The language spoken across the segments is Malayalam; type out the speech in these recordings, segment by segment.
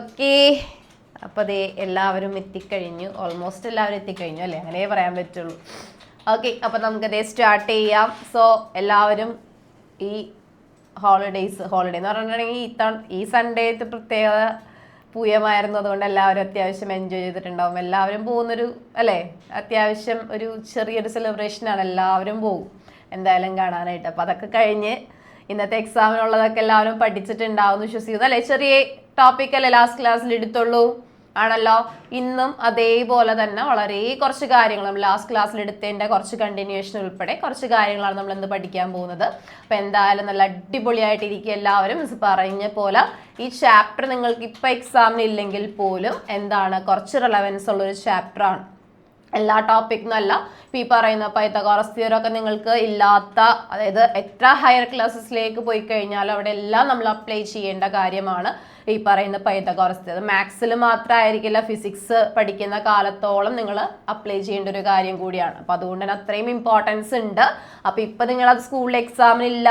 ഓക്കെ, അപ്പോൾ അതേ എല്ലാവരും എത്തിക്കഴിഞ്ഞു. ഓൾമോസ്റ്റ് എല്ലാവരും എത്തിക്കഴിഞ്ഞു അല്ലേ, അങ്ങനെ പറയാൻ പറ്റുള്ളൂ. ഓക്കെ, അപ്പോൾ നമുക്കതേ സ്റ്റാർട്ട് ചെയ്യാം. സോ എല്ലാവരും ഈ ഹോളിഡേ എന്ന് പറഞ്ഞിട്ടുണ്ടെങ്കിൽ ഈ സൺഡേ പ്രത്യേകത പൂയമായിരുന്നു. അതുകൊണ്ട് എല്ലാവരും അത്യാവശ്യം എൻജോയ് ചെയ്തിട്ടുണ്ടാവും. എല്ലാവരും പോകുന്നൊരു അല്ലേ, അത്യാവശ്യം ഒരു ചെറിയൊരു സെലിബ്രേഷനാണ്. എല്ലാവരും പോകും എന്തായാലും കാണാനായിട്ട്. അപ്പോൾ അതൊക്കെ കഴിഞ്ഞ് ഇന്നത്തെ എക്സാമിനുള്ളതൊക്കെ എല്ലാവരും പഠിച്ചിട്ടുണ്ടാവും എന്ന് വിശ്വസിക്കുന്നു അല്ലേ. ചെറിയ ടോപ്പിക് അല്ലേ ലാസ്റ്റ് ക്ലാസ്സിൽ എടുത്തുള്ളൂ ആണല്ലോ. ഇന്നും അതേപോലെ തന്നെ വളരെ കുറച്ച് കാര്യങ്ങൾ നമ്മൾ ലാസ്റ്റ് ക്ലാസ്സിൽ എടുത്തതിൻ്റെ കുറച്ച് കണ്ടിന്യൂഷൻ ഉൾപ്പെടെ കുറച്ച് കാര്യങ്ങളാണ് നമ്മൾ ഇന്ന് പഠിക്കാൻ പോകുന്നത്. അപ്പോൾ എന്തായാലും നല്ല അടിപൊളിയായിട്ട് ഇരിക്കുക എല്ലാവരും. മിസ് പറഞ്ഞ പോലെ ഈ ചാപ്റ്റർ നിങ്ങൾക്ക് ഇപ്പോൾ എക്സാമിന് ഇല്ലെങ്കിൽ പോലും എന്താണ് കുറച്ച് റിലവൻസ് ഉള്ളൊരു ചാപ്റ്ററാണ്. എല്ലാ ടോപ്പിക്കിനും അല്ല. ഇപ്പം ഈ പറയുന്ന പൈത്തഗോറസ് തിയറി ഒക്കെ നിങ്ങൾക്ക് ഇല്ലാത്ത, അതായത് എത്ര ഹയർ ക്ലാസ്സസിലേക്ക് പോയി കഴിഞ്ഞാലും അവിടെ എല്ലാം നമ്മൾ അപ്ലൈ ചെയ്യേണ്ട കാര്യമാണ് ഈ പറയുന്ന പൈത്തഗോറസ് തിയറി. മാത്സിൽ മാത്രമായിരിക്കില്ല, ഫിസിക്സ് പഠിക്കുന്ന കാലത്തോളം നിങ്ങൾ അപ്ലൈ ചെയ്യേണ്ട ഒരു കാര്യം കൂടിയാണ്. അപ്പോൾ അതുകൊണ്ട് തന്നെ അത്രയും ഇമ്പോർട്ടൻസ് ഉണ്ട്. അപ്പോൾ ഇപ്പം നിങ്ങളത് സ്കൂളിൽ എക്സാമിനില്ല,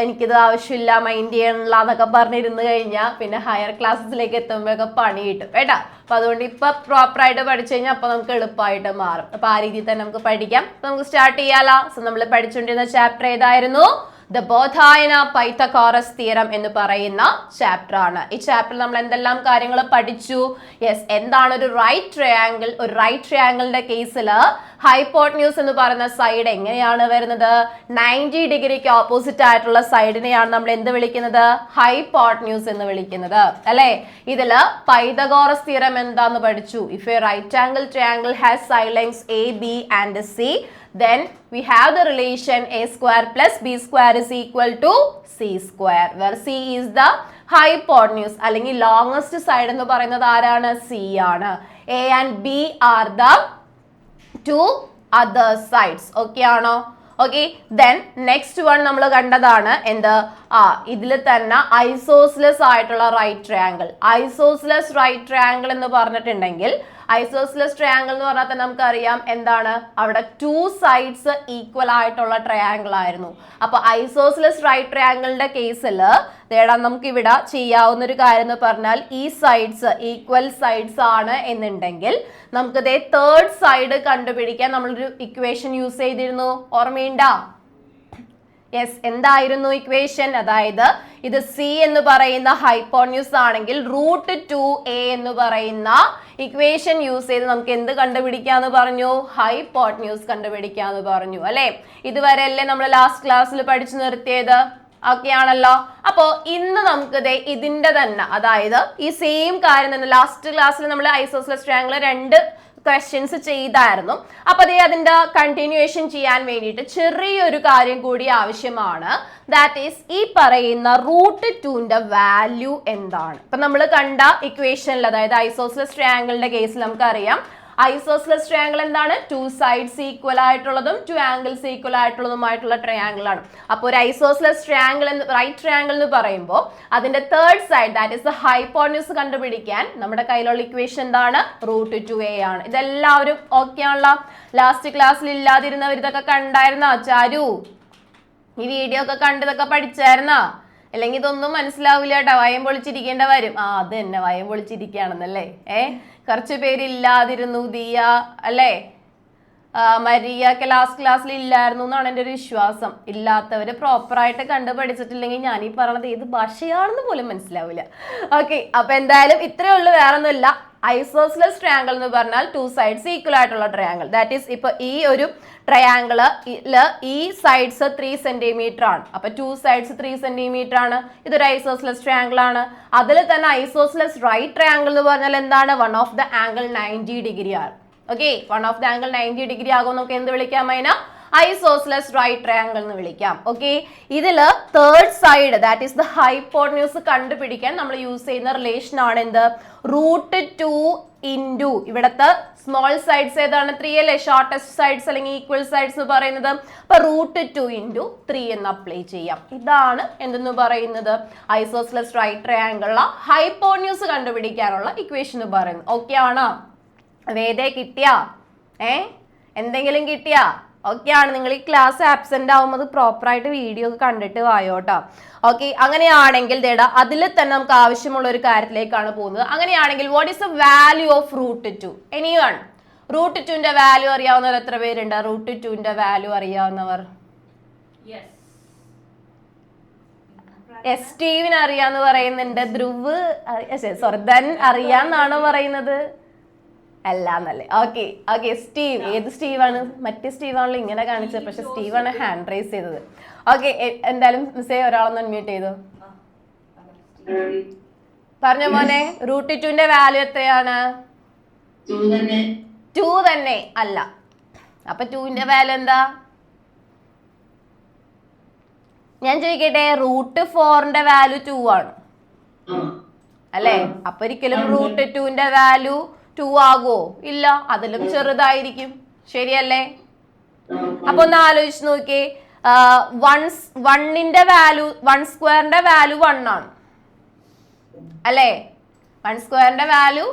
എനിക്കിത് ആവശ്യമില്ല, മൈൻഡ് ചെയ്യണില്ല എന്നൊക്കെ പറഞ്ഞിരുന്നു കഴിഞ്ഞാൽ പിന്നെ ഹയർ ക്ലാസ്സസിലേക്ക് എത്തുമ്പോഴൊക്കെ പണി കിട്ടും കേട്ടോ. അപ്പോൾ അതുകൊണ്ട് ഇപ്പം പ്രോപ്പറായിട്ട് പഠിച്ചു കഴിഞ്ഞാൽ അപ്പോൾ നമുക്ക് എളുപ്പമായിട്ട് മാറും. അപ്പോൾ ആ രീതിയിൽ തന്നെ നമുക്ക് പഠിക്കാം. അപ്പോൾ നമുക്ക് സ്റ്റാർട്ട് ചെയ്യാലോ. സോ നമ്മൾ പഠിച്ചുകൊണ്ടിരുന്ന ചാപ്റ്റർ ഏതായിരുന്നു? ദ ബോധായന പൈത്തഗോറസ് തിയറം എന്ന് പറയുന്ന ചാപ്റ്റർ ആണ്. ഈ ചാപ്റ്ററിൽ നമ്മൾ എന്തെല്ലാം കാര്യങ്ങൾ പഠിച്ചു? യെസ്, എന്താണ് ഒരു റൈറ്റ് ട്രയാങ്കിൾ? ഒരു റൈറ്റ് ട്രയാങ്കിളിന്റെ കേസിൽ ഹൈപ്പോട്ടന്യൂസ് എന്ന് പറയുന്ന സൈഡ് എങ്ങനെയാണ് വരുന്നത്? 90 ഡിഗ്രിക്ക് ഓപ്പോസിറ്റ് ആയിട്ടുള്ള സൈഡിനെയാണ് നമ്മൾ എന്ത് വിളിക്കുന്നത്? ഹൈപ്പോട്ടന്യൂസ് എന്ന് വിളിക്കുന്നത് അല്ലെ. ഇതില് പൈതഗോറസ് തിയറം എന്താന്ന് പഠിച്ചു. If a right angle triangle has side lengths A, B and C, then we have the relation a square plus b square is equal to c square, where c is the hypotenuse അല്ലെങ്കിൽ longest side എന്ന് പറയുന്നത് ആരാണ്? C ആണ്. A and B are the two other sides. Okay ആണോ? ഓക്കെ, ദെൻ നെക്സ്റ്റ് വൺ നമ്മൾ കണ്ടതാണ് എന്ത്? ഇതിൽ തന്നെ ഐസോസിലസ് ആയിട്ടുള്ള right triangle. Isosceles right triangle എന്ന് പറഞ്ഞിട്ടുണ്ടെങ്കിൽ, ഐസോസിലസ് ട്രയാങ്കിൾ എന്ന് പറഞ്ഞാൽ തന്നെ നമുക്കറിയാം എന്താണ്, അവിടെ 2 സൈഡ്സ് ഈക്വൽ ആയിട്ടുള്ള ട്രയാങ്കിൾ ആയിരുന്നു. അപ്പൊ ഐസോസിലസ് റൈറ്റ് ട്രയാങ്കിളിന്റെ കേസിൽ നമുക്ക് ഇവിടെ ചെയ്യാവുന്ന ഒരു കാര്യം എന്ന് പറഞ്ഞാൽ, ഈ സൈഡ്സ് ഈക്വൽ സൈഡ്സ് ആണ് എന്നുണ്ടെങ്കിൽ നമുക്ക് ഇതേ തേർഡ് സൈഡ് കണ്ടുപിടിക്കാൻ നമ്മളൊരു ഇക്വേഷൻ യൂസ് ചെയ്തിരുന്നു. ഓർമ്മയുണ്ടോ? യെസ്, എന്തായിരുന്നു ഇക്വേഷൻ? അതായത് ഇത് C എന്ന് പറയുന്ന ഹൈപ്പോട്ടന്യൂസ് ആണെങ്കിൽ √2a എന്ന് പറയുന്ന ഇക്വേഷൻ യൂസ് ചെയ്ത് നമുക്ക് എന്ത് കണ്ടുപിടിക്കാന്ന് പറഞ്ഞു? ഹൈപ്പോട്ടന്യൂസ് കണ്ടുപിടിക്കാന്ന് പറഞ്ഞു അല്ലെ. ഇതുവരെ അല്ലേ നമ്മൾ ലാസ്റ്റ് ക്ലാസ്സിൽ പഠിച്ചു നിർത്തിയത്? ഓക്കെ ആണല്ലോ. അപ്പോ ഇന്ന് നമുക്ക് ഇതിന്റെ തന്നെ, അതായത് ഈ സെയിം കാര്യം തന്നെ ലാസ്റ്റ് ക്ലാസ്സിൽ നമ്മൾ ഐസോസിലസ് ട്രയാങ്കിൾ 2 ക്വസ്റ്റ്യൻസ് ചെയ്തായിരുന്നു. അപ്പൊ അതിന്റെ കണ്ടിന്യൂവേഷൻ ചെയ്യാൻ വേണ്ടിയിട്ട് ചെറിയൊരു കാര്യം കൂടി ആവശ്യമാണ്. ദാറ്റ് ഈസ് ഈ പറയുന്ന √2ന്റെ വാല്യൂ എന്താണ്? ഇപ്പൊ നമ്മൾ കണ്ട ഇക്വേഷനിൽ, അതായത് ഐസോസിലസ് ട്രയാങ്കിളിന്റെ കേസിൽ നമുക്കറിയാം ഐസോസിലസ് ട്രയാങ്കിൾ എന്താണ്? 2 സൈഡ്സ് ഈക്വൽ ആയിട്ടുള്ളതും 2 ആംഗിൾസ് ഈക്വൽ ആയിട്ടുള്ളതുമായിട്ടുള്ള ട്രയാങ്കിൾ ആണ്. അപ്പോൾ ഒരു ഐസോസിലസ് ട്രയാങ്കിൾ റൈറ്റ് ട്രയാങ്കിൾ എന്ന് പറയുമ്പോൾ അതിന്റെ third side, that is the hypotenuse കണ്ടുപിടിക്കാൻ നമ്മുടെ കയ്യിലുള്ള ഇക്വേഷൻ എന്താണ്? √2a ആണ്. ഇതെല്ലാവരും ഓക്കെ ആണല്ലോ. ലാസ്റ്റ് ക്ലാസ്സിൽ ഇല്ലാതിരുന്നവർ ഇതൊക്കെ കണ്ടായിരുന്നോ? ചാരു, ഈ വീഡിയോ ഒക്കെ കണ്ടതൊക്കെ പഠിച്ചായിരുന്നോ? അല്ലെങ്കിൽ ഇതൊന്നും മനസ്സിലാവില്ല കേട്ടോ, വയം പൊളിച്ചിരിക്കേണ്ട വരും. അത് തന്നെ, വയം പൊളിച്ചിരിക്കുകയാണെന്നല്ലേ. കുറച്ച് പേരില്ലാതിരുന്നു. ദിയ അല്ലേ, മരിയ ഒക്കെ ലാസ്റ്റ് ക്ലാസ്സിൽ ഇല്ലായിരുന്നു എന്നാണ് എൻ്റെ ഒരു വിശ്വാസം. ഇല്ലാത്തവര് പ്രോപ്പറായിട്ട് കണ്ടു പഠിച്ചിട്ടില്ലെങ്കിൽ ഞാൻ ഈ പറയണത് ഏത് ഭാഷയാണെന്ന് പോലും മനസ്സിലാവില്ല. ഓക്കെ, അപ്പൊ എന്തായാലും ഇത്രയേ ഉള്ളൂ, വേറെ ഒന്നുമില്ല. ഐസോസിലസ് ട്രയാങ്കിൾ എന്ന് പറഞ്ഞാൽ 2 സൈഡ്സ് ഈക്വൽ ആയിട്ടുള്ള ട്രയാങ്കിൾ. ദാറ്റ് ഈസ് ഇപ്പൊ ഈ ഒരു ട്രയാങ്കിള് ഈ സൈഡ്സ് 3 സെന്റിമീറ്റർ ആണ്. അപ്പൊ 2 സൈഡ്സ് 3 സെന്റിമീറ്റർ ആണ്. ഇതൊരു ഐസോസിലസ് ട്രയാങ്കിൾ ആണ്. അതിൽ തന്നെ ഐസോസിലസ് റൈറ്റ് ട്രയാങ്കിൾ എന്ന് പറഞ്ഞാൽ എന്താണ്? 1 ഓഫ് ദ ആംഗിൾ 90 ഡിഗ്രി ആണ്. Okay, 1 of the angle 90 degree ആകും. നമുക്ക് എന്ത് വിളിക്കാം? അതിനെ ഐസോസിലസ് റൈറ്റ് ട്രയാങ്കിൾ എന്ന് വിളിക്കാം. ഓക്കെ, ഇതില് third side, that is the hypotenuse കണ്ടുപിടിക്കാൻ നമ്മൾ യൂസ് ചെയ്യുന്ന റിലേഷൻ ആണ് എന്ത്? √2 ഇൻറ്റു ഇവിടത്തെ സ്മോൾ സൈഡ്സ് ഏതാണ്? 3 അല്ലേ, ഷോർട്ടസ്റ്റ് സൈഡ്സ് അല്ലെങ്കിൽ ഈക്വൽ സൈഡ്സ് എന്ന് പറയുന്നത്. അപ്പൊ √2 ഇൻറ്റു 3 എന്ന് അപ്ലൈ ചെയ്യാം. ഇതാണ് എന്തെന്ന് പറയുന്നത്? ഐസോസിലസ് റൈറ്റ് ട്രയാങ്കിളിലെ ഹൈപ്പോട്ടന്യൂസ് കണ്ടുപിടിക്കാനുള്ള ഇക്വേഷൻ എന്ന് പറയുന്നത്. ഓക്കെ ആണോ? വേദേ കിട്ടിയാ? എന്തെങ്കിലും കിട്ടിയാ? ഓക്കെ ആണ്. നിങ്ങൾ ഈ ക്ലാസ് ആബ്സെന്റ് ആവുമ്പോൾ പ്രോപ്പറായിട്ട് വീഡിയോ ഒക്കെ കണ്ടിട്ട് വായോട്ടോ. ഓക്കെ, അങ്ങനെയാണെങ്കിൽ ദേടാ അതിൽ തന്നെ നമുക്ക് ആവശ്യമുള്ള ഒരു കാര്യത്തിലേക്കാണ് പോകുന്നത്. അങ്ങനെയാണെങ്കിൽ what is the value of √2? Anyone √2ന്റെ വാല്യൂ അറിയാവുന്നവർ എത്ര പേരുണ്ട്? √2ന്റെ വാല്യൂ അറിയാവുന്നവർ? സ്റ്റീവിന് അറിയാന്ന് പറയുന്നുണ്ട്. ധ്രുവ് സോറി ധൻ അറിയാന്നാണോ പറയുന്നത്? അല്ല എന്നല്ലേ. Okay okay, Steve. ഏത് സ്റ്റീവാണ്? മറ്റേ സ്റ്റീവാണല്ലോ ഇങ്ങനെ കാണിച്ചത്, പക്ഷെ സ്റ്റീവാണ് ഹാൻഡ് റൈസ് ചെയ്തത്. ഓക്കെ, എന്തായാലും മിസ്സേ ഒരാളൊന്ന് അൺമ്യൂട്ട് ചെയ്തു. പറഞ്ഞ മോനെ, √2ന്റെ വാല്യൂ എത്രയാണ്? 2 തന്നെ അല്ല. അപ്പൊ 2ന്റെ വാല്യൂ എന്താ? ഞാൻ ചോദിക്കട്ടെ, √4ന്റെ വാല്യൂ 2 ആണ് അല്ലേ? അപ്പൊ ഒരിക്കലും √2ന്റെ വാല്യൂ 2 ആകുമോ? ഇല്ല, അതിലും ചെറുതായിരിക്കും. ശരിയല്ലേ? അപ്പൊ ഒന്ന് ആലോചിച്ച് നോക്കിയേ. 1ന്റെ വാല്യൂ 1² വാല്യൂ 1 ആണ് അല്ലേ? 1² വാല്യൂ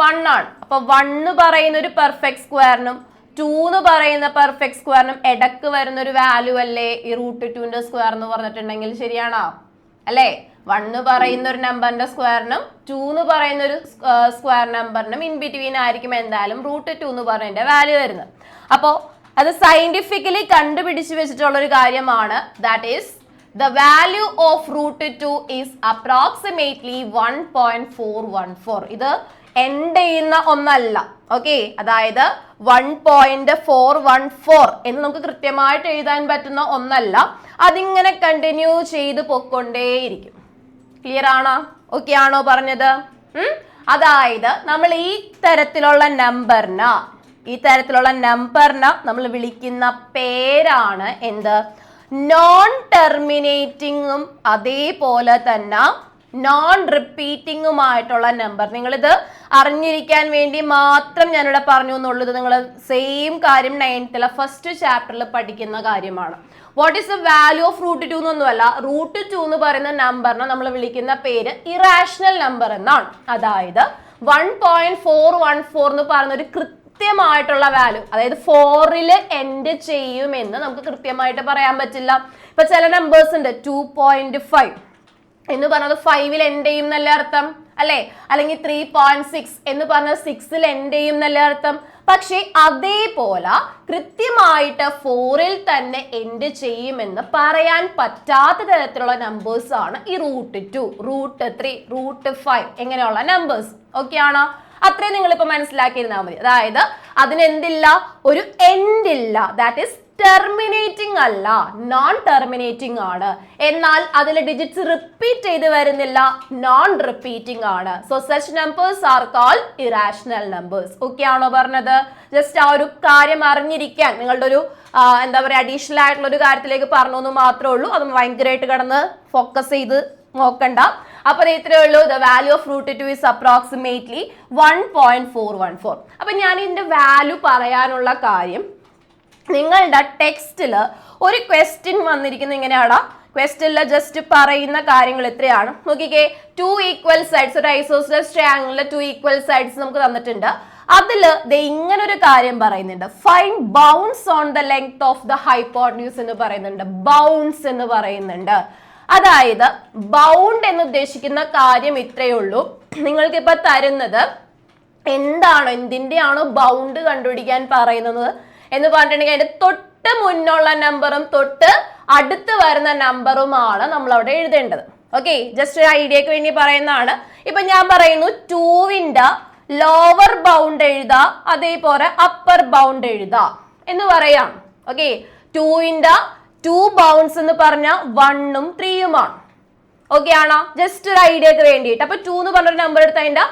1 ആണ്. അപ്പൊ 1 പറയുന്ന ഒരു പെർഫെക്റ്റ് സ്ക്വയറിനും 2 എന്ന് പറയുന്ന പെർഫെക്റ്റ് സ്ക്വയറിനും ഇടക്ക് വരുന്ന ഒരു വാല്യൂ അല്ലേ ഈ √2ന്റെ സ്ക്വയർ എന്ന് പറഞ്ഞിട്ടുണ്ടെങ്കിൽ? ശരിയാണോ? അല്ലേ? 1 പറയുന്ന ഒരു നമ്പറിന്റെ സ്ക്വയറിനും 2 എന്ന് പറയുന്ന ഒരു സ്ക്വയർ നമ്പറിനും ഇൻ ബിറ്റ്വീൻ ആയിരിക്കും എന്തായാലും √2 എന്ന് പറയുന്നതിന്റെ വാല്യൂ വരുന്നത്. അപ്പോ അത് സയന്റിഫിക്കലി കണ്ടുപിടിച്ച് വെച്ചിട്ടുള്ള ഒരു കാര്യമാണ്. That is the value of √2 is approximately 1.414. ഇത് എൻഡ് ചെയ്യുന്ന ഒന്നല്ല. ഓക്കെ, അതായത് 1.414 എന്ന് നമുക്ക് കൃത്യമായിട്ട് എഴുതാൻ പറ്റുന്ന ഒന്നല്ല. അതിങ്ങനെ കണ്ടിന്യൂ ചെയ്ത് പൊക്കൊണ്ടേയിരിക്കും. ക്ലിയർ ആണോ? ഓക്കെ ആണോ പറഞ്ഞത്? അതായത് നമ്മൾ ഈ തരത്തിലുള്ള നമ്പറിന് നമ്മൾ വിളിക്കുന്ന പേരാണ് എന്ത്? നോൺ ടെർമിനേറ്റിംഗും അതേപോലെ തന്നെ നോൺ റിപ്പീറ്റിംഗുമായിട്ടുള്ള നമ്പർ. നിങ്ങളിത് അറിഞ്ഞിരിക്കാൻ വേണ്ടി മാത്രം ഞാനിവിടെ പറഞ്ഞു എന്നുള്ളത്. നിങ്ങൾ സെയിം കാര്യം 9th ഫസ്റ്റ് ചാപ്റ്ററിൽ പഠിക്കുന്ന കാര്യമാണ്. What is the value of √2 എന്നൊന്നുമല്ല. √2 എന്ന് പറയുന്ന നമ്പറിനെ നമ്മൾ വിളിക്കുന്ന പേര് ഇറാഷണൽ നമ്പർ എന്നാണ്. അതായത് 1.414 എന്ന് പറയുന്ന ഒരു കൃത്യമായിട്ടുള്ള വാല്യൂ, അതായത് 4ൽ എൻഡ് ചെയ്യുമെന്ന് നമുക്ക് കൃത്യമായിട്ട് പറയാൻ പറ്റില്ല. ഇപ്പൊ ചില നമ്പേഴ്സ് ഉണ്ട് 2.5 എന്ന് പറഞ്ഞത് 5ൽ എൻഡ് ചെയ്യും എന്നല്ലേ അർത്ഥം അല്ലെ? അല്ലെങ്കിൽ 3.6 എന്ന് പറഞ്ഞത് 6ൽ എൻഡ് ചെയ്യും എന്നല്ലേ അർത്ഥം? പക്ഷെ അതേപോലെ കൃത്യമായിട്ട് 4ൽ തന്നെ എൻഡ് ചെയ്യുമെന്ന് പറയാൻ പറ്റാത്ത തരത്തിലുള്ള നമ്പേഴ്സ് ആണ് ഈ √2, √3, √5 എങ്ങനെയുള്ള നമ്പേഴ്സ്. ഓക്കെ ആണോ? അത്രയും നിങ്ങളിപ്പോ മനസ്സിലാക്കിയിരുന്നാൽ മതി. അതായത് അതിനെന്തില്ല? ഒരു എൻഡ് ഇല്ല. ദാറ്റ് ഈസ് ടെർമിനേറ്റിംഗ് അല്ല, നോൺ ടെർമിനേറ്റിംഗ് ആണ്. എന്നാൽ അതിലെ ഡിജിറ്റ്സ് റിപ്പീറ്റ് ചെയ്ത് വരുന്നില്ല, നോൺ റിപ്പീറ്റിംഗ് ആണ്. So such numbers are called irrational numbers. Okay ആണോ പറഞ്ഞത്? ജസ്റ്റ് ആ ഒരു കാര്യം അറിഞ്ഞിരിക്കാൻ നിങ്ങളുടെ ഒരു എന്താ പറയുക അഡീഷണൽ ആയിട്ടുള്ള ഒരു കാര്യത്തിലേക്ക് പറഞ്ഞു എന്ന് മാത്രമേ ഉള്ളൂ. അത് ഭയങ്കരമായിട്ട് കിടന്ന് ഫോക്കസ് ചെയ്ത് നോക്കണ്ട. അപ്പൊ ഇത്രയേ ഉള്ളൂ. The value of √2 is approximately 1.414. അപ്പൊ ഞാൻ ഇതിന്റെ വാല്യൂ പറയാനുള്ള കാര്യം, നിങ്ങളുടെ ടെക്സ്റ്റിൽ ഒരു ക്വസ്റ്റ്യൻ വന്നിരിക്കുന്നത് ഇങ്ങനെയാടാ. ക്വസ്റ്റ്യനിൽ ജസ്റ്റ് പറയുന്ന കാര്യങ്ങൾ എത്രയാണ് നോക്കിക്കേ. 2 ഈക്വൽ സൈഡ്സ്, ഒരു ഐസോസെലസ് ട്രയാങ്കിളിലെ 2 ഈക്വൽ സൈഡ്സ് നമുക്ക് തന്നിട്ടുണ്ട്. അതില് ഇങ്ങനൊരു കാര്യം പറയുന്നുണ്ട്. Find bounds on the length of the hypotenuse എന്ന് പറയുന്നുണ്ട്. ബൗണ്ട്സ് എന്ന് പറയുന്നുണ്ട്. അതായത് ബൗണ്ട് എന്ന് ഉദ്ദേശിക്കുന്ന കാര്യം ഇത്രയേ ഉള്ളൂ. നിങ്ങൾക്ക് ഇപ്പൊ തരുന്നത് എന്താണോ, എന്തിന്റെയാണോ ബൗണ്ട് കണ്ടുപിടിക്കാൻ പറയുന്നത് എന്ന് പറഞ്ഞിട്ടുണ്ടെങ്കിൽ അതിന്റെ തൊട്ട് മുന്നുള്ള നമ്പറും തൊട്ട് അടുത്ത് വരുന്ന നമ്പറുമാണ് നമ്മൾ അവിടെ എഴുതേണ്ടത്. ഓക്കെ, ജസ്റ്റ് ഒരു ഐഡിയക്ക് വേണ്ടി പറയുന്നതാണ്. ഇപ്പൊ ഞാൻ പറയുന്നു 2ന്റെ ലോവർ ബൗണ്ട് എഴുതാ, അതേപോലെ അപ്പർ ബൗണ്ട് എഴുതാ എന്ന് പറയാം. ഓക്കെ, 2ന്റെ 2 ബൗണ്ട്സ് എന്ന് പറഞ്ഞാൽ 1ഉം 3ഉമാണ്. ഓക്കെ ആണോ? ജസ്റ്റ് ഒരു ഐഡിയക്ക് വേണ്ടിയിട്ട്. അപ്പൊ 2 എന്ന് പറഞ്ഞൊരു നമ്പർ എടുത്ത് അതിന്റെ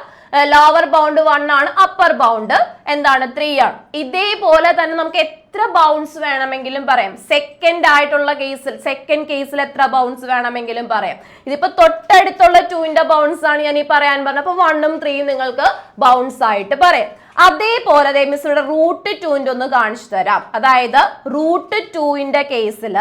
ലോവർ ബൗണ്ട് 1 ആണ്, അപ്പർ ബൗണ്ട് എന്താണ് 3 ആണ്. ഇതേപോലെ തന്നെ നമുക്ക് എത്ര ബൗണ്ട്സ് വേണമെങ്കിലും പറയാം. സെക്കൻഡ് കേസിൽ എത്ര ബൗണ്ട്സ് വേണമെങ്കിലും പറയാം. ഇതിപ്പോ തൊട്ടടുത്തുള്ള 2ന്റെ ബൗണ്ട്സ് ആണ് ഞാൻ ഈ പറയാൻ പറഞ്ഞത്. അപ്പൊ 1ഉം 3ഉം നിങ്ങൾക്ക് ബൗണ്ട്സ് ആയിട്ട് പറയാം. അതേപോലെ മിസ് ഇവിടെ √2ന്റെ ഒന്ന് കാണിച്ചു തരാം. അതായത് √2ന്റെ കേസിൽ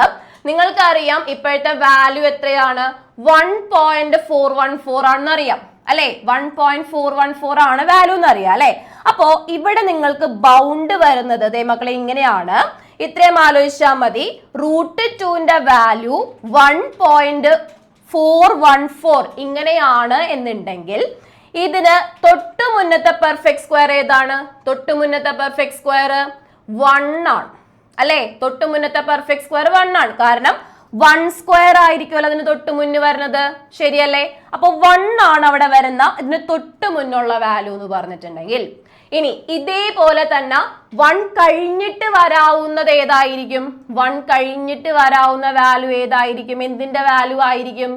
നിങ്ങൾക്കറിയാം ഇപ്പോഴത്തെ വാല്യൂ എത്രയാണ്? 1.414 ആണെന്ന് അറിയാം അല്ലെ? 1.414 ആണ് വാല്യൂ എന്ന് അറിയാം അല്ലെ? അപ്പോ ഇവിടെ നിങ്ങൾക്ക് ബൗണ്ട് വരുന്നത് മക്കളെ ഇങ്ങനെയാണ്. ഇത്രയും ആലോചിച്ചാൽ മതി. √2ന്റെ വാല്യൂ 1.414 ഇങ്ങനെയാണ് എന്നുണ്ടെങ്കിൽ ഇതിന് തൊട്ട് മുന്നത്തെ പെർഫെക്റ്റ് സ്ക്വയർ ഏതാണ്? തൊട്ട് മുന്നത്തെ പെർഫെക്റ്റ് സ്ക്വയർ 1 ആണ് അല്ലെ? തൊട്ട് മുന്നത്തെ പെർഫെക്റ്റ് സ്ക്വയർ 1 ആണ്. കാരണം 1 സ്ക്വയർ ആയിരിക്കുമല്ലോ അതിന് തൊട്ട് മുന്നേ വരുന്നത്, ശരിയല്ലേ? അപ്പൊ 1 ആണ് അവിടെ വരുന്ന ഇതിന് തൊട്ട് മുന്നുള്ള വാല്യൂ എന്ന് പറഞ്ഞിട്ടുണ്ടെങ്കിൽ, ഇനി ഇതേപോലെ തന്നെ 1 കഴിഞ്ഞിട്ട് വരാവുന്നത് ഏതായിരിക്കും? 1 കഴിഞ്ഞിട്ട് വരാവുന്ന വാല്യൂ ഏതായിരിക്കും? എന്തിന്റെ വാല്യൂ ആയിരിക്കും?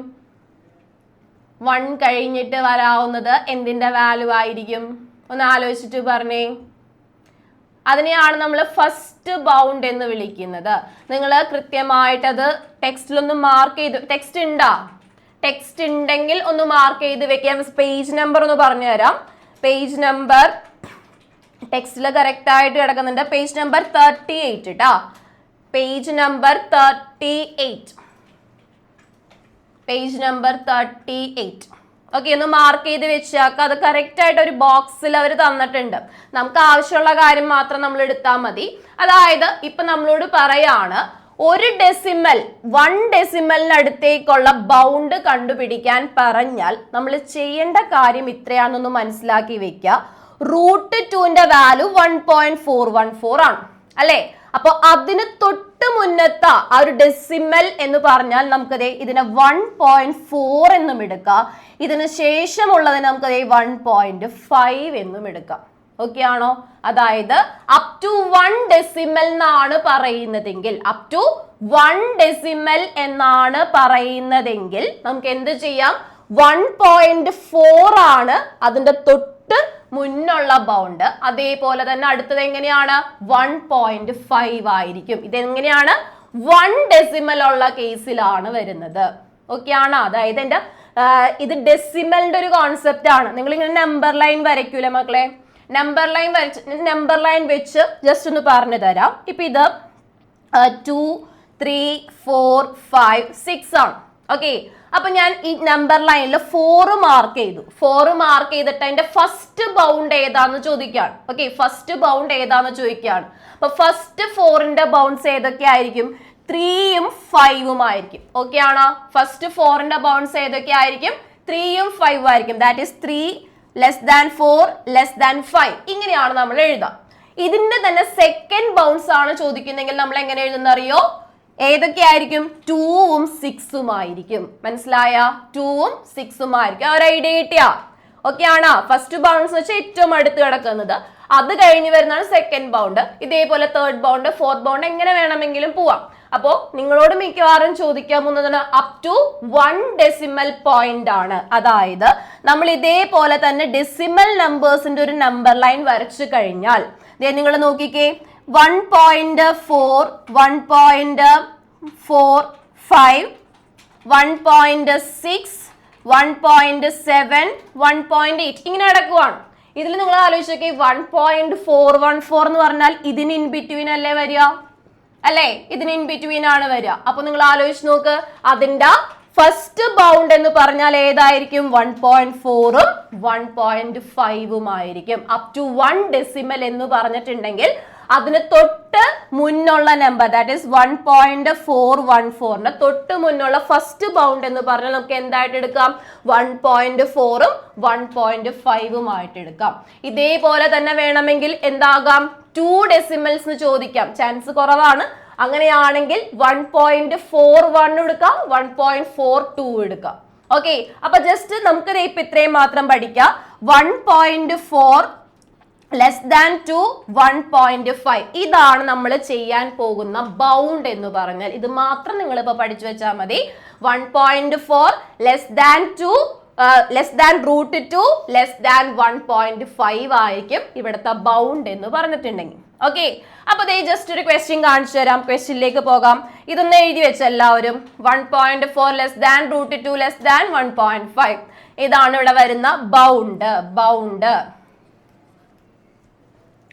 1 കഴിഞ്ഞിട്ട് വരാവുന്നത് എന്തിന്റെ വാല്യൂ ആയിരിക്കും? ഒന്ന് ആലോചിച്ചിട്ട് പറഞ്ഞേ. അതിനെയാണ് നമ്മൾ ഫസ്റ്റ് ബൗണ്ട് എന്ന് വിളിക്കുന്നത്. നിങ്ങൾ കൃത്യമായിട്ടത് ടെക്സ്റ്റിലൊന്ന് മാർക്ക് ചെയ്ത്, ടെക്സ്റ്റ് ഉണ്ടാ? ടെക്സ്റ്റ് ഉണ്ടെങ്കിൽ ഒന്ന് മാർക്ക് ചെയ്ത് വെക്കാം. പേജ് നമ്പർ ഒന്ന് പറഞ്ഞു തരാം. പേജ് നമ്പർ ടെക്സ്റ്റിൽ കറക്റ്റ് ആയിട്ട് കിടക്കുന്നുണ്ട്. പേജ് നമ്പർ 38 ട്ടാ. Page number 38. Page number 38. Okay, ഒന്ന് മാർക്ക് ചെയ്ത് വെച്ചാൽ അത് കറക്റ്റ് ആയിട്ട് ഒരു ബോക്സിൽ അവർ തന്നിട്ടുണ്ട്. നമുക്ക് ആവശ്യമുള്ള കാര്യം മാത്രം നമ്മൾ എടുത്താൽ മതി. അതായത് ഇപ്പൊ നമ്മളോട് പറയാണ് ഒരു ഡെസിമൽ 1 ഡെസിമലിനടുത്തേക്കുള്ള ബൗണ്ട് കണ്ടുപിടിക്കാൻ പറഞ്ഞാൽ നമ്മൾ ചെയ്യേണ്ട കാര്യം ഇത്രയാണെന്നൊന്ന് മനസ്സിലാക്കി വെക്കുക. √2ന്റെ വാല്യൂ 1.414 ആണ് അല്ലെ? അപ്പൊ അതിന് തൊട്ട് മുന്നത്തെ ആ ഒരു ഡെസിമൽ എന്ന് പറഞ്ഞാൽ നമുക്കതേ ഇതിനെ 1.4 എന്നും എടുക്കാം. ഇതിന് ശേഷമുള്ളതിന് നമുക്കതേ 1.5 എന്നും എടുക്കാം. ഓക്കെ ആണോ? അതായത് അപ് ടു 1 ഡെസിമൽ എന്നാണ് പറയുന്നതെങ്കിൽ, അപ് ടു 1 ഡെസിമൽ എന്നാണ് പറയുന്നതെങ്കിൽ നമുക്ക് എന്ത് ചെയ്യാം? 1.4 ആണ് അതിന്റെ തൊട്ട് മുന്നുള്ള ബൗണ്ട്. അതേപോലെ തന്നെ അടുത്തത് എങ്ങനെയാണ്? 1.5 ആയിരിക്കും. ഇതെങ്ങനെയാണ്? 1 ഡെസിമൽ ഉള്ള കേസിലാണ് വരുന്നത്. ഓക്കെ ആണോ? അതായത് ഇത് ഡെസിമലിന്റെ ഒരു കോൺസെപ്റ്റ് ആണ്. നിങ്ങൾ ഇങ്ങനെ നമ്പർ ലൈൻ വരയ്ക്കൂലേ മക്കളെ? നമ്പർ ലൈൻ വെച്ച് ജസ്റ്റ് ഒന്ന് പറഞ്ഞു തരാം. ഇപ്പൊ ഇത് 2, 3, 4, 5, 6 ആണ്. ഓക്കെ, അപ്പൊ ഞാൻ ഈ നമ്പർ ലൈനിൽ 4 മാർക്ക് ചെയ്തു. 4 മാർക്ക് ചെയ്തിട്ട് അതിന്റെ ഫസ്റ്റ് ബൗണ്ട് ഏതാന്ന് ചോദിക്കുകയാണ്. ഓക്കെ, ഫസ്റ്റ് ബൗണ്ട് ഏതാന്ന് ചോദിക്കുകയാണ്. അപ്പൊ ഫസ്റ്റ് 4ന്റെ ബൗണ്ട്സ് ഏതൊക്കെ ആയിരിക്കും? 3ഉം 5ഉം ആയിരിക്കും. ഓക്കെ ആണോ? ഫസ്റ്റ് 4ന്റെ ബൗണ്ട്സ് ഏതൊക്കെ ആയിരിക്കും? 3ഉം 5ഉം ആയിരിക്കും. That is 3 less than 4 less than 5. ഇങ്ങനെയാണ് നമ്മൾ എഴുതാം. ഇതിന്റെ തന്നെ സെക്കൻഡ് ബൗണ്ട്സ് ആണ് ചോദിക്കുന്നെങ്കിൽ നമ്മൾ എങ്ങനെ എഴുതുന്ന അറിയോ? ഏതൊക്കെയായിരിക്കും? 2ഉം 6ഉം ആയിരിക്കും. മനസ്സിലായ? 2ഉം 6ഉം ആയിരിക്കും. ഒരു ഐഡിയ കിട്ടിയാ? ഓക്കെ ആണോ? ഫസ്റ്റ് ബൗണ്ട്സ് വെച്ചാൽ ഏറ്റവും അടുത്ത് കിടക്കുന്നത്, അത് കഴിഞ്ഞ് വരുന്നതാണ് സെക്കൻഡ് ബൗണ്ട്. ഇതേപോലെ തേർഡ് ബൗണ്ട്, ഫോർത്ത് ബൗണ്ട്, എങ്ങനെ വേണമെങ്കിലും പോവാം. അപ്പോ നിങ്ങളോട് മിക്കവാറും ചോദിക്കാൻ പോകുന്നതാണ് അപ് ടു 1 ഡെസിമൽ പോയിന്റ് ആണ്. അതായത് നമ്മൾ ഇതേപോലെ തന്നെ ഡെസിമൽ നമ്പേഴ്സിന്റെ ഒരു നമ്പർ ലൈൻ വരച്ചു കഴിഞ്ഞാൽ നിങ്ങൾ നോക്കിക്കേ, 1.4, 1.45, 1.6, 1.7, 1.8 ഇങ്ങനെ നടക്കുവാണ്. ഇതിൽ നിങ്ങൾ ആലോചിച്ചോക്കെ 1.414 എന്ന് പറഞ്ഞാൽ ഇതിന് ഇൻ ബിറ്റ്വീൻ അല്ലേ വരിക? അല്ലേ? ഇതിന് ഇൻ ബിറ്റ്വീൻ ആണ് വരിക. അപ്പൊ നിങ്ങൾ ആലോചിച്ച് നോക്ക്, അതിന്റെ ഫസ്റ്റ് ബൗണ്ട് എന്ന് പറഞ്ഞാൽ ഏതായിരിക്കും? 1.4ഉം 1.5ഉം ആയിരിക്കും. അപ് ടു 1 ഡെസിമൽ എന്ന് പറഞ്ഞിട്ടുണ്ടെങ്കിൽ അതിന് തൊട്ട് മുന്നുള്ള നമ്പർ, ദാറ്റ് ഈസ് 1.414 തൊട്ട് മുന്നുള്ള ഫസ്റ്റ് ബൗണ്ട് എന്ന് പറഞ്ഞാൽ നമുക്ക് എന്തായിട്ട് എടുക്കാം? 1.4ഉം 1.5ഉം ആയിട്ട് എടുക്കാം. ഇതേപോലെ തന്നെ വേണമെങ്കിൽ എന്താകാം? 2 ഡെസിമൽസ് ചോദിക്കാം. ചാൻസ് കുറവാണ്. അങ്ങനെയാണെങ്കിൽ 1.41 എടുക്കാം, 1.42 എടുക്കാം. ഓക്കെ, അപ്പൊ ജസ്റ്റ് നമുക്ക് ഇപ്പൊ ഇത്രയും മാത്രം പഠിക്കാം. 1.4 ലെസ് ദാൻ 2, 1.5 ഇതാണ് നമ്മൾ ചെയ്യാൻ പോകുന്ന ബൗണ്ട് എന്ന് പറഞ്ഞാൽ. ഇത് മാത്രം നിങ്ങൾ ഇപ്പൊ പഠിച്ചു വെച്ചാൽ മതി. 1.4 less than 2, less than √2 less than 1.5 ആയിരിക്കും ഇവിടുത്തെ ബൗണ്ട് എന്ന് പറഞ്ഞിട്ടുണ്ടെങ്കിൽ. ഓക്കെ, അപ്പൊ ദേ ജസ്റ്റ് ഒരു ക്വസ്റ്റ്യൻ കാണിച്ചു തരാം. ക്വസ്റ്റ്യനിലേക്ക് പോകാം. ഇതൊന്ന് എഴുതി വെച്ച എല്ലാവരും. 1.4 ലെസ് ദാൻ √2 ലെസ് ദാൻ 1.5 ഇതാണ് ഇവിടെ വരുന്ന ബൗണ്ട്.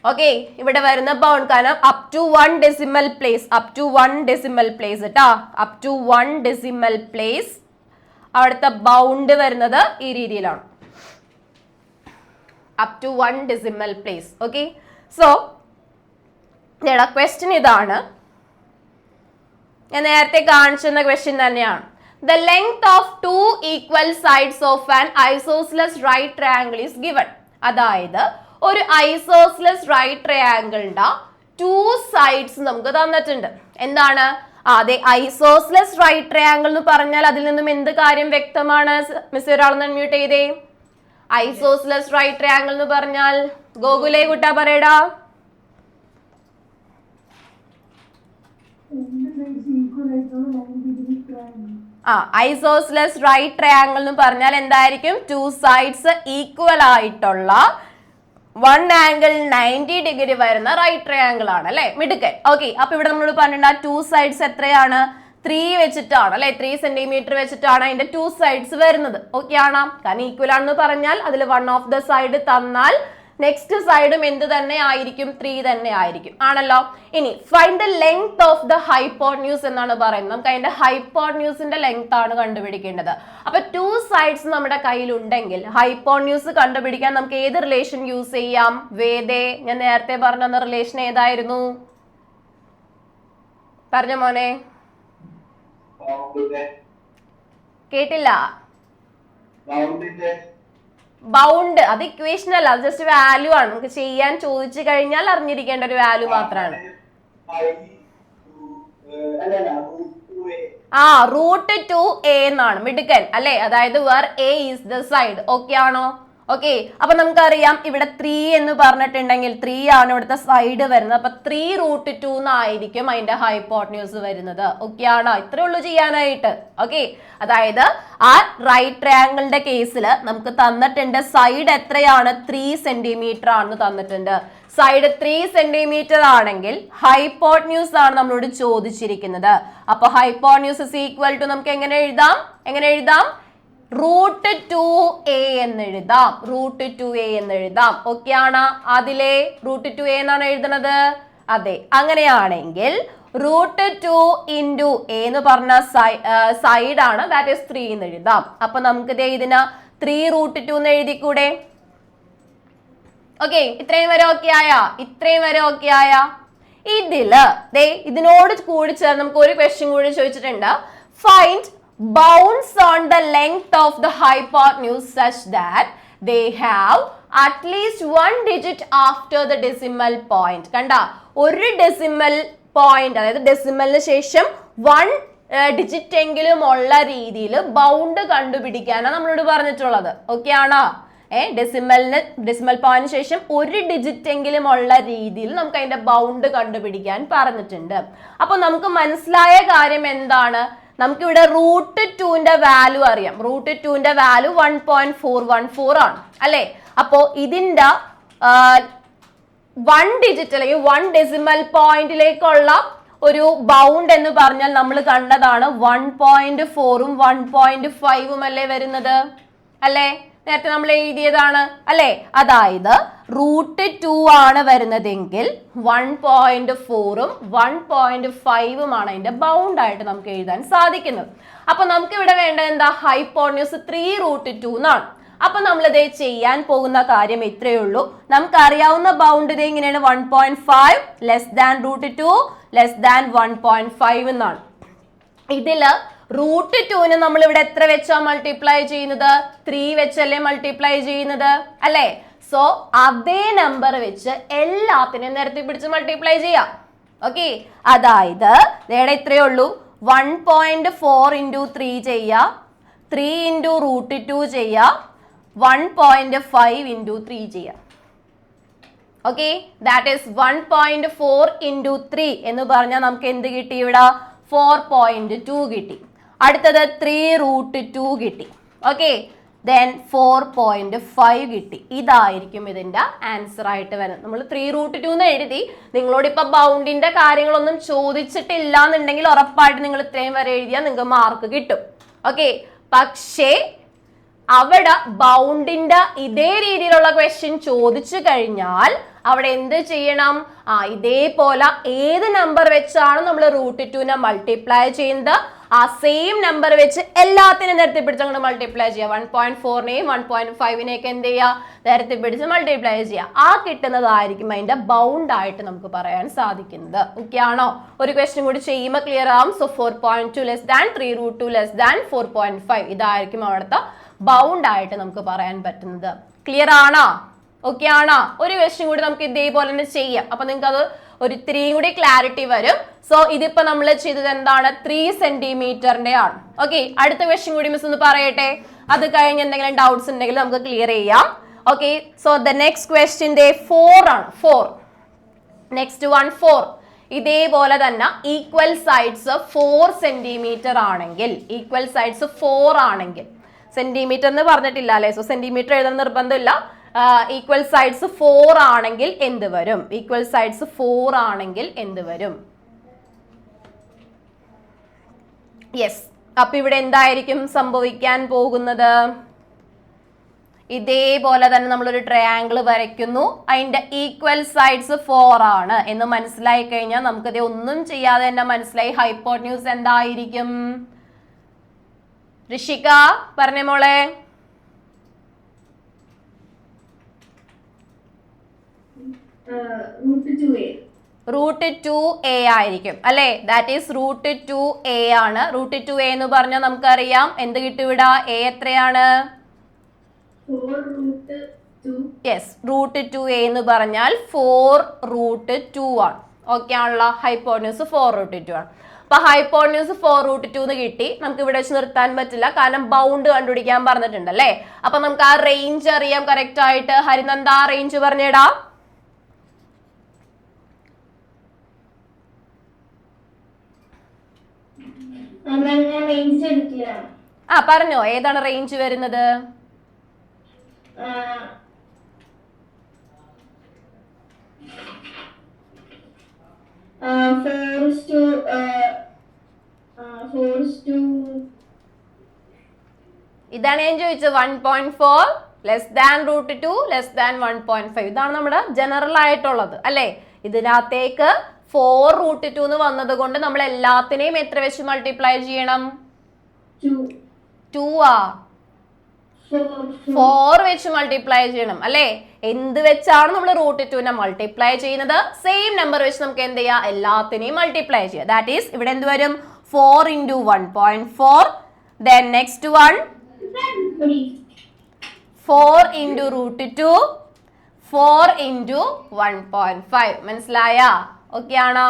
ഓക്കെ, ഇവിടെ വരുന്ന ബൗണ്ട്. കാരണം up to 1 decimal place, up to 1 decimal place കേട്ടാ, അപ് ടു 1 ഡെസിമൽ പ്ലേസ് അവിടുത്തെ ബൗണ്ട് വരുന്നത് ഈ രീതിയിലാണ്. Up to 1 decimal place. Okay, so question ഇതാണ്. ഞാൻ നേരത്തെ കാണിച്ചെന്ന ക്വസ്റ്റ്യൻ തന്നെയാണ്. The length of two equal sides of an isosceles right triangle is given. അതായത് ഒരു ഐസോസ്ലെസ് റൈറ്റ് ട്രയാങ്കിളിന്റെ 2 സൈഡ്സ് നമുക്ക് തന്നിട്ടുണ്ട്. എന്താണ്? അതെ, ഐസോസ്ലെസ് റൈറ്റ് ട്രയാങ്കിൾ എന്ന് പറഞ്ഞാൽ അതിൽ നിന്നും എന്ത് കാര്യം വ്യക്തമാണ്? മിസ് ഒരാളൊന്ന് അൺമ്യൂട്ട് ചെയ്തേ. ഐസോസ്ലെസ് റൈറ്റ് ട്രയാങ്കിൾ എന്ന് പറഞ്ഞാൽ ഗോകുലേ കുട്ടാ പറയടാ. ഐസോസ്ലെസ് റൈറ്റ് ട്രയാങ്കിൾ എന്ന് പറഞ്ഞാൽ എന്തായിരിക്കും? 2 സൈഡ്സ് ഈക്വൽ ആയിട്ടുള്ള 1 ആംഗിൾ 90 ഡിഗ്രി വരുന്ന റൈറ്റ് ട്രയാങ്കിൾ ആണ് അല്ലെ, മിടുക്കൻ. ഓക്കെ, അപ്പൊ ഇവിടെ നമ്മളോട് പറഞ്ഞിട്ടുണ്ട് 2 സൈഡ്സ് എത്രയാണ്? 3 വെച്ചിട്ടാണ് അല്ലെ, 3 സെന്റിമീറ്റർ വെച്ചിട്ടാണ് അതിന്റെ 2 സൈഡ്സ് വരുന്നത്. ഓക്കെ ആണോ? കാരണം ഈക്വൽ ആണെന്ന് പറഞ്ഞാൽ അതിൽ 1 ഓഫ് ദ സൈഡ് തന്നാൽ നെക്സ്റ്റ് സൈഡും എന്ത് തന്നെ ആയിരിക്കും? 3 തന്നെ ആയിരിക്കും, ആണല്ലോ. ഇനി find the length of the hypotenuse എന്നാണ് പറയുന്നത്. നമുക്ക് അതിന്റെ ഹൈപ്പോട്ന്യൂസിന്റെ ലെങ്ത് ആണ് കണ്ടുപിടിക്കേണ്ടത്. അപ്പൊ 2 സൈഡ്സ് നമ്മുടെ കയ്യിൽ ഉണ്ടെങ്കിൽ ഹൈപ്പോട്ന്യൂസ് കണ്ടുപിടിക്കാൻ നമുക്ക് ഏത് റിലേഷൻ യൂസ് ചെയ്യാം? വേദേ, ഞാൻ നേരത്തെ പറഞ്ഞ റിലേഷൻ ഏതായിരുന്നു? പറഞ്ഞ മോനെ, കേട്ടില്ല. ബൗണ്ട്, അത് ഇക്വേഷൻ അല്ല, അത് ജസ്റ്റ് വാല്യൂ ആണ്. നമുക്ക് ചെയ്യാൻ ചോദിച്ചു കഴിഞ്ഞാൽ അറിഞ്ഞിരിക്കേണ്ട ഒരു വാല്യൂ മാത്രമാണ്. √2a എന്നാണ്, മിടുക്കൻ അല്ലെ. അതായത് where a is the side. Okay ആണോ? ഓക്കെ, അപ്പൊ നമുക്കറിയാം ഇവിടെ 3 എന്ന് പറഞ്ഞിട്ടുണ്ടെങ്കിൽ 3 ആണ് ഇവിടുത്തെ സൈഡ് വരുന്നത്. അപ്പൊ 3√2 എന്നായിരിക്കും അതിന്റെ ഹൈപ്പോട്ന്യൂസ് വരുന്നത്. ഓക്കെ ആണോ? ഇത്രേ ഉള്ളൂ ചെയ്യാനായിട്ട്. ഓക്കെ, അതായത് ആ റൈറ്റ് ട്രയാങ്കിളിന്റെ കേസിൽ നമുക്ക് തന്നിട്ടുണ്ട് സൈഡ് എത്രയാണ്? 3 സെന്റിമീറ്റർ ആണെന്ന് തന്നിട്ടുണ്ട്. സൈഡ് 3 സെന്റിമീറ്റർ ആണെങ്കിൽ ഹൈപ്പോട്ന്യൂസ് ആണ് നമ്മളോട് ചോദിച്ചിരിക്കുന്നത്. അപ്പൊ ഹൈപ്പോട്ന്യൂസ് ഇസ് ഈക്വൽ ടു നമുക്ക് എങ്ങനെ എഴുതാം? √2a എന്ന് എഴുതാം. √2a എന്ന് എഴുതാം. ഓക്കെ ആണ്? അതിലെ √2a എന്നാണ് എഴുതുന്നത്. അതെ, അങ്ങനെയാണെങ്കിൽ √2 ഇൻറ്റു a എന്ന് പറഞ്ഞ സൈഡ് ആണ്, ദാറ്റ് ഈസ് 3 എന്ന് എഴുതാം. അപ്പൊ നമുക്ക് ഇതിന് 3√2 എന്ന് എഴുതിക്കൂടെ? ഓക്കെ, ഇത്രയും വരെ ഓക്കെ ആയ? ഇതിനോട് കൂടി ചേർന്ന് നമുക്ക് ഒരു ക്വസ്റ്റ്യൻ കൂടി ചോദിച്ചിട്ടുണ്ട്. Find bounds on the length of the hypotenuse such that they have at least 1 digit after the decimal point. കണ്ട, ഒരു ഡെസിമൽ പോയിന്റ്, അതായത് ഡെസിമലിന് ശേഷം 1 ഡിജിറ്റ് എങ്കിലും ഉള്ള രീതിയിൽ ബൗണ്ട് കണ്ടുപിടിക്കാനാണ് നമ്മളോട് പറഞ്ഞിട്ടുള്ളത്. ഓക്കെ ആണോ? ഡെസിമൽ പോയിന്റിന് ശേഷം 1 ഡിജിറ്റ് എങ്കിലും ഉള്ള രീതിയിൽ നമുക്ക് അതിന്റെ ബൗണ്ട് കണ്ടുപിടിക്കാൻ പറഞ്ഞിട്ടുണ്ട്. അപ്പൊ നമുക്ക് മനസ്സിലായ കാര്യം എന്താണ്? നമുക്കിവിടെ √2ന്റെ വാല്യൂ അറിയാം. √2ന്റെ വാല്യൂ 1.414 ആണ് അല്ലെ. അപ്പോ ഇതിന്റെ 1 ഡിജിറ്റ് അല്ലെങ്കിൽ 1 ഡെസിമൽ പോയിന്റിലേക്കുള്ള ഒരു ബൗണ്ട് എന്ന് പറഞ്ഞാൽ നമ്മൾ കണ്ടതാണ് 1.4ഉം 1.5ഉം അല്ലേ വരുന്നത് അല്ലേ? നേരത്തെ നമ്മൾ എഴുതിയതാണ് അല്ലെ. അതായത് √2 ആണ് വരുന്നതെങ്കിൽ 1.4ഉം 1.5ഉം ആണ് അതിന്റെ ബൗണ്ട് ആയിട്ട് നമുക്ക് എഴുതാൻ സാധിക്കുന്നത്. അപ്പൊ നമുക്ക് ഇവിടെ വേണ്ടത് എന്താ? ഹൈപ്പോട്ന്യൂസ് 3√2 എന്നാണ്. അപ്പൊ നമ്മളിത് ചെയ്യാൻ പോകുന്ന കാര്യം ഇത്രയേ ഉള്ളൂ. നമുക്കറിയാവുന്ന ബൗണ്ട് ഇത് എങ്ങനെയാണ്? 1.5 ലെസ് ദാൻ √2 ലെസ് ദാൻ 1.5 എന്നാണ്. ഇതില് √2ന് നമ്മൾ ഇവിടെ എത്ര വെച്ചാ മൾട്ടിപ്ലൈ ചെയ്യുന്നത്? 3 വെച്ചല്ലേ മൾട്ടിപ്ലൈ ചെയ്യുന്നത് അല്ലെ. സോ അതേ നമ്പർ വെച്ച് എല്ലാത്തിനെയും നിരത്തി പിടിച്ച് മൾട്ടിപ്ലൈ ചെയ്യാം. ഓക്കെ, അതായത് ഇവിടെ ഇത്രയേ ഉള്ളൂ. 1.4 ഇൻറ്റു 3 ചെയ്യാം, 3 ഇൻറ്റു √2 ചെയ്യാം, 1.5 ഇൻറ്റു 3 ചെയ്യാം. ഓക്കെ, ദാറ്റ് ഈസ് 1.4 ഇൻറ്റു 3 എന്ന് പറഞ്ഞാൽ നമുക്ക് എന്ത് കിട്ടി? ഇവിടെ 4.2 കിട്ടി. അടുത്തത് 3√2 കിട്ടി. ഓക്കെ, ദെൻ 4.5 കിട്ടി. ഇതായിരിക്കും ഇതിന്റെ ആൻസർ ആയിട്ട് വരുന്നത്. നമ്മൾ 3√2 എന്ന് എഴുതി. നിങ്ങളോട് ഇപ്പൊ ബൗണ്ടിന്റെ കാര്യങ്ങളൊന്നും ചോദിച്ചിട്ടില്ല എന്നുണ്ടെങ്കിൽ ഉറപ്പായിട്ട് നിങ്ങൾ ഇത്രയും വരെ എഴുതിയാൽ നിങ്ങൾക്ക് മാർക്ക് കിട്ടും. ഓക്കെ, പക്ഷേ അവിടെ ബൗണ്ടിന്റെ ഇതേ രീതിയിലുള്ള ക്വസ്റ്റ്യൻ ചോദിച്ചു കഴിഞ്ഞാൽ അവിടെ എന്ത് ചെയ്യണം? ഇതേപോലെ ഏത് നമ്പർ വെച്ചാണ് നമ്മൾ √2നെ മൾട്ടിപ്ലൈ ചെയ്യുന്നത് ആ സെയിം നമ്പർ വെച്ച് എല്ലാത്തിനും നിരത്തി പിടിച്ച് അങ്ങോട്ട് മൾട്ടിപ്ലൈ ചെയ്യുക. 1.4നെയും 1.5നെയൊക്കെ എന്ത് ചെയ്യുക, നിരത്തി പിടിച്ച് മൾട്ടിപ്ലൈ ചെയ്യുക. ആ കിട്ടുന്നതായിരിക്കും അതിന്റെ ബൗണ്ട് ആയിട്ട് നമുക്ക് പറയാൻ സാധിക്കുന്നത്. ഓക്കെ ആണോ? ഒരു ക്വസ്റ്റ്യൻ കൂടി ചെയ്യുമ്പോൾ ക്ലിയർ ആവും. So 4.2 less than 3√2 less than 4.5 ഇതായിരിക്കും അവിടുത്തെ ബൗണ്ട് ആയിട്ട് നമുക്ക് പറയാൻ പറ്റുന്നത്. ക്ലിയർ ആണോ? ഓക്കെ ആണോ? ഒരു ക്വസ്റ്റ്യൻ കൂടി നമുക്ക് ഇതേപോലെ തന്നെ ചെയ്യാം. അപ്പൊ നിങ്ങൾക്ക് അത് ഒരു ഇത്തിരിയും കൂടി ക്ലാരിറ്റി വരും. സോ ഇതിപ്പോ നമ്മൾ ചെയ്തത് എന്താണ്, 3 സെന്റിമീറ്ററിന്റെ ആണ്. ഓക്കെ, അടുത്ത ക്വസ്റ്റ്യൻ കൂടി മിസ് ഒന്ന് പറയട്ടെ. അത് കഴിഞ്ഞ് എന്തെങ്കിലും ഡൗട്ട്സ് ഉണ്ടെങ്കിൽ നമുക്ക് ക്ലിയർ ചെയ്യാം. Okay, so the next question 4 ആണ്. 4 നെക്സ്റ്റ് 4 ഇതേപോലെ തന്നെ ഈക്വൽ സൈഡ്സ് 4 സെന്റിമീറ്റർ ആണെങ്കിൽ, ഈക്വൽ സൈഡ്സ് 4 ആണെങ്കിൽ, സെന്റിമീറ്റർ എന്ന് പറഞ്ഞിട്ടില്ല അല്ലെ, സോ സെന്റിമീറ്റർ എഴുതുന്ന നിർബന്ധമില്ല. ഈക്വൽ സൈഡ്സ് 4 ആണെങ്കിൽ എന്ത് വരും? ഈക്വൽ സൈഡ്സ് 4 ആണെങ്കിൽ എന്ത് വരും? യെസ്, അപ്പൊ ഇവിടെ എന്തായിരിക്കും സംഭവിക്കാൻ പോകുന്നത്? ഇതേപോലെ തന്നെ നമ്മളൊരു ട്രയാങ്കിൾ വരയ്ക്കുന്നു. അതിന്റെ ഈക്വൽ സൈഡ്സ് 4 ആണ് എന്ന് മനസ്സിലായി കഴിഞ്ഞാൽ നമുക്കത് ഒന്നും ചെയ്യാതെ തന്നെ മനസ്സിലായി ഹൈപ്പോട്ന്യൂസ് എന്തായിരിക്കും. ഋഷിക പറഞ്ഞേ മോളെ. √2a ആയിരിക്കും അല്ലെ. ദാറ്റ് ഈസ് √2a ആണ്. √2a എന്ന് പറഞ്ഞാൽ നമുക്കറിയാം എന്ത് കിട്ടും ഇവിടെ. a എത്രയാണ്? യെസ്, √2a എന്ന് പറഞ്ഞാൽ 4√2 ആണ്. ഓക്കെ ആണല്ലോ. ഹൈപ്പോട്ന്യൂസ് 4√2 ആണ്. അപ്പൊ ഹൈപ്പോട്ന്യൂസ് 4√2 എന്ന് കിട്ടി. നമുക്ക് ഇവിടെ വെച്ച് നിർത്താൻ പറ്റില്ല, കാരണം ബൗണ്ട് കണ്ടുപിടിക്കാൻ പറഞ്ഞിട്ടുണ്ട് അല്ലേ. അപ്പൊ നമുക്ക് ആ റേഞ്ച് അറിയാം കറക്റ്റ് ആയിട്ട്. ഹരിനന്ദ ആ റേഞ്ച് പറഞ്ഞേടാ. ആ പറഞ്ഞോ, ഏതാണ് റേഞ്ച് വരുന്നത്? ഇതാണ് ഞാൻ ചോദിച്ചത്. 1.4 ലെസ് ദാൻ √2 ലെസ് ദാൻ 1.5 ഇതാണ് നമ്മുടെ ജനറൽ ആയിട്ടുള്ളത് അല്ലെ. ഇതിനകത്തേക്ക് 4√2 എന്ന് വന്നത് കൊണ്ട് നമ്മൾ എല്ലാത്തിനെയും എത്ര വെച്ച് മൾട്ടിപ്ലൈ ചെയ്യണം? 2 4 വെച്ച് മൾട്ടിപ്ലൈ ചെയ്യണം അല്ലെ. എന്ത് വെച്ചാണ് നമ്മൾ √2നെ മൾട്ടിപ്ലൈ ചെയ്യുന്നത്? സെയിം നമ്പർ വെച്ച് നമുക്ക് എന്ത് ചെയ്യാം, എല്ലാത്തിനെയും മൾട്ടിപ്ലൈ ചെയ്യാം. ദാറ്റ് ഈസ് ഇവിടെ എന്ത് വരും? 4 × 1.4. then next one 4 × √2 4 × 1.5. മനസ്സിലായാ? ഓക്കെ ആണോ?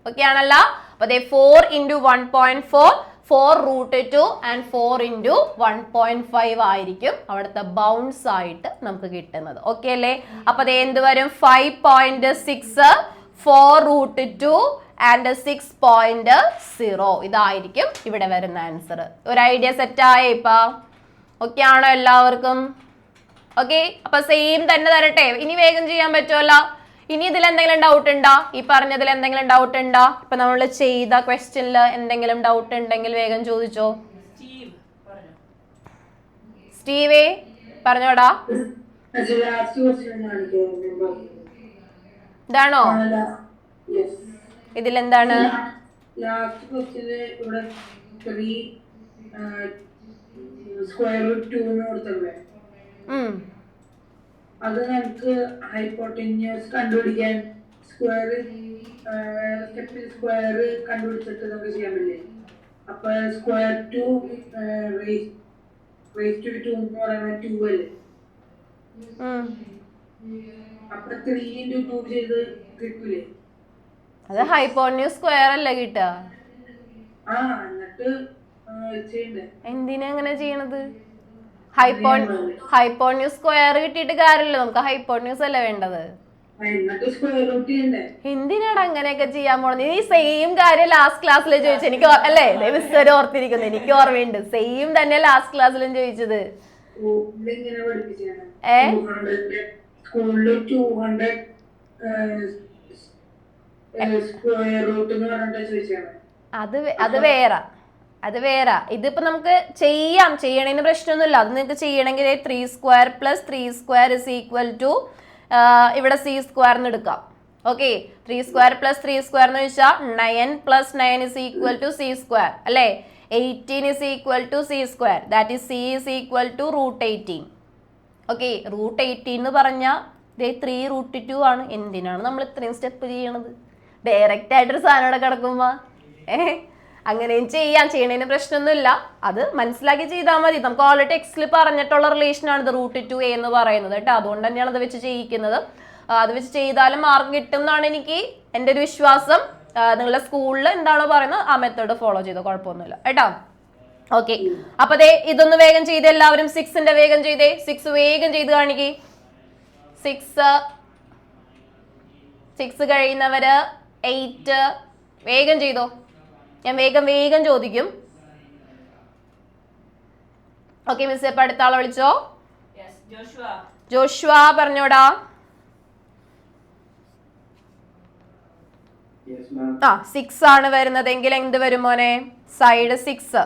ഓക്കെ ആണല്ലോ. അപ്പൊ 4 × 1.4 4√2 and 4 × 1.5 ആയിരിക്കും അവിടുത്തെ ബൗൺസ് ആയിട്ട് നമുക്ക് കിട്ടുന്നത്. ഓക്കെ അല്ലേ? അപ്പൊ അത് എന്ത് വരും? 5.6 4√2 and 6.0 ഇതായിരിക്കും ഇവിടെ വരുന്ന ആൻസർ. ഒരു ഐഡിയ സെറ്റ് ആയ ഇപ്പൊ? ഓക്കെ ആണോ എല്ലാവർക്കും? ഓക്കെ, അപ്പൊ സെയിം തന്നെ തരട്ടെ. ഇനി വേഗം ചെയ്യാൻ പറ്റുമല്ലോ. ഇനി ഇതിൽ എന്തെങ്കിലും ഡൗട്ട് ഉണ്ടോ? ഈ പറഞ്ഞതിൽ എന്തെങ്കിലും ഡൗട്ട് ഉണ്ടോ? ഇപ്പൊ നമ്മൾ ചെയ്ത ക്വസ്റ്റ്യനിൽ എന്തെങ്കിലും ഡൗട്ട് ഉണ്ടെങ്കിൽ വേഗം ചോദിച്ചോ. സ്റ്റീവേ പറഞ്ഞോടാ. ഇതാണോ? ഇതിലെന്താണ്? അത് നമുക്ക് ഹൈപ്പോട്ടന്യൂസ് കണ്ടുപിടിക്കാൻ സ്ക്വയർ സ്റ്റെപ്പിൽ സ്ക്വയർ കണ്ടുപിടിച്ചിട്ട് നമുക്ക് ചെയ്യാൻ പറ്റില്ലേ? അപ്പൊ സ്ക്വയർ 2 റേസ് ടു 2 എന്ന് പറയുന്നത് 2 അല്ലേ. അപ്പൊ 3 × 2 ചെയ്ത് കിട്ടൂലേ? അത് ഹൈപ്പോട്ടന്യൂസ് സ്ക്വയർ അല്ലേ കിട്ടുക? എന്നിട്ട് ചെയ്യണ്ടേ? എന്തിനാ അങ്ങനെ ചെയ്യണത്? ഹൈപ്പോട്ടന്യൂസ് സ്ക്വയർ കിട്ടിയിട്ട് കാര്യമില്ല, നമുക്ക് ഹൈപ്പോട്ടന്യൂസ് അല്ലേ വേണ്ടത്. എന്തിനാണ് അങ്ങനെയൊക്കെ ചെയ്യാൻ പോണത്? ഈ സെയിം കാര്യം ലാസ്റ്റ് ക്ലാസ്സിൽ ചോദിച്ചു. എനിക്ക് അല്ലേ മിസ്റ്റർ ഓർത്തിരിക്കുന്നു, എനിക്ക് ഓർമ്മയുണ്ട്. സെയിം തന്നെ ലാസ്റ്റ് ക്ലാസ്സിലും ചോദിച്ചത്. അത് വേറെ. ഇതിപ്പോ നമുക്ക് ചെയ്യണതിന് പ്രശ്നമൊന്നുമില്ല. അത് നിങ്ങൾക്ക് ചെയ്യണമെങ്കിൽ 3² + 3² = ഇവിടെ c² എടുക്കാം. ഓക്കെ 3² + 3² എന്ന് വെച്ചാൽ 9 + 9 is equal to c², അല്ലേ? 18 is equal to c², that is c is equal to √18. Okay √18 എന്ന് പറഞ്ഞാൽ 3√2 ആണ്. എന്തിനാണ് നമ്മൾ ഇത്രയും സ്റ്റെപ്പ് ചെയ്യണത്? ഡയറക്റ്റ് ആയിട്ടൊരു സാധനം ഇവിടെ കിടക്കുമ്പോ അങ്ങനെയും ചെയ്യണതിന് പ്രശ്നമൊന്നുമില്ല. അത് മനസ്സിലാക്കി ചെയ്താൽ മതി. നമുക്ക് ഓൾറെഡി ടെക്സ്റ്റിൽ പറഞ്ഞിട്ടുള്ള റിലേഷൻ ആണ് ഇത് √2a എന്ന് പറയുന്നത് കേട്ടോ. അതുകൊണ്ട് തന്നെയാണ് അത് വെച്ച് ചെയ്യിക്കുന്നത്. അത് വെച്ച് ചെയ്താലും മാർക്ക് കിട്ടും എന്നാണ് എൻ്റെ ഒരു വിശ്വാസം. നിങ്ങളുടെ സ്കൂളിൽ എന്താണോ പറയുന്നത് ആ മെത്തേഡ് ഫോളോ ചെയ്തോ, കുഴപ്പമൊന്നുമില്ല കേട്ടോ. ഓക്കെ അപ്പൊ ദേ ഇതൊന്ന് വേഗം ചെയ്ത് എല്ലാവരും 6ന്റെ വേഗം ചെയ്തേ. 6 വേഗം ചെയ്ത് കാണിക്കേ. 6 കഴിയുന്നവര് 8 വേഗം ചെയ്തോ. ഞാൻ വേഗം ചോദിക്കും. ഓക്കെ മിസ് ഇപ്പൊ അടുത്ത ആളെ വിളിച്ചോ. ജോഷുവ പറഞ്ഞോടാ. ആ 6 ആണ് വരുന്നതെങ്കിൽ എന്ത് വരും മോനെ? സൈഡ് 6.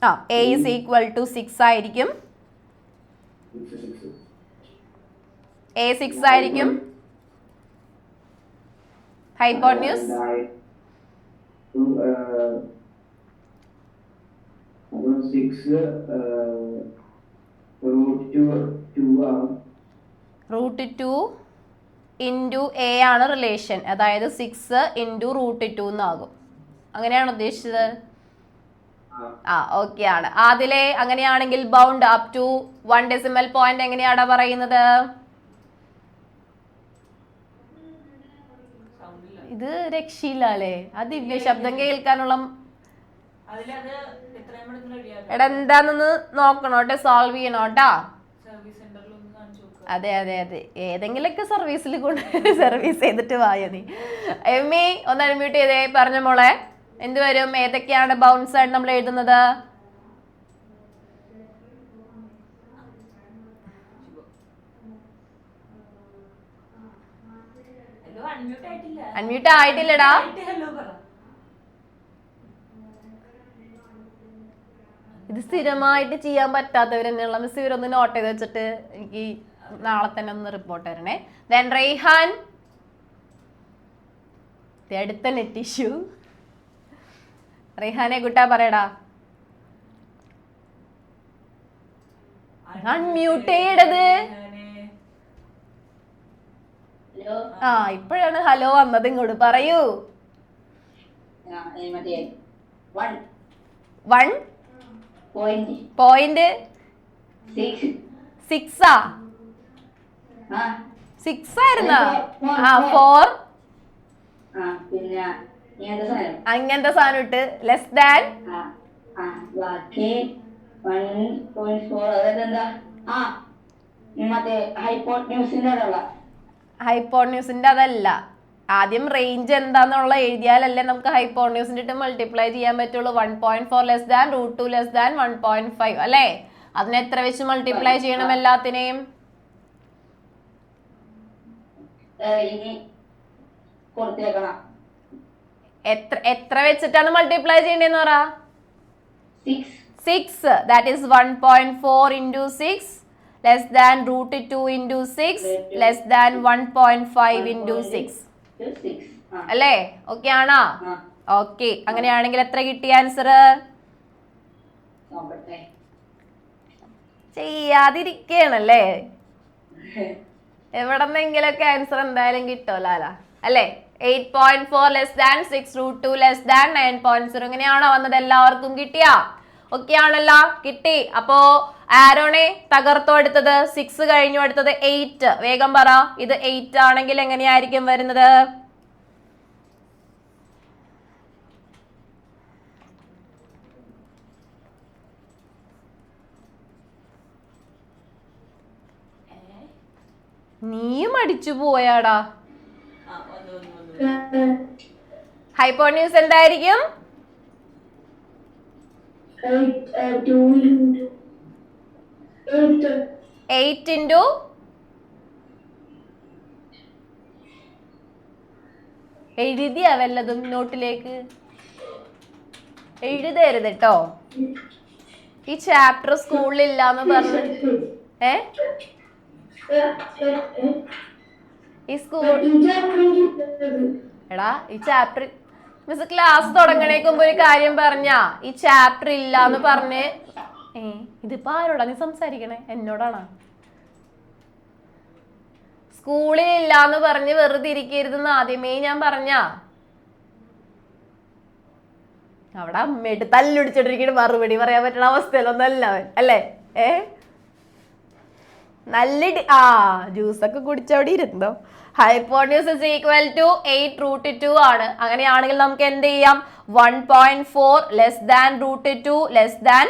ആ a is equal to 6 ആയിരിക്കും. a 6 ആയിരിക്കും. ഹൈപ്പോട്ടന്യൂസ് √2 ഇൻറ്റു a ആണ് റിലേഷൻ. അതായത് 6 ഇൻറ്റു √2 എന്നാകും. അങ്ങനെയാണ് ഉദ്ദേശിച്ചത്? ആ ഓക്കെ ആണ്. അതിലെ അങ്ങനെയാണെങ്കിൽ bound up to 1 decimal point എങ്ങനെയാണ് പറയുന്നത്? ഇത് രക്ഷയില്ല അല്ലേ? ആ ദിവ്യ ശബ്ദം കേൾക്കാനുള്ള എടാ എന്താണെന്ന് നോക്കണോട്ടെ, സോൾവ് ചെയ്യണോട്ടാ. അതെ ഏതെങ്കിലൊക്കെ സർവീസിൽ കൊണ്ട് സർവീസ് ചെയ്തിട്ട് വായ നീ. എമ്മി ഒന്ന് അൺമ്യൂട്ട് ചെയ്തേ. പറഞ്ഞ മോളെ എന്ത് വരും? ഏതൊക്കെയാണ് ബൗണ്ട്സ് ആയിട്ട് നമ്മൾ എഴുതുന്നത്? അൺമ്യൂട്ട് ആയിട്ടില്ലടാ. ഇത് സ്ഥിരമായിട്ട് ചെയ്യാൻ പറ്റാത്തവരെന്നുള്ള മിസ് ഇവരൊന്ന് നോട്ട് ചെയ്ത് വെച്ചിട്ട് എനിക്ക് നാളെ തന്നെ ഒന്ന് റിപ്പോർട്ട് തരണേ. ദെൻ റെയ്ഹാൻ അടുത്ത നെറ്റ് ഇഷ്യൂ. റെയ്ഹാനെ കുട്ടാ പറയടാ. അൺമ്യൂട്ട് ചെയ്യടത്. ആ ഇപ്പോഴാണ് ഹലോ വന്നത്. ഇങ്ങോട്ട് പറയൂ. 1.6 ആയിരുന്ന 4 അങ്ങനത്തെ സാധനം ഇട്ട് ലെസ് ദാൻ ഹൈപ്പോട്ടന്യൂസിന്റെ അതല്ല. ആദ്യം റേഞ്ച് എന്താന്നുള്ള എഴുതിയാലല്ലേ നമുക്ക് ഹൈപ്പോട്ടന്യൂസിന്റെ ഇട്ട് മൾട്ടിപ്ലൈ ചെയ്യാൻ പറ്റുള്ളൂ. 1.4 ലെസ് ദാൻ √2 ലെസ് ദാൻ 1.5 അല്ലേ? അതിനെ എത്ര വെച്ച് മൾട്ടിപ്ലൈ ചെയ്യണം എല്ലാത്തിനെയും? എത്ര വെച്ചിട്ടാണ് മൾട്ടിപ്ലൈ ചെയ്യേണ്ടതെന്ന് പറ. 6. That is 1.4 into 6 less than √2 into 6 less than 1.5 into 6 അല്ലേ? ഓക്കെ ആണോ? ഓക്കെ അങ്ങനെയാണെങ്കിൽ എത്ര കിട്ടി ആൻസർ? ചെയ്യാതിരിക്കണല്ലേ? എവിടെന്നെങ്കിലൊക്കെ ആൻസർ എന്തായാലും കിട്ടുമല്ലോ അല്ലേ? 8.4 ലെസ് ദാൻ 6 √2 ലെസ് ദാൻ 9.0 ഇങ്ങനെയാണോ വന്നത്? എല്ലാവർക്കും കിട്ടിയാ? ഓക്കെ ആണല്ലോ? കിട്ടി. അപ്പോ ആരോണെ തകർത്തോ? അടുത്തത് 6 കഴിഞ്ഞു, അടുത്തത് 8. വേഗം പറ. ഇത് 8 ആണെങ്കിൽ എങ്ങനെയായിരിക്കും വരുന്നത്? നീയും അടിച്ചു പോയാടാ. ഹൈപ്പോട്ടന്യൂസ് എന്തായിരിക്കും? 8 into എഴുതിയാ വല്ലതും നോട്ടിലേക്ക്? എഴുതരുത് കേട്ടോ. ഈ ചാപ്റ്റർ സ്കൂളിൽ ഇല്ലാന്ന് പറഞ്ഞ് ഈ സ്കൂൾ എടാ ഈ ചാപ്റ്റർ മിസ് ക്ലാസ് തുടങ്ങണേക്ക് മുമ്പ് ഒരു കാര്യം പറഞ്ഞാ ഈ ചാപ്റ്റർ ഇല്ലാന്ന് പറഞ്ഞ് ഇതിപ്പോ ആരോടാ നീ സംസാരിക്കണേ? എന്നോടാണോ? സ്കൂളിൽ ഇല്ലാന്ന് പറഞ്ഞ് വെറുതെ ഇരിക്കരുതെന്ന് ആദ്യമേ ഞാൻ പറഞ്ഞ. അവിടെ അമ്മയിട്ട് തല്ലുടിച്ചോണ്ടിരിക്കണ മറുപടി പറയാൻ പറ്റുന്ന അവസ്ഥയിലൊന്നല്ല അവൻ അല്ലേ? നല്ല ജ്യൂസൊക്കെ കുടിച്ചവിടെ ഇരുന്നോ? ഹൈപ്പോട്ടന്യൂസ് ഇസ് ഈക്വൽ ടു 8√2 ആണ്. അങ്ങനെയാണെങ്കിൽ നമുക്ക് എന്ത് ചെയ്യാം? 1.4 ലെസ് ദാൻ √2 ലെസ് ദാൻ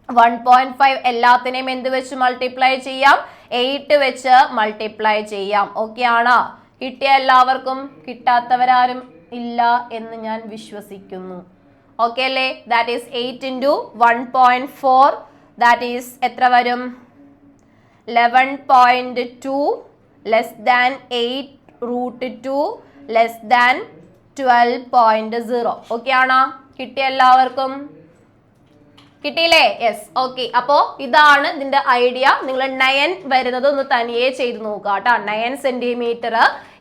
1.5 എല്ലാത്തിനെയും എന്ത് വെച്ച് മൾട്ടിപ്ലൈ ചെയ്യാം? 8 വെച്ച് മൾട്ടിപ്ലൈ ചെയ്യാം. ഓക്കെ ആണോ? കിട്ടിയ എല്ലാവർക്കും? കിട്ടാത്തവരാരും ഇല്ല എന്ന് ഞാൻ വിശ്വസിക്കുന്നു. ഓക്കെ അല്ലേ? That is 8 into 1.4 that is എത്ര വരും? 11.2 less than 8√2 less than 12.0. Okay ആണോ? കിട്ടിയ എല്ലാവർക്കും? കിട്ടിയില്ലേ? യെസ്. ഓക്കെ. അപ്പോ ഇതാണ് ഇതിന്റെ ഐഡിയ. നിങ്ങൾ 9 വരുന്നത് ഒന്ന് തനിയെ ചെയ്ത് നോക്കുക കേട്ടോ. 9 സെന്റിമീറ്റർ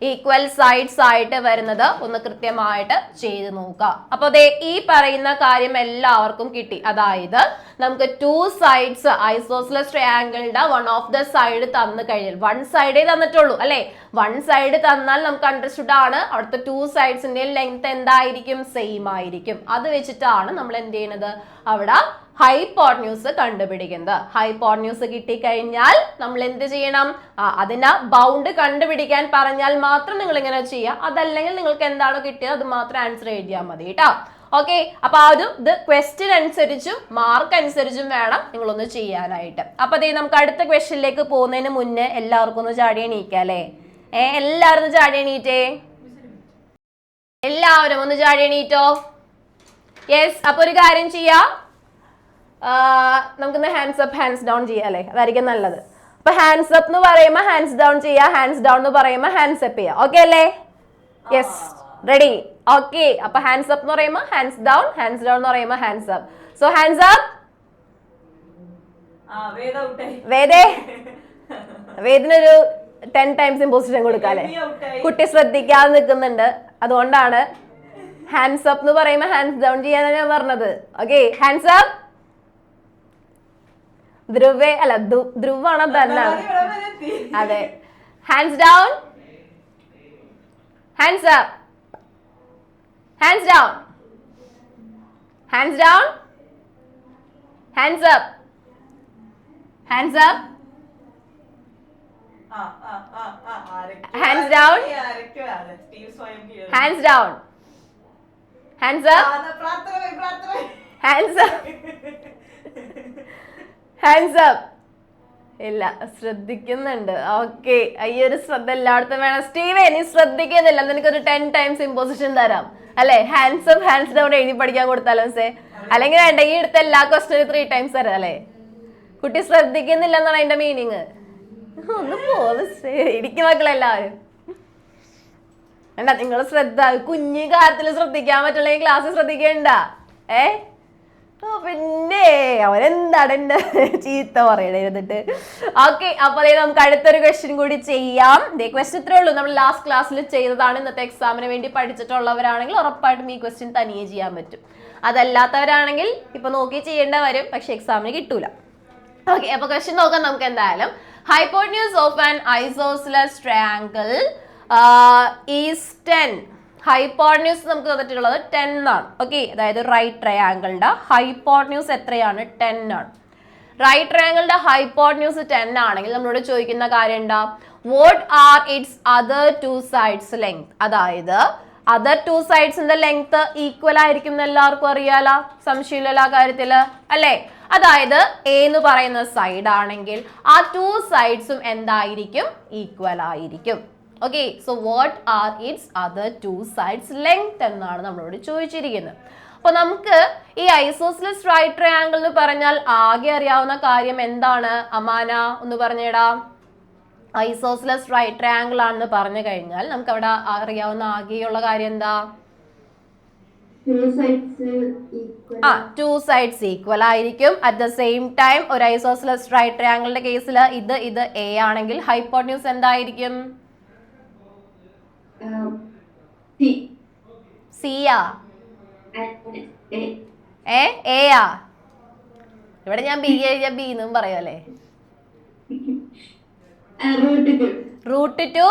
ഈക്വൽ സൈഡ്സ് ആയിട്ട് വരുന്നത് ഒന്ന് കൃത്യമായിട്ട് ചെയ്ത് നോക്കുക. അപ്പൊ അതെ ഈ പറയുന്ന കാര്യം എല്ലാവർക്കും കിട്ടി. അതായത് നമുക്ക് 2 സൈഡ്സ് ഐസോസ്ലസ് ട്രയാങ്കിളിന്റെ വൺ ഓഫ് ദ സൈഡ് തന്നു കഴിഞ്ഞാൽ, 1 സൈഡേ തന്നിട്ടുള്ളൂ അല്ലെ? 1 സൈഡ് തന്നാൽ നമുക്ക് അണ്ടർസ്റ്റുഡ് ആണ് അവിടുത്തെ 2 സൈഡ്സിന്റെ ലെങ്ത് എന്തായിരിക്കും? സെയിം ആയിരിക്കും. അത് വെച്ചിട്ടാണ് നമ്മൾ എന്ത് ചെയ്യുന്നത്? അവിടെ ഹൈപ്പോട്ടന്യൂസ് കണ്ടുപിടിക്കുന്നത്. ഹൈപ്പോട്ടന്യൂസ് കിട്ടിക്കഴിഞ്ഞാൽ നമ്മൾ എന്ത് ചെയ്യണം? അതിന് ബൗണ്ട് കണ്ടുപിടിക്കാൻ പറഞ്ഞാൽ മാത്രം നിങ്ങൾ ഇങ്ങനെ ചെയ്യുക. അതല്ലെങ്കിൽ നിങ്ങൾക്ക് എന്താണോ കിട്ടിയത് അത് മാത്രം ആൻസർ എഴുതിയാൽ മതി കേട്ടോ. ഓക്കെ. അപ്പൊ ആ ഒരു ഇത് ക്വസ്റ്റ്യൻ അനുസരിച്ചും മാർക്ക് അനുസരിച്ചും വേണം നിങ്ങളൊന്ന് ചെയ്യാനായിട്ട്. അപ്പൊ അതേ നമുക്ക് അടുത്ത ക്വസ്റ്റ്യനിലേക്ക് പോകുന്നതിന് മുന്നേ എല്ലാവർക്കും ഒന്ന് ചാടി എണീക്കാം അല്ലേ? എല്ലാവരും ഒന്ന് ചാടി എണീറ്റേ. എല്ലാവരും ഒന്ന് ചാടി എണീറ്റോ? യെസ്. അപ്പൊ ഒരു കാര്യം ചെയ്യാം, നമുക്കിന്ന് ഹാൻഡ്സ് അപ്പ് ഹാൻഡ്സ് ഡൗൺ ചെയ്യാം അല്ലേ? അതായിരിക്കും നല്ലത്. അപ്പൊ ഹാൻഡ്സ് അപ്പ് എന്ന് പറയുമ്പോൾ ഹാൻഡ്സ് ഡൗൺ ചെയ്യാം, ഹാൻഡ്സ് ഡൗൺ എന്ന് പറയുമ്പോൾ ഹാൻഡ്സ് അപ്പ് ചെയ്യാം. ഓക്കെ അല്ലേ? യെസ്. റെഡി? ഓക്കെ. അപ്പൊ ഹാൻഡ്സ് അപ്പ് എന്ന് പറയുമ്പോൾ ഹാൻഡ്സ് ഡൗൺ എന്ന് പറയുമ്പോൾ hands up. So hands up. വേദേ, വേദിനൊരു 10 ടൈംസ് ഇമ്പോസിഷൻ കൊടുക്കാം അല്ലേ? കുട്ടി ശ്രദ്ധിക്കാതെ നിൽക്കുന്നുണ്ട്, അതുകൊണ്ടാണ് ഹാൻഡ്സ് അപ്പ് എന്ന് പറയുമ്പോൾ ഹാൻഡ്സ് ഡൗൺ ചെയ്യാനാണ് ഞാൻ പറഞ്ഞത്. ഓക്കെ. Hands up. ധ്രുവേ അല്ല ധ്രുവാണ് തന്നെ. അതെ. Hands down, hands up, hands down, hands down, hands up, hands up, hands down, hands down, hands up, hands up, hands up. ഇല്ല, ശ്രദ്ധിക്കുന്നുണ്ട്. ഓക്കെ. അയ്യൊരു ശ്രദ്ധ എല്ലായിടത്തും വേണം. സ്റ്റീവേ നീ ശ്രദ്ധിക്കുന്നില്ല, നിനക്കൊരു 10 ടൈംസ് ഇമ്പോസിഷൻ തരാം അല്ലെ? ഹാൻഡ്സ് അപ്പ് ഹാൻഡ്സ് ഡൗൺ എഴുതി പഠിക്കാൻ കൊടുത്താലോ സേ? അല്ലെങ്കിൽ വേണ്ട ഈ എടുത്ത എല്ലാ ക്വസ്റ്റനും 3 ടൈംസ് തരാം അല്ലെ? കുട്ടി ശ്രദ്ധിക്കുന്നില്ല എന്നാണ് അതിന്റെ മീനിങ്. ഒന്ന് പോവേ ഇടിക്ക് മക്കളെല്ലാവരും. വേണ്ട, നിങ്ങൾ ശ്രദ്ധ കുഞ്ഞു കാര്യത്തിൽ ശ്രദ്ധിക്കാൻ പറ്റുള്ള ക്ലാസ്സിൽ ശ്രദ്ധിക്കണ്ട. പിന്നെ അവരെന്താണ് എന്റെ ചീത്ത പറയണേന്നിട്ട്. ഓക്കെ. അപ്പൊ അതായത് നമുക്ക് അടുത്തൊരു ക്വസ്റ്റ്യൻ കൂടി ചെയ്യാം. ക്വസ്റ്റ്യൻ ഇത്രേ ഉള്ളൂ, നമ്മൾ ലാസ്റ്റ് ക്ലാസ്സിൽ ചെയ്തതാണ്. ഇന്നത്തെ എക്സാമിന് വേണ്ടി പഠിച്ചിട്ടുള്ളവരാണെങ്കിൽ ഉറപ്പായിട്ടും ഈ ക്വസ്റ്റ്യൻ തനിയെ ചെയ്യാൻ പറ്റും. അതല്ലാത്തവരാണെങ്കിൽ ഇപ്പൊ നോക്കി ചെയ്യേണ്ട വരും, പക്ഷെ എക്സാമിന് കിട്ടൂല. ഓക്കെ. അപ്പൊ ക്വസ്റ്റ്യൻ നോക്കാം നമുക്ക്. എന്തായാലും hypotenuse of an isosceles triangle is 10. Hypotenuse നമുക്ക് തന്നിട്ടുള്ളത് 10 ആണ്. ഓക്കെ. അതായത് റൈറ്റ് ട്രയാങ്കിളിന്റെ ഹൈപ്പോട്ടന്യൂസ് എത്രയാണ്? 10 ആണ്. റൈറ്റ് ട്രയാങ്കിളിന്റെ ഹൈപ്പോട്ടന്യൂസ് 10 ആണെങ്കിൽ നമ്മളോട് ചോദിക്കുന്ന കാര്യം എന്താ? What are it's other 2 sides length? അതായത് അതർ 2 സൈഡ്സിന്റെ ലെങ്ത് ഈക്വൽ ആയിരിക്കും എന്ന് എല്ലാവർക്കും അറിയാലോ, സംശയമില്ലല്ലോ ആ കാര്യത്തില് അല്ലേ? അതായത് എ എന്ന് പറയുന്ന സൈഡ് ആണെങ്കിൽ ആ 2 സൈഡ്സും എന്തായിരിക്കും? ഈക്വൽ ആയിരിക്കും. Okay. So what are it's other 2 sides length എന്നാണ് നമ്മളോട് ചോദിച്ചിരിക്കുന്നത്. അപ്പൊ നമുക്ക് ഈ ഐസോസ്ലസ് റൈറ്റ് ട്രയാങ്കിൾ എന്ന് പറഞ്ഞാൽ ആകെ അറിയാവുന്ന കാര്യം എന്താണ്? അമാന ഒന്ന് പറഞ്ഞേടാ. ഐസോസ്ലസ് റൈറ്റ് ട്രയാങ്കിൾ ആണെന്ന് പറഞ്ഞു കഴിഞ്ഞാൽ നമുക്ക് അവിടെ അറിയാവുന്ന ആകെയുള്ള കാര്യം എന്താ? ആ 2 sides ഈക്വൽ ആയിരിക്കും. അറ്റ് ദ സെയിം ടൈം ഒരു ഐസോസെലസ് റൈറ്റ് ട്രയാങ്കിളിന്റെ കേസിൽ ഇത് എ ആണെങ്കിൽ ഹൈപ്പോട്ന്യൂസ് എന്തായിരിക്കും? സിയാ എയാ? ഇവിടെ ഞാൻ ബി എഴുതിയ ബി എന്നും പറയുമല്ലേ. √2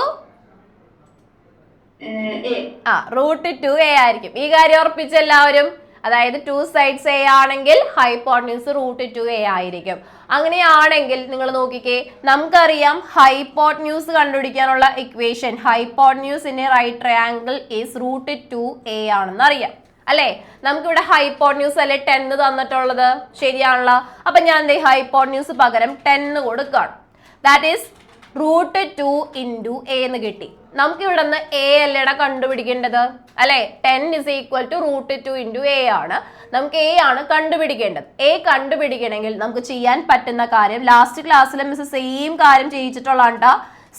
√2a ആയിരിക്കും. ഈ കാര്യം ഉറപ്പിച്ച എല്ലാവരും. അതായത് 2 sides a ആണെങ്കിൽ ഹൈപ്പോട്ന്യൂസ് √2a ആയിരിക്കും. അങ്ങനെയാണെങ്കിൽ നിങ്ങൾ നോക്കിക്കേ, നമുക്കറിയാം ഹൈപ്പോട്ന്യൂസ് കണ്ടുപിടിക്കാനുള്ള equation hypotenuse in a right triangle is √2a ആണെന്ന് അറിയാം അല്ലേ. നമുക്കിവിടെ ഹൈപ്പോട്ന്യൂസ് അല്ലെ 10 തന്നിട്ടുള്ളത്, ശരിയാണല്ലോ. അപ്പൊ ഞാൻ എന്തേ ഹൈപ്പോട്ന്യൂസ് പകരം 10 കൊടുക്കുകയാണ്. ദാറ്റ് ഈസ് √2 ഇൻറ്റു എ എന്ന് കിട്ടി. നമുക്ക് ഇവിടെ നിന്ന് എ അല്ലേടെ കണ്ടുപിടിക്കേണ്ടത് അല്ലെ. 10 is equal to √2 into a ആണ്. നമുക്ക് എ ആണ് കണ്ടുപിടിക്കേണ്ടത്. എ കണ്ടുപിടിക്കണമെങ്കിൽ നമുക്ക് ചെയ്യാൻ പറ്റുന്ന കാര്യം ലാസ്റ്റ് ക്ലാസ്സിൽ മിസ് സെയിം കാര്യം ചെയ്യിച്ചിട്ടുള്ളതാണ്.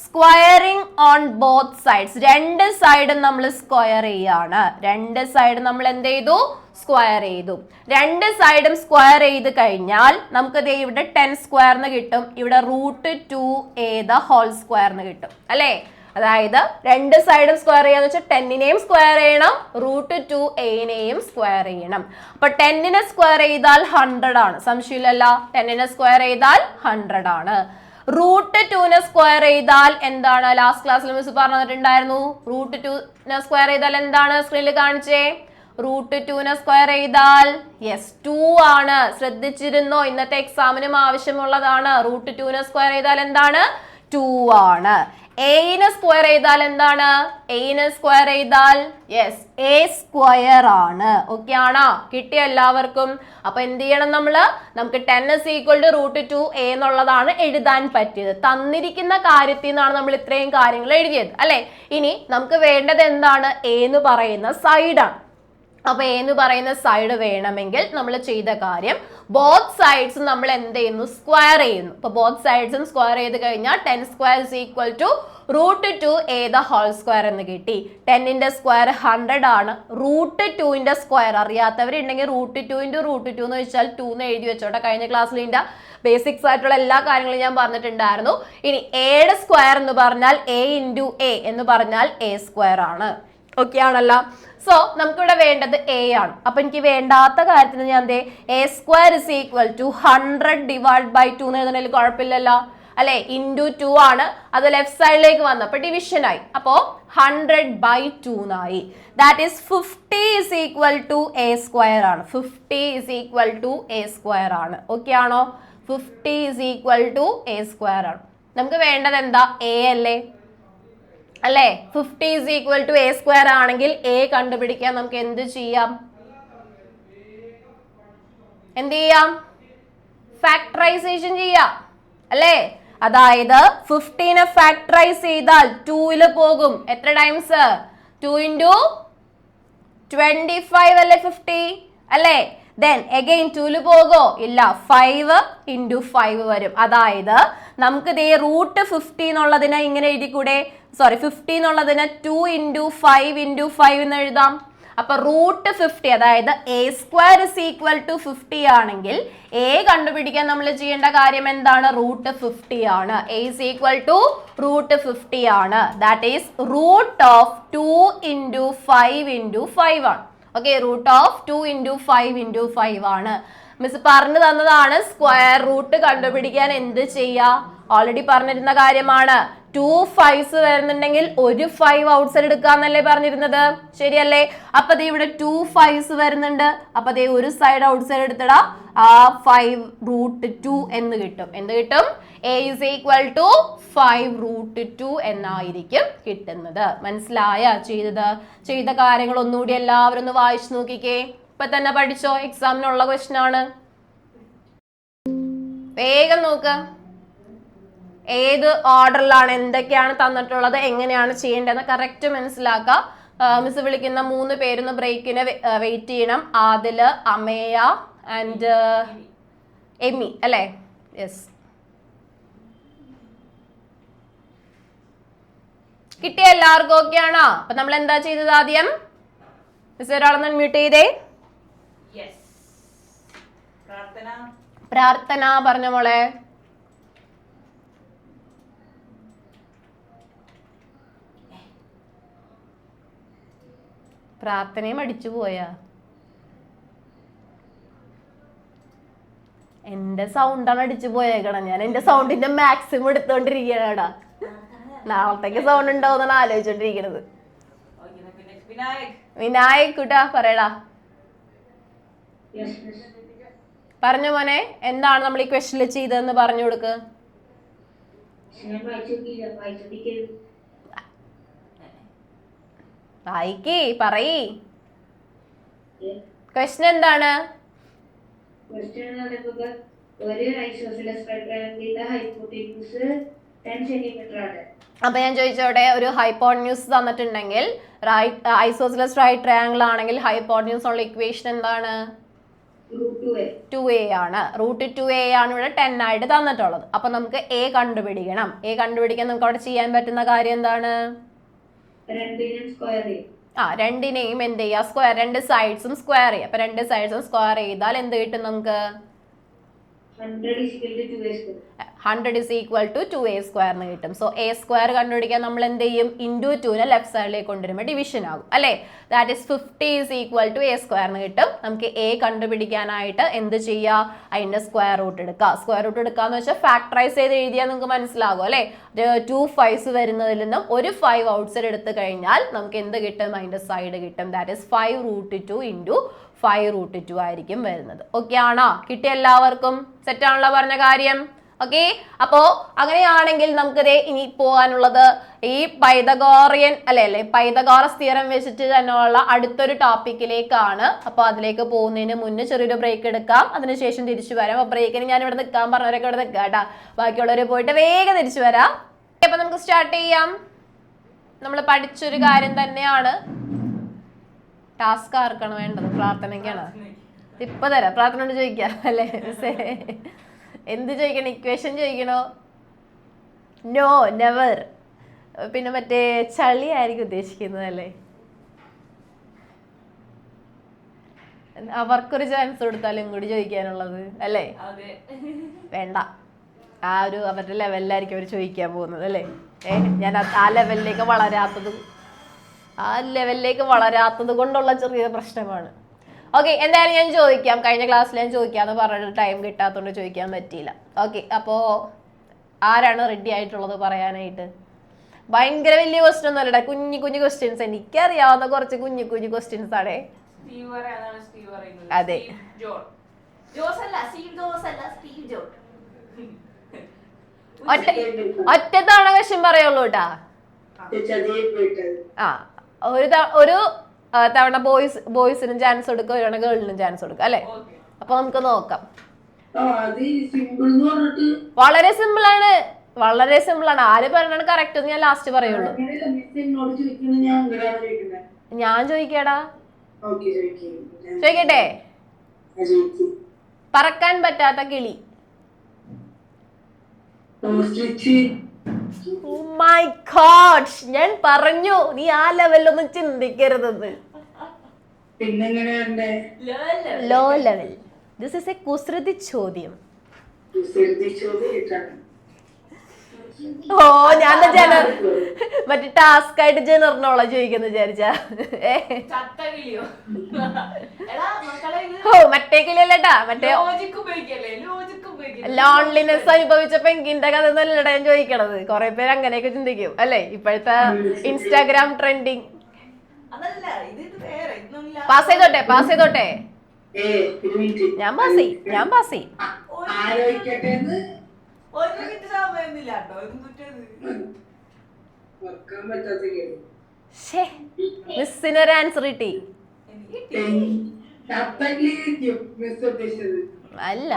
Squaring on both sides. രണ്ട് സൈഡും നമ്മൾ സ്ക്വയർ ചെയ്യാണ്. രണ്ട് സൈഡ് നമ്മൾ എന്ത് ചെയ്തു? സ്ക്വയർ ചെയ്തു. രണ്ട് സൈഡും സ്ക്വയർ ചെയ്ത് കഴിഞ്ഞാൽ നമുക്ക് ദേ ഇവിടെ 10 സ്ക്വയറിന് കിട്ടും. ഇവിടെ √2a ദ ഹോൾ സ്ക്വയറിന് കിട്ടും അല്ലേ. അതായത് രണ്ട് സൈഡും സ്ക്വയർ ചെയ്യാന്ന് വെച്ചാൽ 10നെയും സ്ക്വയർ ചെയ്യണം, √2a സ്ക്വയർ ചെയ്യണം. അപ്പൊ 10നെ സ്ക്വയർ ചെയ്താൽ 100 ആണ്, സംശയമില്ലല്ലോ. 10നെ സ്ക്വയർ ചെയ്താൽ 100 ആണ്. √2നെ സ്ക്വയർ ചെയ്താൽ എന്താണ്? ലാസ്റ്റ് ക്ലാസ്സിൽ മിസ് പറഞ്ഞിട്ടുണ്ടായിരുന്നു. √2നെ സ്ക്വയർ ചെയ്താൽ എന്താണ്? സ്ക്രീനിൽ കാണിച്ചേ. √2നെ സ്ക്വയർ ചെയ്താൽ 2 ആണ്. ശ്രദ്ധിച്ചിരുന്നോ? ഇന്നത്തെ എക്സാമിനും ആവശ്യമുള്ളതാണ്. √2നെ സ്ക്വയർ ചെയ്താൽ എന്താണ്? 2 ആണ്. എനെ സ്ക്വയർ ചെയ്താൽ എന്താണ്? എനെ സ്ക്വയർ ചെയ്താൽ a സ്ക്വയർ ആണ്. ഓക്കെ ആണോ? കിട്ടിയ എല്ലാവർക്കും? അപ്പൊ എന്ത് ചെയ്യണം നമ്മള്? നമുക്ക് 10 is equal to √2a എന്നുള്ളതാണ് എഴുതാൻ പറ്റിയത്. തന്നിരിക്കുന്ന കാര്യത്തിൽ നിന്നാണ് നമ്മൾ ഇത്രയും കാര്യങ്ങൾ എഴുതിയത് അല്ലെ. ഇനി നമുക്ക് വേണ്ടത് എന്താണ്? a എന്ന് പറയുന്ന സൈഡാണ്. അപ്പൊ a എന്ന് പറയുന്ന സൈഡ് വേണമെങ്കിൽ നമ്മൾ ചെയ്ത കാര്യം ബോത്ത് സൈഡ്സും നമ്മൾ എന്ത് ചെയ്യുന്നു? സ്ക്വയർ ചെയ്യുന്നു. അപ്പൊ ബോത്ത് സൈഡ്സും സ്ക്വയർ ചെയ്ത് കഴിഞ്ഞാൽ 10 square is equal to √2a the whole square എന്ന് കിട്ടി. 10ന്റെ സ്ക്വയർ 100 ആണ്. √2ന്റെ സ്ക്വയർ അറിയാത്തവരുണ്ടെങ്കിൽ √2 ഇൻറ്റു √2 എന്ന് വെച്ചാൽ 2 എന്ന് എഴുതി വെച്ചോട്ടെ. കഴിഞ്ഞ ക്ലാസ്സിൽ ഇതിന്റെ ബേസിക്സ് ആയിട്ടുള്ള എല്ലാ കാര്യങ്ങളും ഞാൻ പറഞ്ഞിട്ടുണ്ടായിരുന്നു. ഇനി എയുടെ സ്ക്വയർ എന്ന് പറഞ്ഞാൽ a ഇൻറ്റു a എന്ന് പറഞ്ഞാൽ a സ്ക്വയർ ആണ്. ഓക്കെ ആണല്ലോ. സോ നമുക്കിവിടെ വേണ്ടത് a ആണ്. അപ്പൊ എനിക്ക് വേണ്ടാത്ത കാര്യത്തിന് ഞാൻ a square is equal to 100 divide by 2 എന്ന് എഴുതുന്നതിൽ കുഴപ്പമില്ലല്ലോ അല്ലെ. ഇൻറ്റു 2 ആണ്. അത് ലെഫ്റ്റ് സൈഡിലേക്ക് വന്നപ്പോൾ ഡിവിഷൻ ആയി. അപ്പോ 100/2 എന്നായി. That is 50 is equal to a square ആണ്. 50 is equal to a square ആണ്. ഓക്കെ ആണോ? 50 is equal to a square ആണ്. നമുക്ക് വേണ്ടത് എന്താ? a അല്ലേ അല്ലേ. 50 is equal to a square ആണെങ്കിൽ a കണ്ടുപിടിക്കാൻ നമുക്ക് എന്ത് ചെയ്യാം? എന്ത് ചെയ്യാം? ഫാക്ടറൈസേഷൻ ചെയ്യാം അല്ലേ. അതായത് 15നെ ഫാക്ടറൈസ് ചെയ്താൽ 2ൽ പോകും. എത്ര ടൈംസ്? 2 ഇൻറ്റു 25 അല്ലേ 50 അല്ലേ. ദെൻ അഗൈൻ 2ൽ പോകോ? ഇല്ല. 5 ഇൻറ്റു 5 വരും. അതായത് നമുക്ക് ദേ √50 എന്നുള്ളതിനെ ഇങ്ങനെ എഴുതിക്കൂടെ? 50 എന്നുള്ളതിനെ 2 ഇൻറ്റു 5 ഇൻറ്റു 5 എന്ന് എഴുതാം. അപ്പൊ √50 അതായത് a square is equal to 50 ആണെങ്കിൽ a കണ്ടുപിടിക്കാൻ നമ്മൾ ചെയ്യേണ്ട കാര്യം എന്താണ്? √50 ആണ്. a ഇസ് ഈക്വൽ ടു √50 ആണ്. ദാറ്റ് ഈസ് √2 ഇൻറ്റു 5 ഇൻറ്റു 5 ആണ്. ഓക്കെ, √2 ഇൻറ്റു 5 ഇൻറ്റു 5 ആണ്. മിസ് പറഞ്ഞു തന്നതാണ് സ്ക്വയർ റൂട്ട് കണ്ടുപിടിക്കാൻ എന്ത് ചെയ്യാ. ഓൾറെഡി പറഞ്ഞിരുന്ന കാര്യമാണ്. 2 5s വരുന്നുണ്ടെങ്കിൽ ഒരു 5 ഔട്ട്സൈഡ് എടുക്കാന്നല്ലേ പറഞ്ഞിരുന്നത്, ശരിയല്ലേ? അപ്പൊ ദേ ഇവിടെ 2 5s വരുന്നുണ്ട്. അപ്പൊ ദേ ഒരു സൈഡ് ഔട്ട്സൈഡ് എടുത്തിടാ. ആ 5√2 എന്ന് കിട്ടും. എന്ത് കിട്ടും? a is equal to 5√2 എന്നായിരിക്കും കിട്ടുന്നത്. മനസ്സിലായ ചെയ്ത കാര്യങ്ങൾ ഒന്നുകൂടി എല്ലാവരും ഒന്ന് വായിച്ചു നോക്കിക്കേ. ഇപ്പൊ തന്നെ പഠിച്ചോ? എക്സാമിനുള്ള ക്വസ്റ്റ്യൻ ആണ്. വേഗം നോക്ക്. ഏത് ഓർഡറിലാണ് എന്തൊക്കെയാണ് തന്നിട്ടുള്ളത്, എങ്ങനെയാണ് ചെയ്യേണ്ടതെന്ന് കറക്റ്റ് മനസ്സിലാക്കുക. മിസ് വിളിക്കുന്ന 3 പേരൊന്ന് ബ്രേക്കിന് വെയിറ്റ് ചെയ്യണം. ആദില്, അമേയ ആൻഡ് എമി അല്ലേ? യെസ്. കിട്ടിയ എല്ലാവർക്കും ഓക്കെ ആണോ? അപ്പൊ നമ്മൾ എന്താ ചെയ്തത്? ആദ്യം മിസ് ഒരാളൊന്ന് അൺമ്യൂട്ട് ചെയ്തേ. പ്രാർത്ഥന പറഞ്ഞ മോളെ. പ്രാർത്ഥനയും അടിച്ചു പോയാ? എന്റെ സൗണ്ടാണ് അടിച്ചു പോയേക്കണം. ഞാൻ എന്റെ സൗണ്ടിന്റെ മാക്സിമം എടുത്തോണ്ടിരിക്കണടാ. നാളത്തേക്ക് സൗണ്ട് ഉണ്ടാവുന്നാണ് ആലോചിച്ചോണ്ടിരിക്കണത്. വിനായക് കുട്ടാ പറയടാ. പറഞ്ഞു മോനെ, എന്താണ് നമ്മൾ ഈ ക്വസ്റ്റനിൽ ചെയ്തതെന്ന് പറഞ്ഞു കൊടുക്ക്. വായിക്കേ, പറയ്. ക്വസ്റ്റൻ എന്താണ്? അപ്പൊ ഞാൻ ചോദിച്ചോടെ, ഒരു ഹൈപ്പോട്ടന്യൂസ് തന്നിട്ടുണ്ടെങ്കിൽ ഐസോസിലസ് റൈറ്റ് ട്രയാങ്കിൾ ആണെങ്കിൽ ഹൈപ്പോട്ടന്യൂസ് ഉള്ള ഇക്വേഷൻ എന്താണ്? 2a ആണ്. റൂട്ട് 2a ആണ് ഇവിടെ 10 ആയിട്ട് തന്നിട്ടുള്ളത്. അപ്പൊ നമുക്ക് a കണ്ടുപിടിക്കണം. a കണ്ടുപിടിക്കാൻ നമുക്ക് അവിടെ ചെയ്യാൻ പറ്റുന്ന കാര്യം എന്താണ്? രണ്ടിനെയും എന്ത് ചെയ്യാ? സ്ക്വയർ. രണ്ട് സൈഡ്സും സ്ക്വയർ ചെയ്യാം. അപ്പൊ രണ്ട് സൈഡ്സും സ്ക്വയർ ചെയ്താൽ എന്ത് കിട്ടും നമുക്ക്? 100 is equal to 2a square എന്ന് കിട്ടും. സോ a സ്ക്വയർ കണ്ടുപിടിക്കാൻ നമ്മൾ എന്ത് ചെയ്യും? ഇൻറ്റു 2നെ ലെഫ്റ്റ് സൈഡിലേക്ക് കൊണ്ടുവരുമ്പോൾ ഡിവിഷൻ ആകും അല്ലേ? That is 50 is equal to a square എന്ന് കിട്ടും. നമുക്ക് a കണ്ടുപിടിക്കാനായിട്ട് എന്ത് ചെയ്യുക? അതിന്റെ സ്ക്വയർ റൂട്ട് എടുക്കുക. സ്ക്വയർ റൂട്ട് എടുക്കാന്ന് വെച്ചാൽ ഫാക്ടറൈസ് ചെയ്ത് എഴുതിയാൽ നിങ്ങൾക്ക് മനസ്സിലാകും അല്ലേ? 2 5s വരുന്നതിൽ നിന്നും ഒരു 5 ഔട്ട്സൈഡ് എടുത്തു കഴിഞ്ഞാൽ നമുക്ക് എന്ത് കിട്ടും? അതിന്റെ സൈഡ് കിട്ടും. That is 5 root 2 into 5 root 2 ആയിരിക്കും വരുന്നത്. ഓക്കെ ആണോ? കിട്ടിയ എല്ലാവർക്കും? സെറ്റ് ആണല്ലോ പറഞ്ഞ കാര്യം? ഓക്കെ. അപ്പോ അങ്ങനെയാണെങ്കിൽ നമുക്ക് ഇനി പോകാനുള്ളത് ഈ പൈതഗോറിയൻ അല്ലെ പൈതഗോറസ് തിയറം വെച്ചിട്ട് തന്നെയുള്ള അടുത്തൊരു ടോപ്പിക്കിലേക്കാണ്. അപ്പൊ അതിലേക്ക് പോകുന്നതിന് മുന്നേ ചെറിയൊരു ബ്രേക്ക് എടുക്കാം. അതിനുശേഷം തിരിച്ചു വരാം. അപ്പൊ ബ്രേക്കിന് ഞാൻ ഇവിടെ നിൽക്കാൻ പറഞ്ഞവരൊക്കെ ഇവിടെ നിൽക്കാം കേട്ടാ. ബാക്കിയുള്ളവർ പോയിട്ട് വേഗം തിരിച്ചു വരാം. അപ്പൊ നമുക്ക് സ്റ്റാർട്ട് ചെയ്യാം. നമ്മൾ പഠിച്ചൊരു കാര്യം തന്നെയാണ്. ടാസ്ക് ആർക്കാണ് വേണ്ടത്? പ്രാർത്ഥനയ്ക്കാണ്. ഇപ്പൊ തരാം. പ്രാർത്ഥനയോട് ചോദിക്കാം അല്ലേ? എന്ത് ചോദിക്കണം? ഇക്വേഷൻ ചോദിക്കണോ? No, never. പിന്നെ മറ്റേ ചളി ആയിരിക്കും ഉദ്ദേശിക്കുന്നത് അല്ലേ? അവർക്കൊരു ചാൻസ് കൊടുത്താലും കൂടി ചോദിക്കാനുള്ളത് അല്ലേ? വേണ്ട. ആ ഒരു അവരുടെ ലെവലിലായിരിക്കും അവർ ചോദിക്കാൻ പോകുന്നത് അല്ലേ? ഞാൻ ആ ലെവലിലേക്ക് വളരാത്തത് കൊണ്ടുള്ള ചെറിയ പ്രശ്നമാണ്. ഓക്കെ, എന്തായാലും ഞാൻ ചോദിക്കാം. കഴിഞ്ഞ ക്ലാസ്സിൽ ഞാൻ ചോദിക്കാന്ന് പറഞ്ഞിട്ട് ടൈം കിട്ടാത്തതുകൊണ്ട് ചോദിക്കാൻ പറ്റിയില്ല. ഓക്കെ, അപ്പോൾ ആരാണ് റെഡി ആയിട്ടുള്ളത് പറയാനായിട്ട്? ഭയങ്കര വലിയ ക്വസ്റ്റ്യൻ ഒന്നും അല്ലടാ, കുഞ്ഞു കുഞ്ഞു ക്വസ്റ്റ്യൻസ്. എനിക്കറിയാവുന്ന കുറച്ച് കുഞ്ഞു കുഞ്ഞു ക്വസ്റ്റ്യൻസ് ആണേ. അതെ, ഒറ്റ തവണ ക്വസ്റ്റ്യൻ പറയുള്ളൂ കേട്ടാ. ഒരു തവണ ബോയ്സിനും ചാൻസ് കൊടുക്കുക, ഒരു തവണ ഗേളിനും ചാൻസ് കൊടുക്കുക അല്ലെ? അപ്പൊ നമുക്ക് നോക്കാം. വളരെ സിമ്പിൾ ആണ്, വളരെ സിമ്പിൾ ആണ്. ആര് പറഞ്ഞാണ് കറക്റ്റ് എന്ന് ഞാൻ ലാസ്റ്റ് പറയുള്ളൂ. ഞാൻ ചോദിക്കടാ. ചോദിക്കട്ടെ? പറക്കാൻ പറ്റാത്ത കിളി. Oh my God! ഞാൻ പറഞ്ഞു നീ ആ ലെവലൊന്നും ചിന്തിക്കരുതെന്ന്. Low level. This is a കുസൃതി ചോദ്യം. ഓ, ഞാൻ മറ്റേ ടാസ്ക് ആയിട്ട് ജനറിനോളാ ചോദിക്കുന്നു വിചാരിച്ചാ. ഓ, മറ്റേ കിളിയല്ലേട്ടാ, മറ്റേ ലോൺലിനെസ് അനുഭവിച്ച പെങ്കിന്റെ കഥ നല്ലടാ ഞാൻ ചോദിക്കണത്. കുറെ പേര് അങ്ങനെയൊക്കെ ചിന്തിക്കും അല്ലെ? ഇപ്പോഴത്തെ ഇൻസ്റ്റാഗ്രാം ട്രെൻഡിങ്. പാസ് ചെയ്തോട്ടെ. ഞാൻ പാസ്. മിസ്സിനൊരു ആൻസർ കിട്ടി. അല്ല,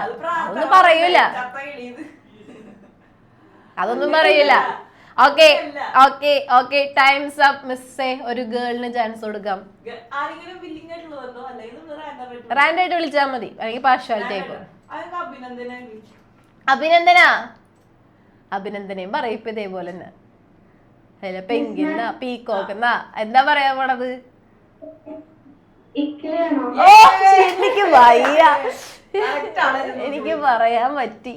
അതൊന്നും പറയൂല. ഓക്കെ, ടൈംസ് അപ്പ് മിസ്സേ. ഒരു ഗേളിന് ചാൻസ് കൊടുക്കാം. റാൻഡ് ആയിട്ട് വിളിച്ചാൽ മതി, അല്ലെങ്കിൽ പാർഷ്വാലിറ്റി ആയിപ്പോ. അഭിനന്ദനയും പറയും ഇപ്പൊ ഇതേപോലെ തന്നെ. അല്ല, പെങ്കിന്ന പീക്കോക്കെന്ന എന്താ പറയാൻ പോണത്? ഇക്കയാണോ? ഓ എനിക്ക് വയ്യ, എനിക്ക് പറയാൻ പറ്റി.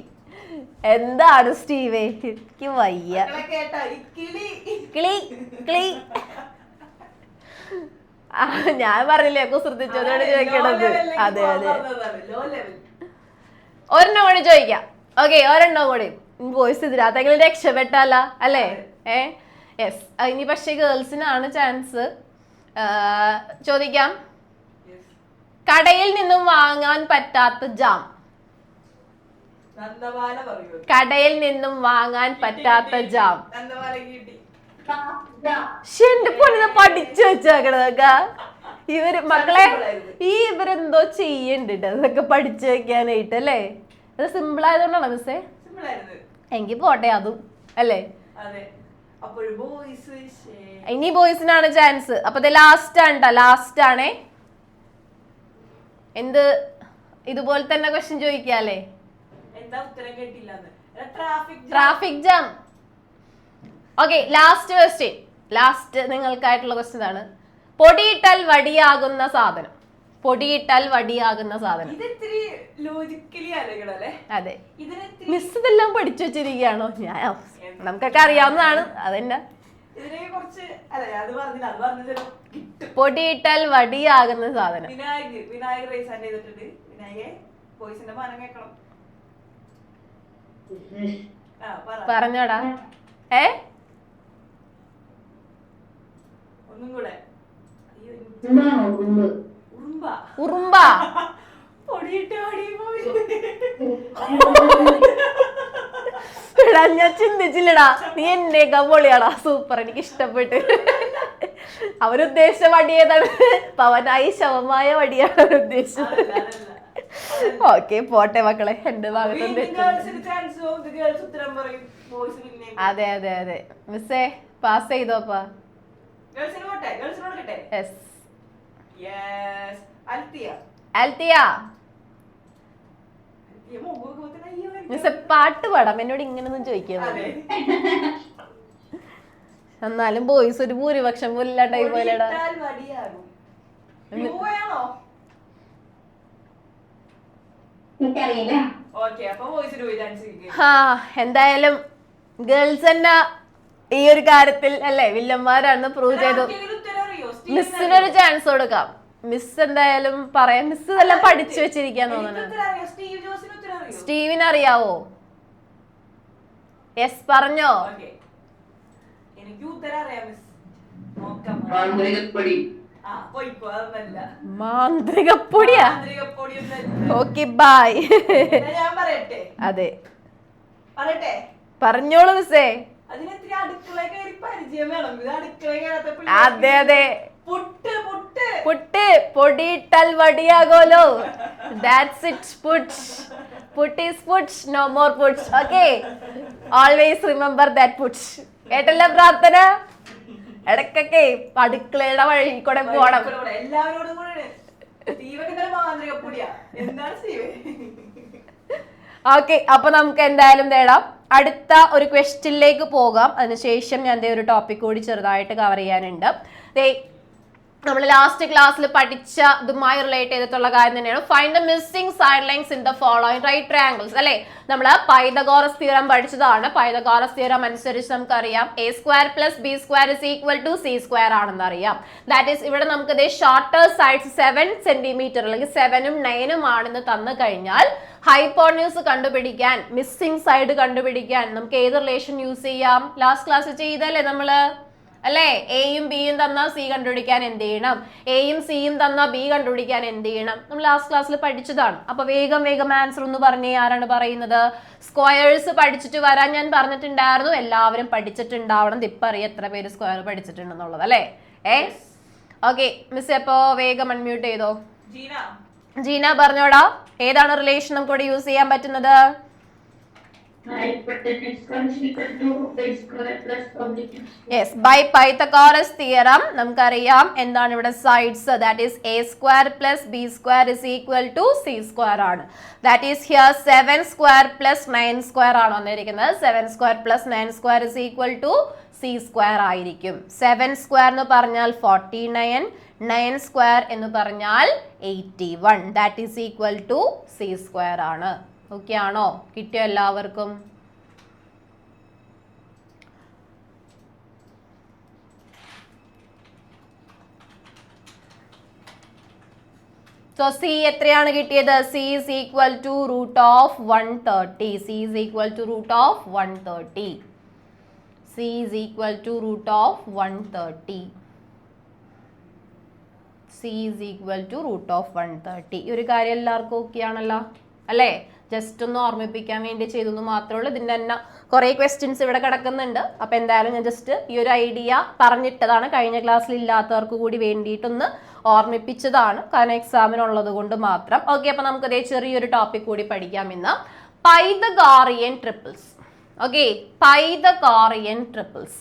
എന്താണ് സ്റ്റീവേ, എനിക്ക് വയ്യ. കിളി കിളി. ഞാൻ പറഞ്ഞില്ലേ കുസൃതിച്ചോട് ചോദിക്കണത്. അതെ അതെ, ഒരെണ്ണം കൂടി ചോദിക്കാം. ഓക്കെ, ഒരെണ്ണം കൂടി. വോയിസ് ഇതിനകത്തെങ്കിലും രക്ഷപ്പെട്ടല്ല അല്ലേ? യെസ്. ഇനി പക്ഷെ ഗേൾസിനാണ് ചാൻസ്. ചോദിക്കാം. കടയിൽ നിന്നും വാങ്ങാൻ പറ്റാത്ത ജാം. കടയിൽ നിന്നും വാങ്ങാൻ പറ്റാത്ത ജാം. എന്റെ പൊന്നിനെ പഠിച്ചു വെച്ചേക്കണതൊക്കെ ഇവര് മക്കളെ. ഇവരെന്തോ ചെയ്യണ്ടിട്ട് അതൊക്കെ പഠിച്ചു വെക്കാനായിട്ട് അല്ലേ? അത് സിമ്പിൾ ആയതുകൊണ്ടാണോ മിസ്സേ? എങ്കിൽ പോട്ടെ അതും അല്ലേ? ഇനി ബോയ്സിനാണ് ചാൻസ്. അപ്പൊ ലാസ്റ്റ് ആണ് ട്ടോ, ലാസ്റ്റ് ആണേ. എന്ത് ഇതുപോലെ തന്നെ ക്വസ്റ്റ്യൻ ചോദിക്കാല്ലേ? Traffic jam. Okay, last question. Last നിങ്ങൾക്കായിട്ടുള്ള ക്വസ്റ്റ്യൻ ആണ്. പൊടിയിട്ടാൽ വടിയാകുന്ന സാധനം. പൊടിയിട്ടാൽ വടിയാകുന്ന സാധനം. അതെ, മിസ് ഇതെല്ലാം പഠിച്ചു വെച്ചിരിക്കുകയാണോ? ഞാൻ നമുക്കൊക്കെ അറിയാവുന്നതാണ്. അതെന്നെ പൊടിയിട്ടാൽ വടിയാകുന്ന സാധനം. പറഞ്ഞോടാ. ഉറുമ്പ. ഞാൻ ചിന്തിച്ചില്ലടാ, നീ എന്നേക്കാ പൊളിയാടാ. സൂപ്പർ, എനിക്ക് ഇഷ്ടപ്പെട്ട്. അവരുദ്ദേശിച്ച വടി ഏതാണ്? പവനായി ശവമായ വടിയാണ് അവരുദ്ദേശിച്ചത്. ഓക്കെ, പോട്ടെ മക്കളെ, എന്റെ ഭാഗത്ത്. അതെ അതെ അതെ മിസ്സേ, പാസ് ചെയ്തോപ്പാ. മിസ്സേ പാട്ട് പാടാം, എന്നോട് ഇങ്ങനൊന്നും ചോദിക്കാൻ. എന്നാലും ബോയ്സ് ഒരു ഭൂരിപക്ഷം പോലും ഇല്ലാണ്ടായി പോലെടാ. എന്തായാലും ഗേൾസ് തന്നെ ഈ ഒരു കാര്യത്തിൽ അല്ലേ വില്ലന്മാരാണെന്ന് പ്രൂവ് ചെയ്തു. മിസ്സിനൊരു ചാൻസ് കൊടുക്കാം. മിസ് എന്തായാലും പറയാം. മിസ് ഇതെല്ലാം പഠിച്ചു വെച്ചിരിക്കാന്ന് തോന്നുന്നു. സ്റ്റീവിന് അറിയാവോ? യെസ്, പറഞ്ഞോ. മാന്ത്രികപ്പൊടിയാ? Okay, bye. അതെ, പറഞ്ഞോളൂ മിസ്സേ. അതെ അതെ, പുട്ട്. പൊടിയിട്ടാൽ വടിയാകോലോ. That's it. Puttu is puttu, no more puttu. Okay, always remember that puttu. കേട്ടല്ലോ പ്രാർത്ഥന? ഇടക്കൊക്കെ അടുക്കളയുടെ വഴി കൂടെ പോണം. ഓക്കെ, അപ്പൊ നമുക്ക് എന്തായാലും നേടാം. അടുത്ത ഒരു ക്വസ്റ്റ്യനിലേക്ക് പോകാം. അതിനുശേഷം ഞാൻ ഒരു ടോപ്പിക് കൂടി ചെറുതായിട്ട് കവർ ചെയ്യാനുണ്ട്. നമ്മൾ ലാസ്റ്റ് ക്ലാസ്സിൽ പഠിച്ച ഇതുമായി റിലേറ്റ് ചെയ്തിട്ടുള്ള കാര്യം തന്നെയാണ്. Find the missing side lines in the following right triangles അല്ലെ? നമ്മൾ പൈതഗോറസ് തിയറം പഠിച്ചതാണ്. പൈതഗോറസ് തിയറം അനുസരിച്ച് നമുക്കറിയാം a² + b² = c² ആണെന്ന് അറിയാം. ദാറ്റ് ഈസ് ഇവിടെ നമുക്ക് ഷോർട്ടർ സൈഡ്സ് 7 സെന്റിമീറ്റർ അല്ലെങ്കിൽ 7ഉം 9ഉം ആണെന്ന് തന്നു കഴിഞ്ഞാൽ ഹൈപ്പോട്ടന്യൂസ് കണ്ടുപിടിക്കാൻ, മിസ്സിംഗ് സൈഡ് കണ്ടുപിടിക്കാൻ നമുക്ക് ഏത് റിലേഷൻ യൂസ് ചെയ്യാം? ലാസ്റ്റ് ക്ലാസ് ചെയ്തല്ലേ നമ്മള് അല്ലേ? എയും ബിയും തന്നാൽ സി കണ്ടുപിടിക്കാൻ എന്ത് ചെയ്യണം? എയും സിയും തന്നാൽ ബി കണ്ടുപിടിക്കാൻ എന്ത് ചെയ്യണം? നമ്മൾ ലാസ്റ്റ് ക്ലാസ്സിൽ പഠിച്ചതാണ്. അപ്പൊ വേഗം ആൻസർ ഒന്ന് പറഞ്ഞേ. ആരാണ് പറയുന്നത്? സ്ക്വയേഴ്സ് പഠിച്ചിട്ട് വരാൻ ഞാൻ പറഞ്ഞിട്ടുണ്ടായിരുന്നു. എല്ലാവരും പഠിച്ചിട്ടുണ്ടാവണം. ഇപ്പൊ അറിയാം എത്ര പേര് സ്ക്വയർ പഠിച്ചിട്ടുണ്ടെന്നുള്ളത് അല്ലേ? ഓക്കെ മിസ്, അപ്പോ വേഗം അൺമ്യൂട്ട് ചെയ്തോ. ജീന പറഞ്ഞോടാ, ഏതാണ് റിലേഷൻ നമുക്ക് ഇവിടെ യൂസ് ചെയ്യാൻ പറ്റുന്നത്? യെസ്, ബൈ പൈത്തഗോറസ് തിയറം നമുക്കറിയാം എന്താണ് ഇവിടെ sides, that is a square plus B square is equal to C square ആണ്. That is here 7 square plus 9 square ആണ് വന്നിരിക്കുന്നത്. 7 square plus 9 square is equal to C square ആയിരിക്കും. 7 സ്ക്വയർ എന്ന് പറഞ്ഞാൽ 49, 9 സ്ക്വയർ എന്ന് പറഞ്ഞാൽ 81, that is equal to C square ആണ്. ഓക്കെ ആണോ? കിട്ടിയോ എല്ലാവർക്കും? So C എത്രയാണ് കിട്ടിയത്? C is equal to root of 130. C is equal to root of 130. C is equal to root of 130. C is equal to root of 130. ഈ ഒരു കാര്യം എല്ലാവർക്കും ഓക്കെ ആണല്ലോ അല്ലേ? ജസ്റ്റ് ഒന്ന് ഓർമ്മിപ്പിക്കാൻ വേണ്ടി ചെയ്തെന്ന് മാത്രമേ ഉള്ളൂ. ഇതിൻ്റെ തന്നെ കുറേ ക്വസ്റ്റ്യൻസ് ഇവിടെ കിടക്കുന്നുണ്ട്. അപ്പോൾ എന്തായാലും ഞാൻ ജസ്റ്റ് ഈ ഒരു ഐഡിയ പറഞ്ഞിട്ടതാണ്, കഴിഞ്ഞ ക്ലാസ്സിൽ ഇല്ലാത്തവർക്ക് കൂടി വേണ്ടിയിട്ടൊന്ന് ഓർമ്മിപ്പിച്ചതാണ്, കാരണം എക്സാമിനുള്ളത് കൊണ്ട് മാത്രം. ഓക്കെ, അപ്പോൾ നമുക്കതേ ചെറിയൊരു ടോപ്പിക് കൂടി പഠിക്കാം ഇന്ന്. Pythagorean triples. Okay, Pythagorean triples.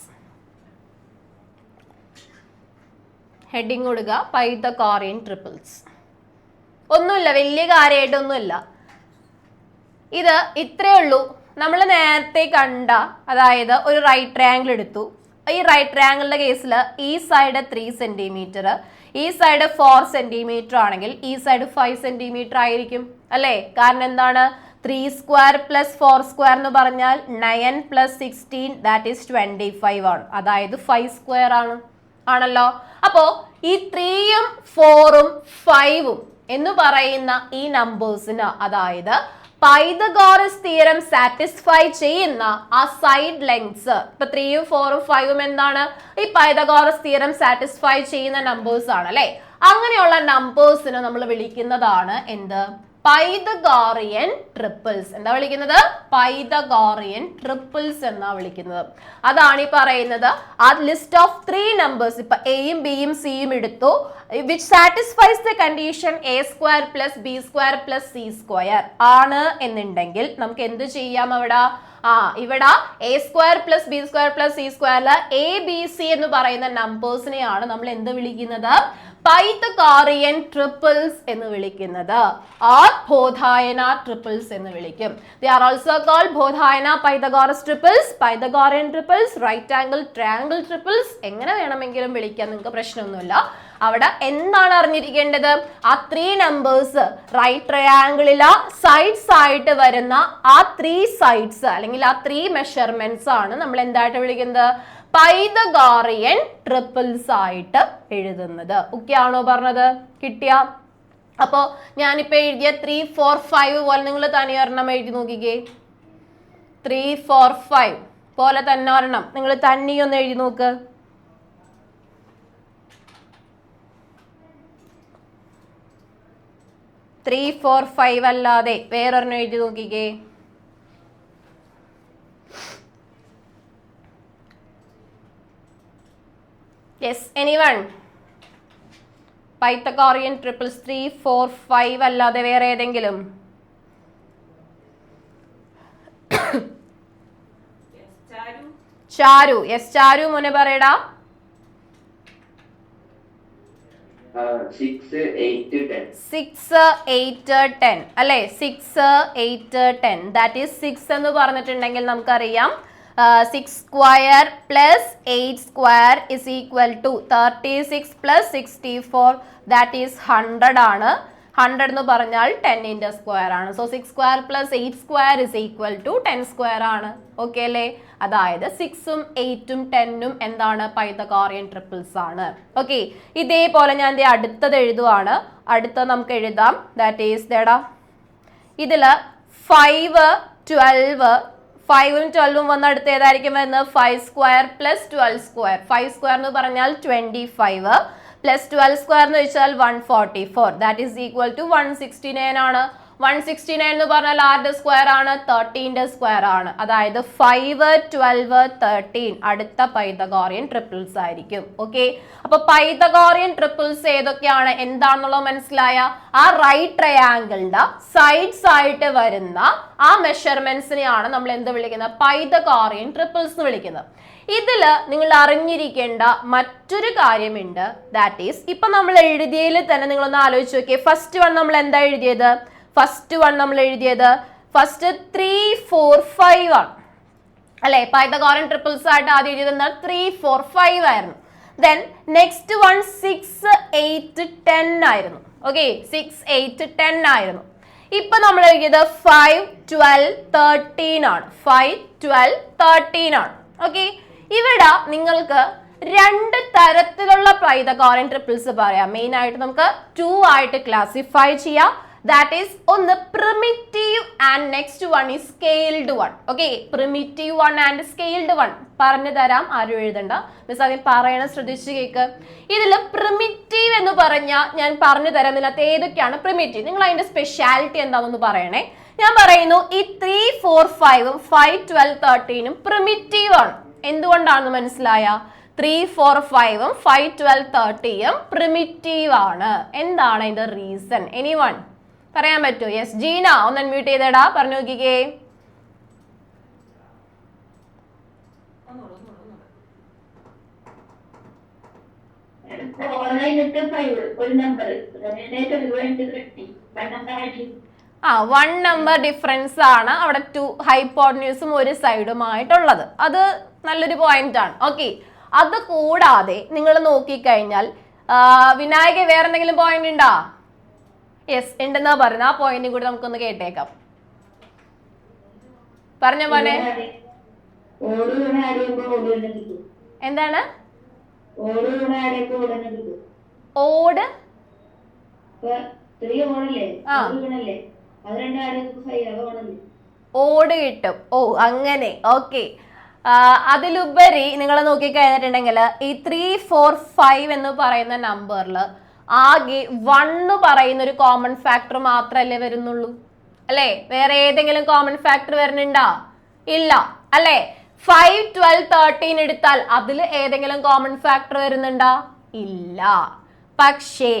Heading കൊടുക്കുക, പൈതഗോറിയൻ ട്രിപ്പിൾസ്. ഒന്നുമില്ല, വലിയ കാര്യമായിട്ടൊന്നുമില്ല. ഇത് ഇത്രയേ ഉള്ളൂ. നമ്മൾ നേരത്തെ കണ്ട, അതായത് ഒരു റൈറ്റ് ട്രയാങ്കിൾ എടുത്തു. ഈ റൈറ്റ് ട്രയാങ്കിളിന്റെ കേസിൽ ഈ സൈഡ് 3 സെന്റിമീറ്റർ, ഈ സൈഡ് 4 സെന്റിമീറ്റർ ആണെങ്കിൽ ഈ സൈഡ് 5 സെന്റിമീറ്റർ ആയിരിക്കും അല്ലേ? കാരണം എന്താണ്? 3 സ്ക്വയർ പ്ലസ് 4 സ്ക്വയർ എന്ന് പറഞ്ഞാൽ 9 പ്ലസ് 16 ദാറ്റ് ഈസ് 25 ആണ്. അതായത് 5 സ്ക്വയർ ആണല്ലോ. അപ്പോ ഈ 3ഉം 4ഉം 5ഉം എന്ന് പറയുന്ന ഈ നമ്പേഴ്സിന്, അതായത് പൈതഗോറസ് തിയറം സാറ്റിസ്ഫൈ ചെയ്യുന്ന ആ സൈഡ് ലെങ്ത്സ്, ഇപ്പൊ 3ഉം 4ഉം 5ഉം എന്താണ്? ഈ പൈതഗോറസ് തിയറം സാറ്റിസ്ഫൈ ചെയ്യുന്ന നമ്പേഴ്സ് ആണ് അല്ലെ? അങ്ങനെയുള്ള നമ്പേഴ്സിനെ നമ്മൾ വിളിക്കുന്നതാണ് എന്ത്? Pythagorean triples. എന്താ വിളിക്കുന്നത്? പൈതഗോറിയൻ ട്രിപ്പിൾസ് എന്നാ വിളിക്കുന്നത്. അതാണ് ഈ പറയുന്നത്. ആ ലിസ്റ്റ് ഓഫ് 3 നമ്പേഴ്സ്, ഇപ്പൊ എയും ബിയും സിയും എടുത്തു, which satisfies the condition A square plus B square plus C square ആണ് എന്നുണ്ടെങ്കിൽ നമുക്ക് എന്ത് ചെയ്യാം? ഇവിടെ A square plus B square plus C സ്ക്വയറിൽ എ ബി സി എന്ന് പറയുന്ന നമ്പേഴ്സിനെയാണ് നമ്മൾ എന്ത് വിളിക്കുന്നത്? പൈതഗോറിയൻ ട്രിപ്പിൾസ് എന്ന് വിളിക്കുന്നത്. ഓർ ബോധായന ട്രിപ്പിൾസ് എന്ന് വിളിക്കും. They are also called Baudhayana Pythagoras triples, Pythagorean triples, right angle triangle triples, എങ്ങനെ വേണമെങ്കിലും വിളിക്കാം, നിങ്ങൾക്ക് പ്രശ്നമൊന്നുമില്ല. അവിടെ എന്താണ് അറിഞ്ഞിരിക്കേണ്ടത്? ആ 3 നമ്പേഴ്സ് റൈറ്റ് ട്രയാംഗിളിലെ സൈഡ്സ് ആയിട്ട് വരുന്ന ആ 3 സൈഡ്സ് അല്ലെങ്കിൽ ആ 3 മെഷർമെന്റ്സ് ആണ് നമ്മൾ എന്തായിട്ട് വിളിക്കുന്നത്? പൈതഗോറിയൻ ട്രിപ്പിൾസ് ആയിട്ട് എഴുതുന്നത്. ഓക്കെ ആണോ പറഞ്ഞത്? കിട്ടിയ? അപ്പോ ഞാനിപ്പോ എഴുതിയ 3, 4, 5 പോലെ നിങ്ങൾ തനി ഒരെണ്ണം എഴുതി നോക്കിക്കേ. 3, 4, 5 പോലെ തന്നെ ഒരെണ്ണം നിങ്ങൾ തനിയൊന്ന് എഴുതി നോക്ക്. 3, 4, 5 അല്ലാതെ വേറൊരെണ്ണം എഴുതി നോക്കിക്കേ. Yes, anyone? പൈതഗോറിയൻ ട്രിപ്പിൾസ് 3, 4, 5 അല്ലാതെ വേറെ ഏതെങ്കിലും? ചാരു. യെസ് ചാരു, മോനെ പറയടാ. 6, 8, 10. 6, 8, 10 അല്ലേ? 6, 8, 10 ദാറ്റ് ഈസ് 6 എന്ന് പറഞ്ഞിട്ടുണ്ടെങ്കിൽ നമുക്കറിയാം 6 square plus 8 square is equal to 36 plus 64 that is 100 ആണ്. 100 എന്ന് പറഞ്ഞാൽ 10ന്റെ സ്ക്വയർ ആണ്. So 6 square plus 8 square is equal to 10 square ആണ്. ഓക്കെ അല്ലേ? അതായത് 6ഉം 8ഉം 10ഉം എന്താണ്? പൈതഗോറിയൻ ട്രിപ്പിൾസ് ആണ്. ഓക്കെ, ഇതേപോലെ ഞാൻ അടുത്തത് എഴുതുവാണ്. അടുത്തത് നമുക്ക് എഴുതാം. ദാറ്റ് ഈസ് ദേടാ, ഇതില് 5, 12, 5ഉം 12ഉം വന്ന് അടുത്ത് ഏതായിരിക്കും വരുന്നത്? 5 സ്ക്വയർ പ്ലസ് 12 സ്ക്വയർ. 5 സ്ക്വയർ എന്ന് പറഞ്ഞാൽ 25 പ്ലസ് 12 സ്ക്വയർ എന്ന് വെച്ചാൽ 144 ദാറ്റ് ഈസ് ഈക്വൽ ടു 169 ആണ്. 169 എന്ന് പറഞ്ഞാൽ ആരുടെ സ്ക്വയർ ആണ്? 13ന്റെ സ്ക്വയർ ആണ്. അതായത് 5, 12, 13 അടുത്ത പൈതഗോറിയൻ ട്രിപ്പിൾസ് ആയിരിക്കും. ഓക്കെ, അപ്പൊ പൈതഗോറിയൻ ട്രിപ്പിൾസ് ഏതൊക്കെയാണ് എന്താണെന്നുള്ളത് മനസ്സിലായ? ആ റൈറ്റ് ട്രയാങ്കിളിന്റെ സൈഡ്സ് ആയിട്ട് വരുന്ന ആ മെഷർമെന്റ്സിനെയാണ് നമ്മൾ എന്ത് വിളിക്കുന്നത്? പൈതഗോറിയൻ ട്രിപ്പിൾസ് എന്ന് വിളിക്കുന്നത്. ഇതില് നിങ്ങൾ അറിഞ്ഞിരിക്കേണ്ട മറ്റൊരു കാര്യമുണ്ട്. ദാറ്റ് ഈസ് ഇപ്പൊ നമ്മൾ എഴുതിയതിൽ തന്നെ നിങ്ങളൊന്ന് ആലോചിച്ച് നോക്കിയേ. ഫസ്റ്റ് വൺ നമ്മൾ എന്താ എഴുതിയത്? ഫസ്റ്റ് 3, 4, 5 ആണ് അല്ലെ? പൈതഗോറിയൻ ട്രിപ്പിൾസ് ആയിട്ട് ആദ്യം എഴുതിയത് എന്താ? 3, 4, 5 ആയിരുന്നു. ദെൻ നെക്സ്റ്റ് വൺ 6, 8, 10 ആയിരുന്നു. ഓക്കെ, 6, 8, 10 ആയിരുന്നു. ഇപ്പൊ നമ്മൾ എഴുതിയത് 5, 12, 13 ആണ്. 5, 12, 13 ആണ്. ഓക്കെ, ഇവിടെ നിങ്ങൾക്ക് രണ്ട് തരത്തിലുള്ള പൈതഗോറിയൻ ട്രിപ്പിൾസ് പറയാം. മെയിൻ ആയിട്ട് നമുക്ക് 2 ആയിട്ട് ക്ലാസിഫൈ ചെയ്യാം. ദാറ്റ് ഈസ് ഒന്ന് primitive and next one is scaled one. Okay, primitive one and scaled one പറഞ്ഞു തരാം, ആരും എഴുതണ്ട. മിസ് ആദ്യം പറയണം, ശ്രദ്ധിച്ചു കേക്ക്. ഇതിൽ പ്രിമിറ്റീവ് എന്ന് പറഞ്ഞാൽ ഞാൻ പറഞ്ഞു തരാം ഇതിനകത്ത് ഏതൊക്കെയാണ് പ്രിമിറ്റീവ്. നിങ്ങൾ അതിന്റെ സ്പെഷ്യാലിറ്റി എന്താണെന്ന് പറയണേ. ഞാൻ പറയുന്നു ഈ 3, 4, 5, 5, 12, 13 പ്രിമിറ്റീവ് ആണ്. എന്തുകൊണ്ടാണെന്ന് മനസ്സിലായ? 3, 4, 5, 5, 12, 13 പ്രിമിറ്റീവ് ആണ്. എന്താണ് അതിന്റെ റീസൺ? എനിവൺ പറയാൻ പറ്റുമോ? യെസ്, ജീന ഒന്ന് അൺമ്യൂട്ട് ചെയ്തേടാ, പറഞ്ഞു നോക്കിക്കേ. വൺ നമ്പർ ഡിഫറൻസ് ആണ് അവിടെ 2 ഹൈപ്പോട്ടന്യൂസും ഒരു സൈഡുമായിട്ടുള്ളത്. അത് നല്ലൊരു പോയിന്റ് ആണ്. ഓക്കെ, അത് കൂടാതെ നിങ്ങൾ നോക്കിക്കഴിഞ്ഞാൽ വിനായക വേറെ എന്തെങ്കിലും പോയിന്റ് ഉണ്ടോ? യെസ് ഉണ്ടെന്നാ പറയുന്നത്. ആ പോയിന്റും കൂടി നമുക്കൊന്ന് കേട്ടേക്കാം. പറഞ്ഞ മോനെ, എന്താണ് ഓട്? ഓട് കിട്ടും. ഓ അങ്ങനെ. ഓക്കെ, അതിലുപരി നിങ്ങൾ നോക്കിക്കഴിഞ്ഞിട്ടുണ്ടെങ്കിൽ ഈ 3, 4, 5 എന്ന് പറയുന്ന നമ്പറിൽ ആകെ 1 പറയുന്ന ഒരു കോമൺ ഫാക്ടർ മാത്രമല്ലേ വരുന്നുള്ളൂ അല്ലേ? വേറെ ഏതെങ്കിലും കോമൺ ഫാക്ടർ വരുന്നുണ്ടോ? ഇല്ല അല്ലേ? 5, 12, 13 എടുത്താൽ അതിൽ ഏതെങ്കിലും കോമൺ ഫാക്ടർ വരുന്നുണ്ടോ? ഇല്ല. പക്ഷേ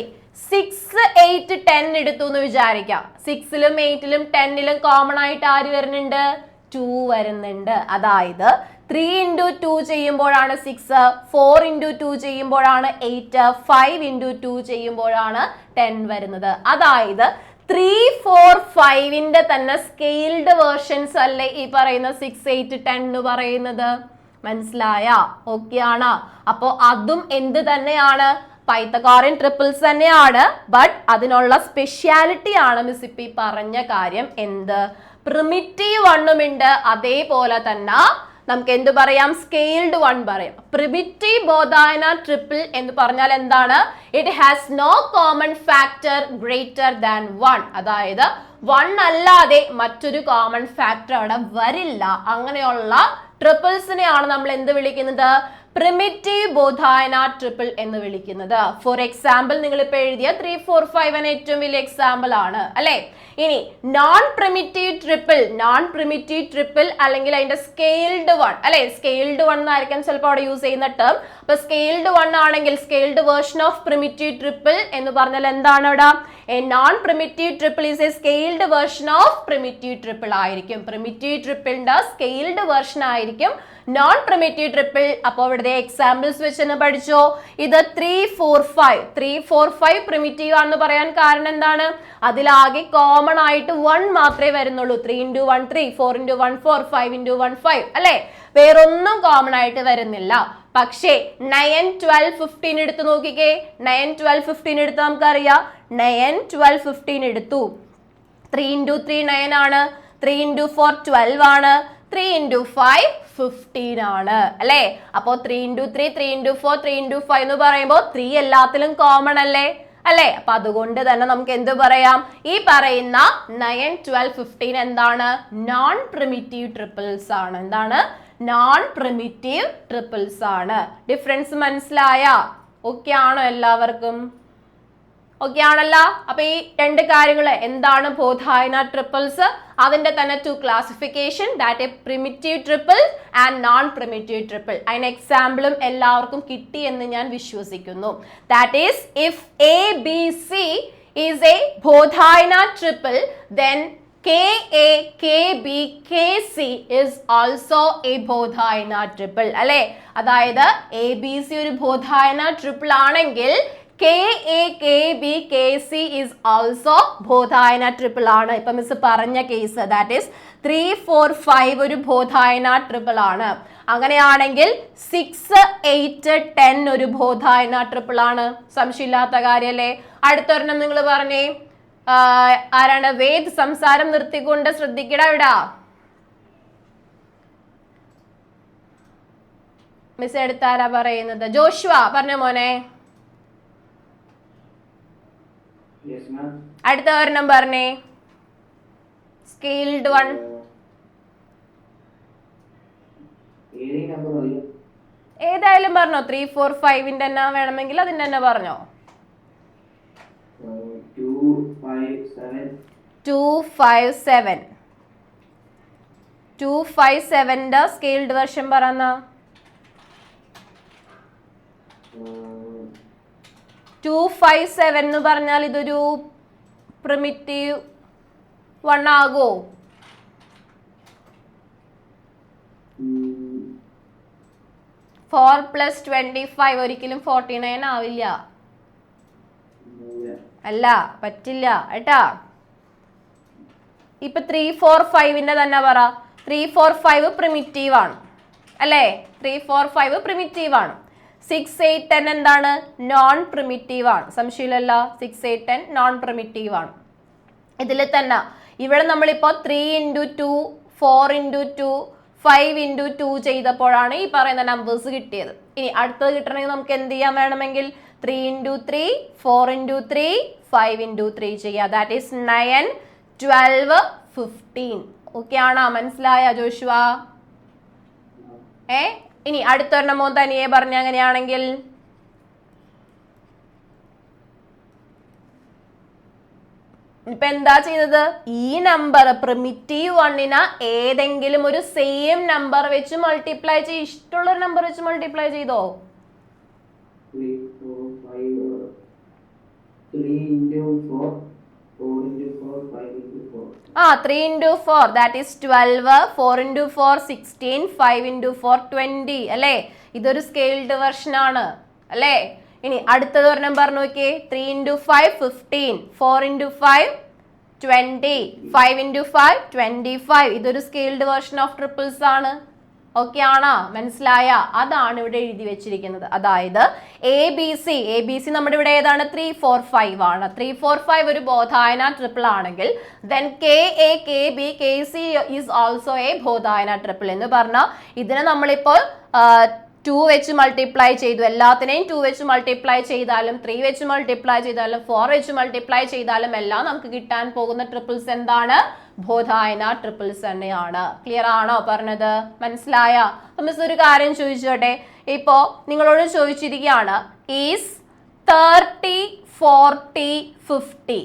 6, 8, 10 എടുത്തു എന്ന് വിചാരിക്കാം. 6ലും 8ലും 10ലും കോമൺ ആയിട്ട് ആര് വരുന്നുണ്ട്? 2 വരുന്നുണ്ട്. അതായത് 3 into 2 ചെയ്യുമ്പോഴാണ് 6, 4 into 2 ചെയ്യുമ്പോഴാണ് 8, 5 into 2 ചെയ്യുമ്പോഴാണ് 10 വരുന്നത്. അതായത് 3, 4, 5ന്റെ തന്നെ സ്കെയിൽഡ് വേർഷൻസ് അല്ലേ ഈ പറയുന്ന 6, 8, 10 എന്ന് പറയുന്നത്? മനസ്സിലായ? ഓക്കെ ആണ്. അപ്പോ അതും എന്ത് തന്നെയാണ്? പൈതഗോറിയൻ ട്രിപ്പിൾസ് തന്നെയാണ്. ബട്ട് അതിനുള്ള സ്പെഷ്യാലിറ്റി ആണ് മിസ് ഇപ്പി പറഞ്ഞ കാര്യം. എന്ത്? പ്രിമിറ്റീവ് വണ്ണും ഉണ്ട്, അതേപോലെ തന്നെ നമുക്ക് എന്ത് പറയാം? സ്കെയിൽഡ് വൺ പറയാം. പ്രിമിറ്റീവ് ബോധായന ട്രിപ്പിൾ എന്ന് പറഞ്ഞാൽ എന്താണ്? It has no common factor greater than 1. അതായത് 1 അല്ലാതെ മറ്റൊരു കോമൺ ഫാക്ടർ അവിടെ വരില്ല. അങ്ങനെയുള്ള ട്രിപ്പിൾസിനെയാണ് നമ്മൾ എന്ത് വിളിക്കുന്നത്? പ്രിമിറ്റീവ് ബോധായന ട്രിപ്പിൾ എന്ന് വിളിക്കുന്നത്. ഫോർ എക്സാമ്പിൾ നിങ്ങൾ ഇപ്പൊ എഴുതിയ 3, 4, 5 ഏറ്റവും വലിയ എക്സാമ്പിൾ ആണ് അല്ലെ? ഇനി നോൺ പ്രിമിറ്റീവ് ട്രിപ്പിൾ അല്ലെങ്കിൽ അതിന്റെ സ്കെയിൽഡ് വൺ അല്ലെ? സ്കെയിൽഡ് വൺ എന്നായിരിക്കും ചിലപ്പോൾ അവിടെ യൂസ് ചെയ്യുന്ന ടേം. അപ്പൊ സ്കെയിൽഡ് വൺ ആണെങ്കിൽ scaled version of primitive triple എന്ന് പറഞ്ഞാൽ എന്താണ് അവിടെ? A non primitive triple is a scaled version of primitive triple ആയിരിക്കും. പ്രിമിറ്റീവ് ട്രിപ്പിളിന്റെ സ്കെയിൽഡ് വേർഷൻ ആയിരിക്കും നോൺ പ്രിമിറ്റീവ് ട്രിപ്പിൾ. അപ്പോൾ ഇവിടുത്തെ എക്സാമ്പിൾസ് വെച്ച് പഠിച്ചോ. ഇത് 3, 4, 5 പ്രിമിറ്റീവ് ആണെന്ന് പറയാൻ കാരണം എന്താണ്? അതിലാകെ കോമൺ ആയിട്ട് 1 മാത്രമേ വരുന്നുള്ളൂ. 3 into 1 3, 4 into 1 4, 5 into 1 5 അല്ലെ? വേറൊന്നും കോമൺ ആയിട്ട് വരുന്നില്ല. പക്ഷേ 9, 12, 15 എടുത്ത് നോക്കിക്കേ. 9, 12, 15 എടുത്ത് നമുക്കറിയാം. 9, 12, 15 എടുത്തു. 3 into 3 9 ആണ്. 3 into 4 12 ആണ്. 3 into 5 15 ആണ് അല്ലേ? അപ്പോ 3 into 3 3 into 4 3 into 5 എന്ന് പറയുമ്പോൾ 3 എല്ലാത്തിലും കോമൺ അല്ലേ? അല്ലേ? അപ്പൊ അതുകൊണ്ട് തന്നെ നമുക്ക് എന്ത് പറയാം? ഈ പറയുന്ന 9, 12, 15 എന്താണ്? നോൺ പ്രിമിറ്റീവ് ട്രിപ്പിൾസ് ആണ്. എന്താണ്? നോൺ പ്രിമിറ്റീവ് ട്രിപ്പിൾസ് ആണ്. ഡിഫറൻസ് മനസ്സിലായ? ഓക്കെ ആണോ എല്ലാവർക്കും? ഓക്കെ ആണല്ലോ. അപ്പൊ ഈ രണ്ട് കാര്യങ്ങൾ എന്താണ് ബോധായന ട്രിപ്പിൾസ്, അതിന്റെ തന്നെ two classification, that a primitive triple and non primitive triple. അതിന് എക്സാമ്പിളും എല്ലാവർക്കും കിട്ടി എന്ന് ഞാൻ വിശ്വസിക്കുന്നു. That is if A B C is a Baudhayana triple, then KA, KB, KC is also a Baudhayana triple അല്ലെ. അതായത് എ ബി സി ഒരു ബോധായന ട്രിപ്പിൾ ആണെങ്കിൽ KA, KB, KC is also Baudhayana triple ആണ്. ഇപ്പൊ മിസ് പറഞ്ഞ കേസ് ദാറ്റ് ഈസ് 3, 4, 5 ഒരു ബോധായന ട്രിപ്പിൾ ആണ്. അങ്ങനെയാണെങ്കിൽ 6, 8, 10 ഒരു ബോധായന ട്രിപ്പിൾ ആണ്. സംശയമില്ലാത്ത കാര്യല്ലേ. അടുത്തൊരെണ്ണം നിങ്ങൾ പറഞ്ഞേ. ആരാണ്? വേദ് സംസാരം നിർത്തിക്കൊണ്ട് ശ്രദ്ധിക്കട ഇടാ. മിസ് എടുത്താരാ പറയുന്നത്? ജോഷുവ പറഞ്ഞ മോനെ. അടുത്ത ഒരെണ്ണം പറഞ്ഞേ. Scaled one. ഏതായാലും പറഞ്ഞോ. 3, 4, 5ന്റെ തന്നെ വേണമെങ്കിൽ അതിന്റെ തന്നെ പറഞ്ഞോ. 257. 257ന്റെ സ്കെയിൽഡ് വെർഷൻ പറഞ്ഞ. 257 എന്ന് പറഞ്ഞാൽ ഇതൊരു പ്രിമിറ്റീവ് വൺ ആകോ? ഫോർ പ്ലസ് 25 ഒരിക്കലും 49 ആവില്ല. അല്ല, പറ്റില്ല കേട്ടാ. ഇപ്പൊ 3, 4, 5ന്റെ തന്നെ പറ. 3, 4, 5 പ്രിമിറ്റീവ് ആണ് അല്ലേ. 3, 4, 5 പ്രിമിറ്റീവ് ആണ്. 6, 8, 10 എന്താണ്? നോൺ പ്രിമിറ്റീവ് ആണ്. സംശയമില്ലല്ലോ. 6, 8, 10 നോൺ പ്രിമിറ്റീവ് ആണ്. ഇതിൽ തന്നെ ഇവിടെ നമ്മളിപ്പോ 3 into 2, 4 into 2, 5 into 2 ചെയ്തപ്പോഴാണ് ഈ പറയുന്ന നമ്പേഴ്സ് കിട്ടിയത്. ഇനി അടുത്തത് കിട്ടണമെങ്കിൽ നമുക്ക് എന്ത് ചെയ്യാൻ വേണമെങ്കിൽ 3 into 3, 4 into 3, 5 into 3 ചെയ്യാം. That is 9, 12, 15. ഓക്കെ ആണോ? മനസ്സിലായ ജോഷുവ? ഇനി അടുത്തൊരെണ്ണം മോൻ തനിയെ പറഞ്ഞ അങ്ങനെയാണെങ്കിൽ ഇപ്പൊ എന്താ ചെയ്തത്? ഈ നമ്പർ പ്രിമിറ്റീവ് വണ്ണിന് ഏതെങ്കിലും ഒരു സെയിം നമ്പർ വെച്ച് മൾട്ടിപ്ലൈ ചെയ്ത് ഇഷ്ടമുള്ള ഒരു നമ്പർ വെച്ച് മൾട്ടിപ്ലൈ ചെയ്തോ? 3, 4, 5, 3 into 4, 4 into 4, 5 into 4. 3 into 4 that is 12, 4 into 4 16, 5 into 4 20 അല്ലേ. ഇതൊരു സ്കെയിൽഡ് വെർഷൻ ആണ് അല്ലേ. ഇനി അടുത്തത് ഒരെണ്ണം പറഞ്ഞു നോക്കിയേ. 3 into 5 15, 4 into 5 20, 5 into 5 25. ഇതൊരു സ്കെയിൽഡ് വെർഷൻ ഓഫ് ട്രിപ്പിൾസ് ആണ്. ഓക്കെ ആണോ? മനസ്സിലായ? അതാണ് ഇവിടെ എഴുതി വെച്ചിരിക്കുന്നത്. അതായത് എ ബി സി നമ്മുടെ ഇവിടെ ഏതാണ്? 3, 4, 5 ആണ്. 3, 4, 5 ഒരു ബോധായന ട്രിപ്പിൾ ആണെങ്കിൽ then KA, KB, KC is also a Baudhayana triple എന്ന് പറഞ്ഞാൽ ഇതിനെ നമ്മളിപ്പോൾ 2 വെച്ച് മൾട്ടിപ്ലൈ ചെയ്തു. എല്ലാത്തിനെയും 2 വെച്ച് മൾട്ടിപ്ലൈ ചെയ്താലും 3 വെച്ച് മൾട്ടിപ്ലൈ ചെയ്താലും 4 വെച്ച് മൾട്ടിപ്ലൈ ചെയ്താലും എല്ലാം നമുക്ക് കിട്ടാൻ പോകുന്ന ട്രിപ്പിൾസ് എന്താണ്? ബോധായന ട്രിപ്പിൾസ് തന്നെയാണ്. ക്ലിയർ ആണോ പറഞ്ഞത്? മനസ്സിലായ? മിസ് ഒരു കാര്യം ചോദിച്ചോട്ടെ. ഇപ്പോ നിങ്ങളോട് ചോദിച്ചിരിക്കുകയാണ് is 30, 40, 50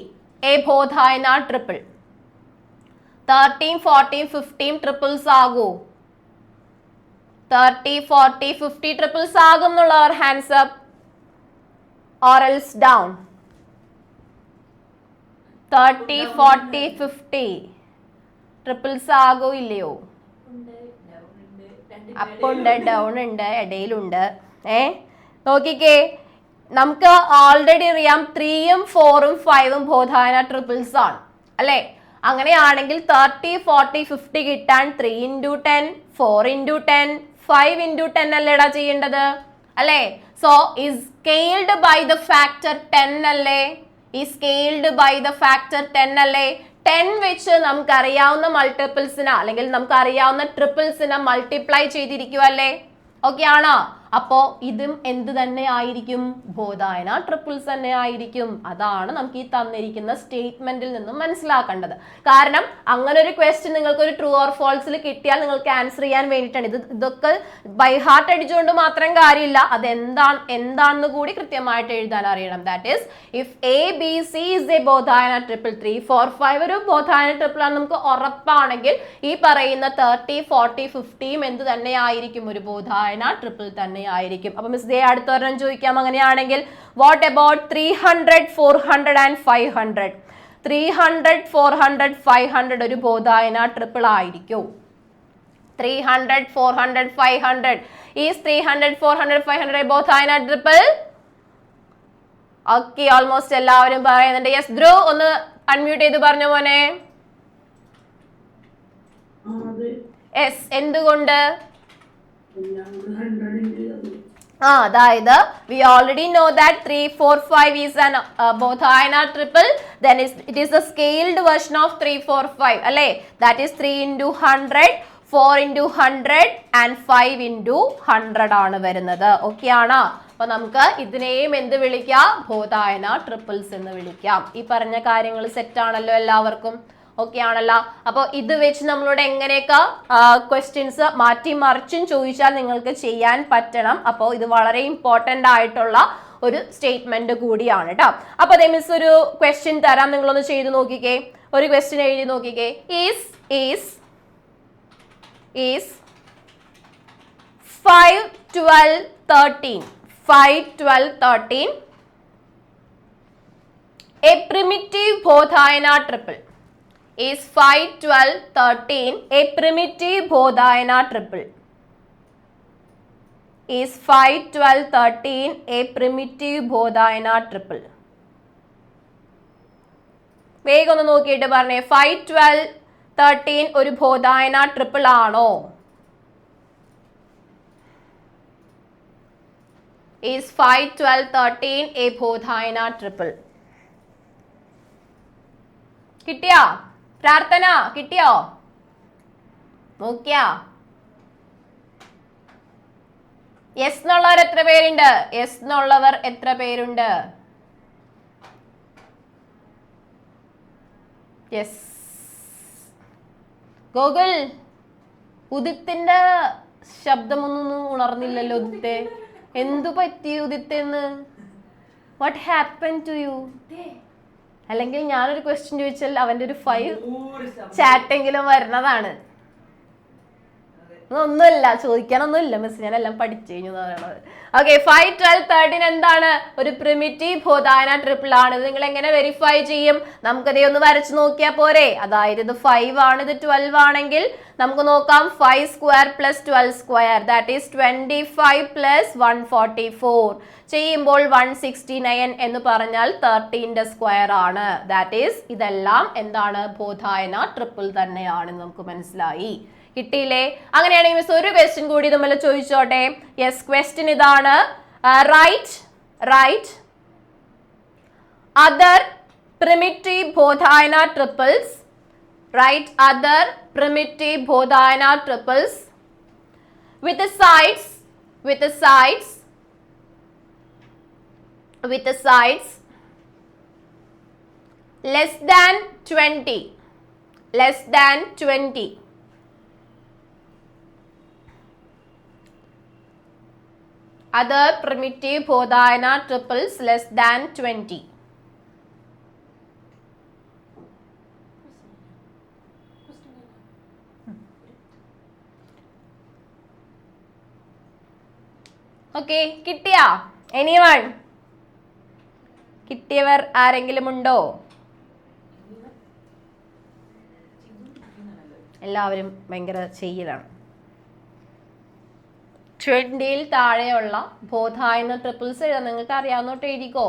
a Baudhayana triple? 13, 14, 15 triples ആകൂ? 30, 40, 50 ട്രിപ്പിൾസ് ആകും എന്നുള്ളവർ hands up or else down. 30, 40, 50 triples ആകോ ഇല്ലയോ? അപ്പ് ഉണ്ട്, ഡൗൺ ഉണ്ട്, ഇടയിലുണ്ട്. നോക്കിക്കേ, നമുക്ക് ഓൾറെഡി അറിയാം 3ഉം 4ഉം 5ഉം ബോധായന ട്രിപ്പിൾസ് ആണ് അല്ലെ. അങ്ങനെയാണെങ്കിൽ 30, 40, 50 കിട്ടാൻ 3 into 10, 4 into 10, 5 into 10 അല്ലേടാ ചെയ്യേണ്ടത് അല്ലേ. So is scaled by the factor 10 അല്ലേ. ഈ സ്കെയിൽഡ് ബൈ ദ ഫാക്ടർ 10 അല്ലേ. 10 വെച്ച് നമുക്ക് അറിയാവുന്ന മൾട്ടിപ്പിൾസിനെ അല്ലെങ്കിൽ നമുക്ക് അറിയാവുന്ന ട്രിപ്പിൾസിനെ മൾട്ടിപ്ലൈ ചെയ്തിരിക്കുവല്ലേ. ഓക്കെ ആണോ? അപ്പോൾ ഇതും എന്ത് തന്നെ ആയിരിക്കും? ബോധായന ട്രിപ്പിൾസ് തന്നെ ആയിരിക്കും. അതാണ് നമുക്ക് ഈ തന്നിരിക്കുന്ന സ്റ്റേറ്റ്മെന്റിൽ നിന്നും മനസ്സിലാക്കേണ്ടത്. കാരണം അങ്ങനെ ഒരു ക്വസ്റ്റ്യൻ നിങ്ങൾക്ക് ഒരു ട്രൂ ഓർ ഫോൾസിൽ കിട്ടിയാൽ നിങ്ങൾക്ക് ആൻസർ ചെയ്യാൻ വേണ്ടിയിട്ടാണ്. ഇതൊക്കെ ബൈ ഹാർട്ട് അടിച്ചുകൊണ്ട് മാത്രം കാര്യമില്ല, അത് എന്താണെന്ന് കൂടി കൃത്യമായിട്ട് എഴുതാൻ അറിയണം. That is if ABC is a Baudhayana triple 3, 4, 5 ഒരു ബോധായന ട്രിപ്പിൾ ആണ് നമുക്ക് ഉറപ്പാണെങ്കിൽ ഈ പറയുന്ന 30, 40, 50 എന്ത് തന്നെ ആയിരിക്കും? ഒരു ബോധായന ട്രിപ്പിൾ തന്നെ ആയിരിക്കും. അപ്പൊ മിസ് ദേ അടുത്ത ഒരെണ്ണം ചോദിക്കാം. അങ്ങനെയാണെങ്കിൽ വാട്ട് അബൌട്ട് 300, 400 and 500? 300, 400, 500 ഒരു ബോധായന ട്രിപ്പിൾ ആയിരിക്കും. 300, 400, 500 is 300, 400, 500 Baudhayana triple? Okay, almost എല്ലാവരും പറയുന്നുണ്ട്. യെസ് ധ്രുവ് ഒന്ന് അൺമ്യൂട്ട് ചെയ്ത് പറഞ്ഞ മോനെ. യെസ്, എന്തുകൊണ്ട്? അതായത് we already know that 3, 4, 5 is an Baudhayana triple, then it is the scaled version of 3, 4, 5 അല്ലേ? That is 3 into 100, 4 into 100 and 5 into 100 ആണ് വരുന്നത്. ഓക്കെ ആണോ? അപ്പൊ നമുക്ക് ഇതിനെയും എന്ത് വിളിക്കാം? ബോധായന ട്രിപ്പിൾസ് എന്ന് വിളിക്കാം. ഈ പറഞ്ഞ കാര്യങ്ങൾ സെറ്റ് ആണല്ലോ എല്ലാവർക്കും? ഓക്കെ ആണല്ലോ? അപ്പോൾ ഇത് വെച്ച് നമ്മളോട് എങ്ങനെയൊക്കെ ക്വസ്റ്റ്യൻസ് മാറ്റി മറിച്ചും ചോദിച്ചാൽ നിങ്ങൾക്ക് ചെയ്യാൻ പറ്റണം. അപ്പോൾ ഇത് വളരെ ഇമ്പോർട്ടൻ്റ് ആയിട്ടുള്ള ഒരു സ്റ്റേറ്റ്മെന്റ് കൂടിയാണ് കേട്ടോ. അപ്പോൾ അതേ മിസ് ഒരു ക്വസ്റ്റ്യൻ തരാം, നിങ്ങളൊന്ന് ചെയ്ത് നോക്കിക്കേ. ഒരു ക്വസ്റ്റ്യൻ എഴുതി നോക്കിക്കേ. Is 5, 12, 13 5, 12, 13 a primitive Baudhayana triple? Is 5, 12, 13 a primitive Baudhayana triple? Is 5, 12, 13 a primitive Baudhayana triple? വേഗം ഒന്ന് നോക്കിയിട്ട് പറഞ്ഞേ. 5, 12, 13 ഒരു ബോധായന ട്രിപ്പിൾ ആണോ? Is 5, 12, 13 a Baudhayana triple? കിട്ടിയോ? പ്രാർത്ഥന കിട്ടിയോ? നോക്കിയാ? യെസ് എന്നുള്ളവർ എത്ര പേരുണ്ട്? യെസ് എന്നുള്ളവർ എത്ര പേരുണ്ട്? യെസ്. ഗോകുൽ, ഉദിത്തിന്റെ ശബ്ദമൊന്നും ഉണർന്നില്ലല്ലോ. ഉദിത്തെ എന്തു പറ്റി? ഉദിത്തെന്ന് വാട്ട് ഹാപ്പൻ ടു യു? അല്ലെങ്കിൽ ഞാനൊരു ക്വസ്റ്റ്യൻ ചോദിച്ചാൽ അവന്റെ ഒരു 5 ചാറ്റെങ്കിലും വരുന്നതാണ്. ഒന്നുമില്ല, ചോദിക്കാനൊന്നുമില്ല മിസ്, ഞാൻ എല്ലാം പഠിച്ചു കഴിഞ്ഞു പറയണത്. ഓക്കെ, 5, 12, 13 എന്താണ്? ഒരു പ്രിമിറ്റീവ് ബോധായന ട്രിപ്പിൾ ആണ്. ഇത് നിങ്ങൾ എങ്ങനെ വെരിഫൈ ചെയ്യും? നമുക്കതേ ഒന്ന് വരച്ചു നോക്കിയാൽ പോരെ? അതായത് ഇത് 5 ആണ്, ഇത് 12 ആണെങ്കിൽ നമുക്ക് നോക്കാം. 5 square plus 12 square that is 25 plus 144 ചെയ്യുമ്പോൾ 169 എന്ന് പറഞ്ഞാൽ 13ന്റെ സ്ക്വയർ ആണ്. ദാറ്റ് ഈസ് ഇതെല്ലാം എന്താണ്? ബോധായന ട്രിപ്പിൾ തന്നെയാണ്. നമുക്ക് മനസ്സിലായി. കിട്ടിയില്ലേ? അങ്ങനെയാണെങ്കിൽ മിസ് ഒരു ക്വസ്റ്റ്യൻ കൂടി നമ്മൾ ചോദിച്ചോട്ടെ. യെസ്, ക്വസ്റ്റ്യൻ ഇതാണ്. Write other primitive Baudhayana triples. Write other primitive bodhayana triples with the sides less than 20. Other primitive bodhayana triples less than 20. Okay, കിട്ടിയാ? എനിവൺ? കിട്ടിയവർ ആരെങ്കിലും ഉണ്ടോ? എല്ലാവരും ഭയങ്കര ചെയ്യലാണ്. 20ൽ താഴെയുള്ള ബോധായന ട്രിപ്പിൾസ് എഴുതാൻ നിങ്ങൾക്ക് അറിയാവുന്നോട്ട് എഴുതിക്കോ.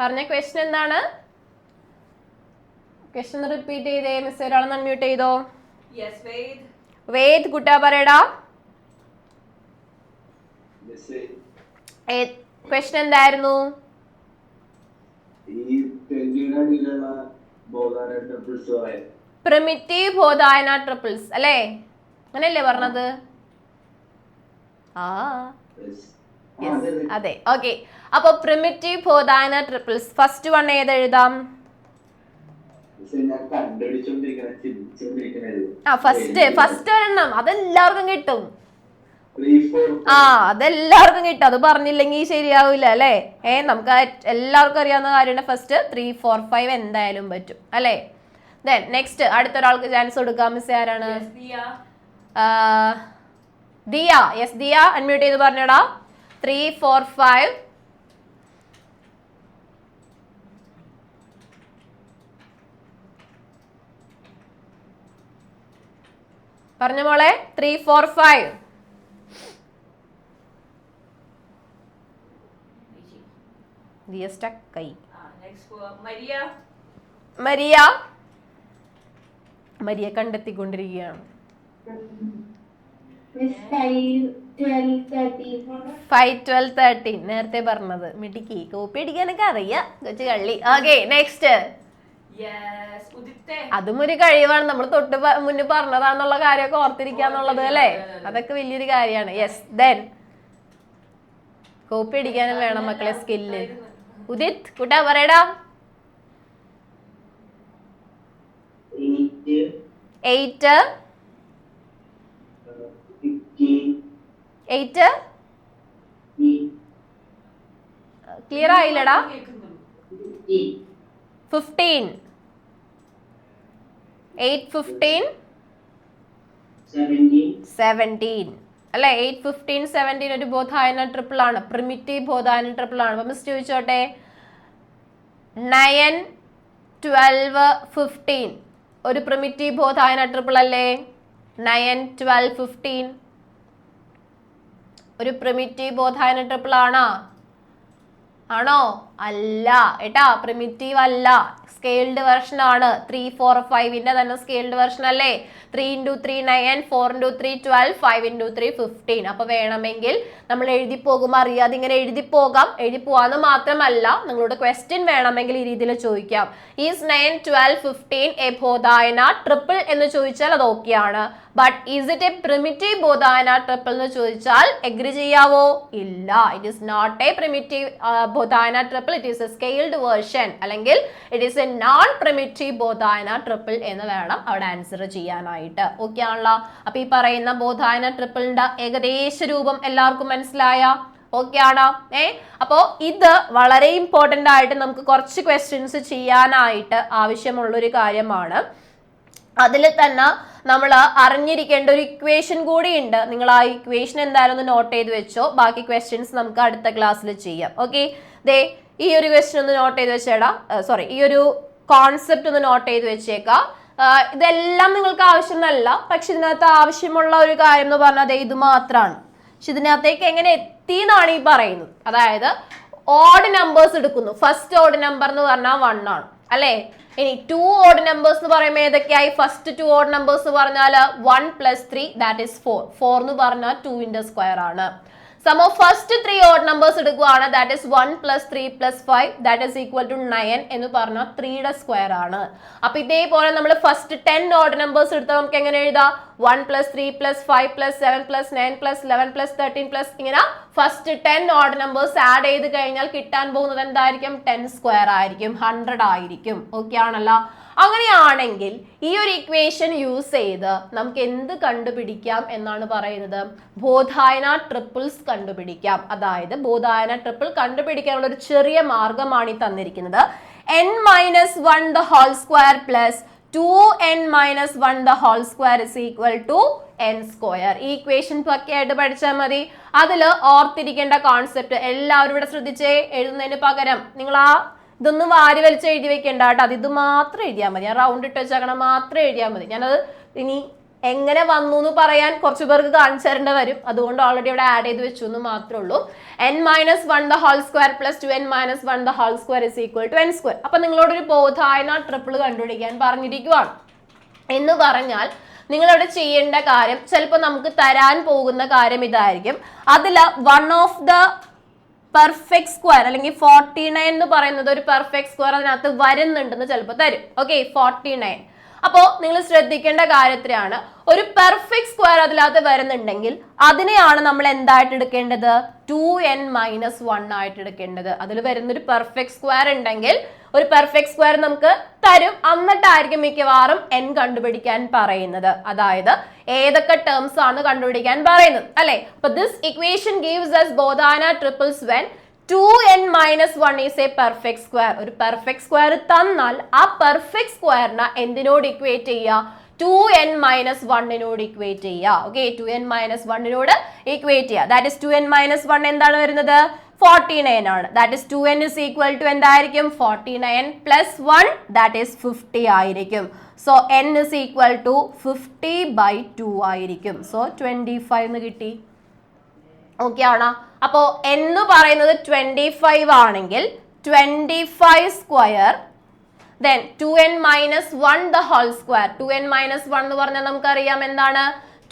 പറഞ്ഞ ക്വസ്റ്റ്യൻ എന്താണ്? ക്വസ്റ്റ്യൻ റിപ്പീറ്റ് ചെയ്തേ മിസ്. ഒരാളൊന്ന് അൺമ്യൂട്ട് ചെയ്തോ. വേദ് കുട്ടാ പറയടാ. ക്വസ്റ്റ്യൻ എന്തായിരുന്നു? പ്രിമിറ്റീവ് ബോധായന ട്രിപ്പിൾസ് അല്ലേ, അങ്ങനെയല്ലേ പറഞ്ഞത്? അതെ. ഓക്കെ, അപ്പൊ primitive Baudhayana triples first one ഏതെഴുതാം? ഫസ്റ്റ് ഒരെണ്ണം അതെല്ലാവർക്കും കിട്ടും. അതെല്ലാവർക്കും കിട്ടും. അത് പറഞ്ഞില്ലെങ്കിൽ ശരിയാവില്ല അല്ലെ. നമുക്ക് എല്ലാവർക്കും അറിയാവുന്ന കാര്യമാണ് ഫസ്റ്റ് 3, 4, 5 എന്തായാലും പറ്റും അല്ലെ. ദെൻ നെക്സ്റ്റ് അടുത്തൊരാൾക്ക് ചാൻസ് കൊടുക്കാം. മിസ് ആരാണ്? ദിയ. യെസ് ദിയ, അൺമ്യൂട്ട് ചെയ്ത് പറഞ്ഞോടാ. 3, 4, 5. പറഞ്ഞ മോളെ. 3, 4, 5. മരിയ കണ്ടെത്തിക്കൊണ്ടിരിക്കുകയാണ്. 5, 12, 13 നേരത്തെ പറഞ്ഞത്. മിടിക്ക് കോപ്പി അടിക്കാനൊക്കെ അറിയാം കൊച്ചു കള്ളി. Okay next. അതും ഒരു കഴിവാണ്. നമ്മൾ തൊട്ട് മുന്നേ പറഞ്ഞതാണെന്നുള്ള കാര്യമൊക്കെ ഓർത്തിരിക്കാന്നുള്ളത് അല്ലേ, അതൊക്കെ വലിയൊരു കാര്യമാണ്. യെസ്. ദെൻ കോപ്പി അടിക്കാനും വേണം മക്കളെ സ്കില്ല്. ഉദിത് കുട്ടാ പറയടാ. 8, 8 ക്ലിയർ ആയില്ലടാ. 15, 8, 15, 17 അല്ലെ. 8, 15, 17 ഒരു ബോധായന ട്രിപ്പിൾ ആണ്, പ്രിമിറ്റീവ് ബോധായന ട്രിപ്പിൾ ആണ്. അപ്പൊ മിസ് ചോദിച്ചോട്ടെ, 9, 12, 15 ഒരു പ്രിമിറ്റീവ് ബോധായന ട്രിപ്പിൾ അല്ലേ? 9, 12, 15 ഒരു പ്രിമിറ്റീവ് ബോധായന ട്രിപ്പിൾ ആണോ? അല്ല ഏട്ടാ, പ്രിമിറ്റീവ് അല്ല, സ്കെയിൽഡ് വെർഷൻ ആണ്. 3, 4, 5ന്റെ തന്നെ സ്കെയിൽഡ് വെർഷൻ അല്ലേ. 3 × 3 9, 4 × 3 12, 5 × 3 15. അപ്പൊ വേണമെങ്കിൽ നമ്മൾ എഴുതി പോകുമ്പോൾ അറിയാതെ ഇങ്ങനെ എഴുതി പോകാം. എഴുതി പോവാന്ന് മാത്രമല്ല, നിങ്ങളോട് ക്വസ്റ്റ്യൻ വേണമെങ്കിൽ ഈ രീതിയിൽ ചോദിക്കാം. ഈസ് 9, 12, 15 എ ബോധായന ട്രിപ്പിൾ എന്ന് ചോദിച്ചാൽ അത് ഓക്കെയാണ്. But is it a primitive Baudhayana triple എന്ന് ചോദിച്ചാൽ എഗ്രി ചെയ്യാവോ? ഇല്ല, it is not a primitive Baudhayana triple, it is a scaled version, അല്ലെങ്കിൽ it is a non primitive Baudhayana triple എന്ന് വേണം അവിടെ ആൻസർ ചെയ്യാനായിട്ട്. ഓക്കെ ആണല്ലോ. അപ്പൊ ഈ പറയുന്ന ബോധായന ട്രിപ്പിളിന്റെ ഏകദേശ രൂപം എല്ലാവർക്കും മനസ്സിലായ? ഓക്കെ ആണോ? അപ്പോ ഇത് വളരെ ഇമ്പോർട്ടന്റ് ആയിട്ട് നമുക്ക് കുറച്ച് ക്വസ്റ്റ്യൻസ് ചെയ്യാനായിട്ട് ആവശ്യമുള്ളൊരു കാര്യമാണ്. അതിൽ തന്നെ നമ്മൾ അറിഞ്ഞിരിക്കേണ്ട ഒരു ഇക്വേഷൻ കൂടി ഉണ്ട്. നിങ്ങൾ ആ ഇക്വേഷൻ എന്തായാലും ഒന്ന് നോട്ട് ചെയ്ത് വെച്ചോ. ബാക്കി ക്വസ്റ്റ്യൻസ് നമുക്ക് അടുത്ത ക്ലാസ്സിൽ ചെയ്യാം. ഓക്കെ, ദേ ഈ ഒരു ക്വസ്റ്റ്യൻ ഒന്ന് നോട്ട് ചെയ്ത് വെച്ചേടാ. ഈ ഒരു കോൺസെപ്റ്റ് ഒന്ന് നോട്ട് ചെയ്ത് വെച്ചേക്കാം. ഇതെല്ലാം നിങ്ങൾക്ക് ആവശ്യമല്ല, പക്ഷെ ഇതിനകത്ത് ആവശ്യമുള്ള ഒരു കാര്യം എന്ന് പറഞ്ഞാൽ ഇത് മാത്രമാണ്. പക്ഷെ ഇതിനകത്തേക്ക് എങ്ങനെ എത്തി എന്നാണ് ഈ പറയുന്നത്. അതായത് ഓഡ് നമ്പേഴ്സ് എടുക്കുന്നു. ഫസ്റ്റ് ഓഡ് നമ്പർ എന്ന് പറഞ്ഞാൽ 1 ആണ് അല്ലേ. ഇനി 2 ഓഡ് നമ്പേഴ്സ് എന്ന് പറയുമ്പോൾ ഏതൊക്കെയായി? ഫസ്റ്റ് 2 ഓഡ് നമ്പേഴ്സ് പറഞ്ഞാൽ 1 + 3 ദാറ്റ് ഈസ് 4. 4 എന്ന് പറഞ്ഞാൽ 2ന്റെ സ്ക്വയർ ആണ്. Sum of first 3 odd numbers എടുക്കുകയാണ്, that is 1 + 3 + 5 that is equal to 9 എന്ന് പറഞ്ഞാൽ 3യുടെ സ്ക്വയർ ആണ്. അപ്പൊ ഇതേപോലെ നമ്മൾ ഫസ്റ്റ് 10 ഓഡ് നമ്പേഴ്സ് എടുത്താൽ നമുക്ക് എങ്ങനെ എഴുതാം? 1 + 3 + 5 + 7 + 9 + 11 + 13 ഇങ്ങനെ ഫസ്റ്റ് 10 ഓഡ് നമ്പേഴ്സ് ആഡ് ചെയ്ത് കഴിഞ്ഞാൽ കിട്ടാൻ പോകുന്നത് എന്തായിരിക്കും? 10 സ്ക്വയർ ആയിരിക്കും, 100 ആയിരിക്കും. ഓക്കെ ആണല്ലോ. അങ്ങനെയാണെങ്കിൽ ഈ ഒരു ഇക്വേഷൻ യൂസ് ചെയ്ത് നമുക്ക് എന്ത് കണ്ടുപിടിക്കാം എന്നാണ് പറയുന്നത്? ബോധായന ട്രിപ്പിൾസ് കണ്ടുപിടിക്കാം. അതായത് ബോധായന ട്രിപ്പിൾ കണ്ടുപിടിക്കാനുള്ള ഒരു ചെറിയ മാർഗമാണ് ഈ തന്നിരിക്കുന്നത്. n-1 the whole square plus 2n - 1 the whole square is equal to n square. ഈ ഇക്വേഷൻ പക്കയായിട്ട് പഠിച്ചാൽ മതി. അതിൽ ഓർത്തിരിക്കേണ്ട കോൺസെപ്റ്റ് എല്ലാവരും ഇവിടെ ശ്രദ്ധിച്ചേ. എഴുതുന്നതിന് പകരം നിങ്ങൾ ഇതൊന്നും വാരി വലിച്ച് എഴുതി വെക്കേണ്ട കേട്ടോ. ഇത് മാത്രം എഴുതിയാൽ മതി. ഞാൻ റൗണ്ട് ഇട്ട് വെച്ചേക്കണം, മാത്രം എഴുതിയാൽ മതി. ഞാനത് ഇനി എങ്ങനെ വന്നു എന്ന് പറയാൻ കുറച്ച് പേർക്ക് കാണിച്ചു തരേണ്ടി വരും. അതുകൊണ്ട് ഓൾറെഡി ഇവിടെ ആഡ് ചെയ്ത് വെച്ചു എന്ന് മാത്രമേ ഉള്ളൂ. n-1 the whole square plus 2n - 1 the whole square is equal to n square. അപ്പൊ നിങ്ങളോടൊരു ബോധായന ട്രിപ്പിൾ കണ്ടുപിടിക്കാൻ പറഞ്ഞിരിക്കുവാണ്. എന്ന് പറഞ്ഞാൽ നിങ്ങളിവിടെ ചെയ്യേണ്ട കാര്യം, ചിലപ്പോൾ നമുക്ക് തരാൻ പോകുന്ന കാര്യം ഇതായിരിക്കും. അതിൽ one of the perfect square അല്ലെങ്കിൽ 49 എന്ന് പറയുന്നത് ഒരു പെർഫെക്റ്റ് സ്ക്വയർ അതിനകത്ത് വരുന്നുണ്ടെന്ന് ചിലപ്പോൾ തരും. ഓക്കെ, 49. അപ്പോ നിങ്ങൾ ശ്രദ്ധിക്കേണ്ട കാര്യത്തിലാണ് ഒരു പെർഫെക്റ്റ് സ്ക്വയർ അതിനകത്ത് വരുന്നുണ്ടെങ്കിൽ അതിനെയാണ് നമ്മൾ എന്തായിട്ട് എടുക്കേണ്ടത്? 2n-1 ആയിട്ട് എടുക്കേണ്ടത്. അതിൽ വരുന്നൊരു പെർഫെക്റ്റ് സ്ക്വയർ ഉണ്ടെങ്കിൽ ഒരു പെർഫെക്റ്റ് സ്ക്വയർ നമുക്ക് തരും, എന്നിട്ടായിരിക്കും മിക്കവാറും n കണ്ടുപിടിക്കാൻ പറയുന്നത്. അതായത് ഏതൊക്കെ ടേംസ് ആണ് കണ്ടുപിടിക്കാൻ പറയുന്നത് അല്ലെ. അപ്പൊ this equation gives us Bodhana triples when 2n-1 is a perfect square. ഒരു പെർഫെക്റ്റ് സ്ക്വയർ തന്നാൽ ആ പെർഫെക്റ്റ് സ്ക്വയറിനെ എന്തിനോട് ഇക്വേറ്റ് ചെയ്യുക? 2n-1 ഇക്വേറ്റ് ചെയ്യുക. ഓക്കെ, 2n-1 ഇക്വേറ്റ് ചെയ്യുക. ദാറ്റ് ഇസ് 2n-1 എന്താണ് വരുന്നത്? 49 ആണ്. That is 2n is equal to എന്തായിരിക്കും? 49 plus 1 that is 50 ആയിരിക്കും. So n is equal to 50/2 ആയിരിക്കും. സോ 25 എന്ന് കിട്ടി. ഓക്കെ ആണോ? അപ്പോ എന്ന് പറയുന്നത് 25 ആണെങ്കിൽ 25 square then 2n-1 the whole square. 2n-1 എന്ന് പറഞ്ഞാൽ നമുക്കറിയാം എന്താണ്?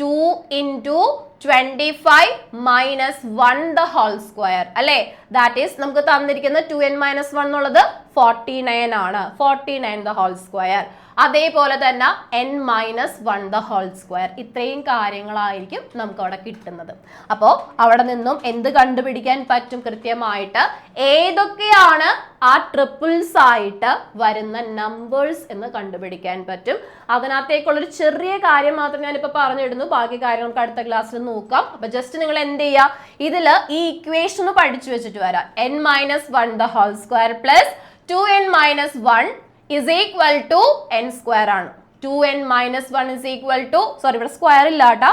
2 into 25 minus 1 the whole square അല്ലേ. ദാറ്റ് ഈസ് നമുക്ക് തന്നിരിക്കുന്ന 2n-1 എന്നുള്ളത് 49 ആണ്. 49 the whole square. അതേപോലെ തന്നെ n-1 the whole square. ഇത്രയും കാര്യങ്ങളായിരിക്കും നമുക്ക് അവിടെ കിട്ടുന്നത്. അപ്പോൾ അവിടെ നിന്നും എന്ത് കണ്ടുപിടിക്കാൻ പറ്റും? കൃത്യമായിട്ട് ഏതൊക്കെയാണ് ആ ട്രിപ്പിൾസ് ആയിട്ട് വരുന്ന നമ്പേഴ്സ് എന്ന് കണ്ടുപിടിക്കാൻ പറ്റും. അതിനകത്തേക്കുള്ളൊരു ചെറിയ കാര്യം മാത്രം ഞാനിപ്പോൾ പറഞ്ഞിടുന്നു. ബാക്കി കാര്യം നമുക്ക് അടുത്ത ക്ലാസ്സിൽ നോക്കാം. അപ്പൊ ജസ്റ്റ് നിങ്ങൾ എന്ത് ചെയ്യുക? ഇതിൽ ഈ ഇക്വേഷൻ പഠിച്ചു വെച്ചിട്ട് വരാം. n-1 the whole square plus 2n-1 is equal to n square ആണ്. 2n-1 is equal to, sorry ഇവിടെ സ്ക്വയർ ഇല്ല കേട്ടോ,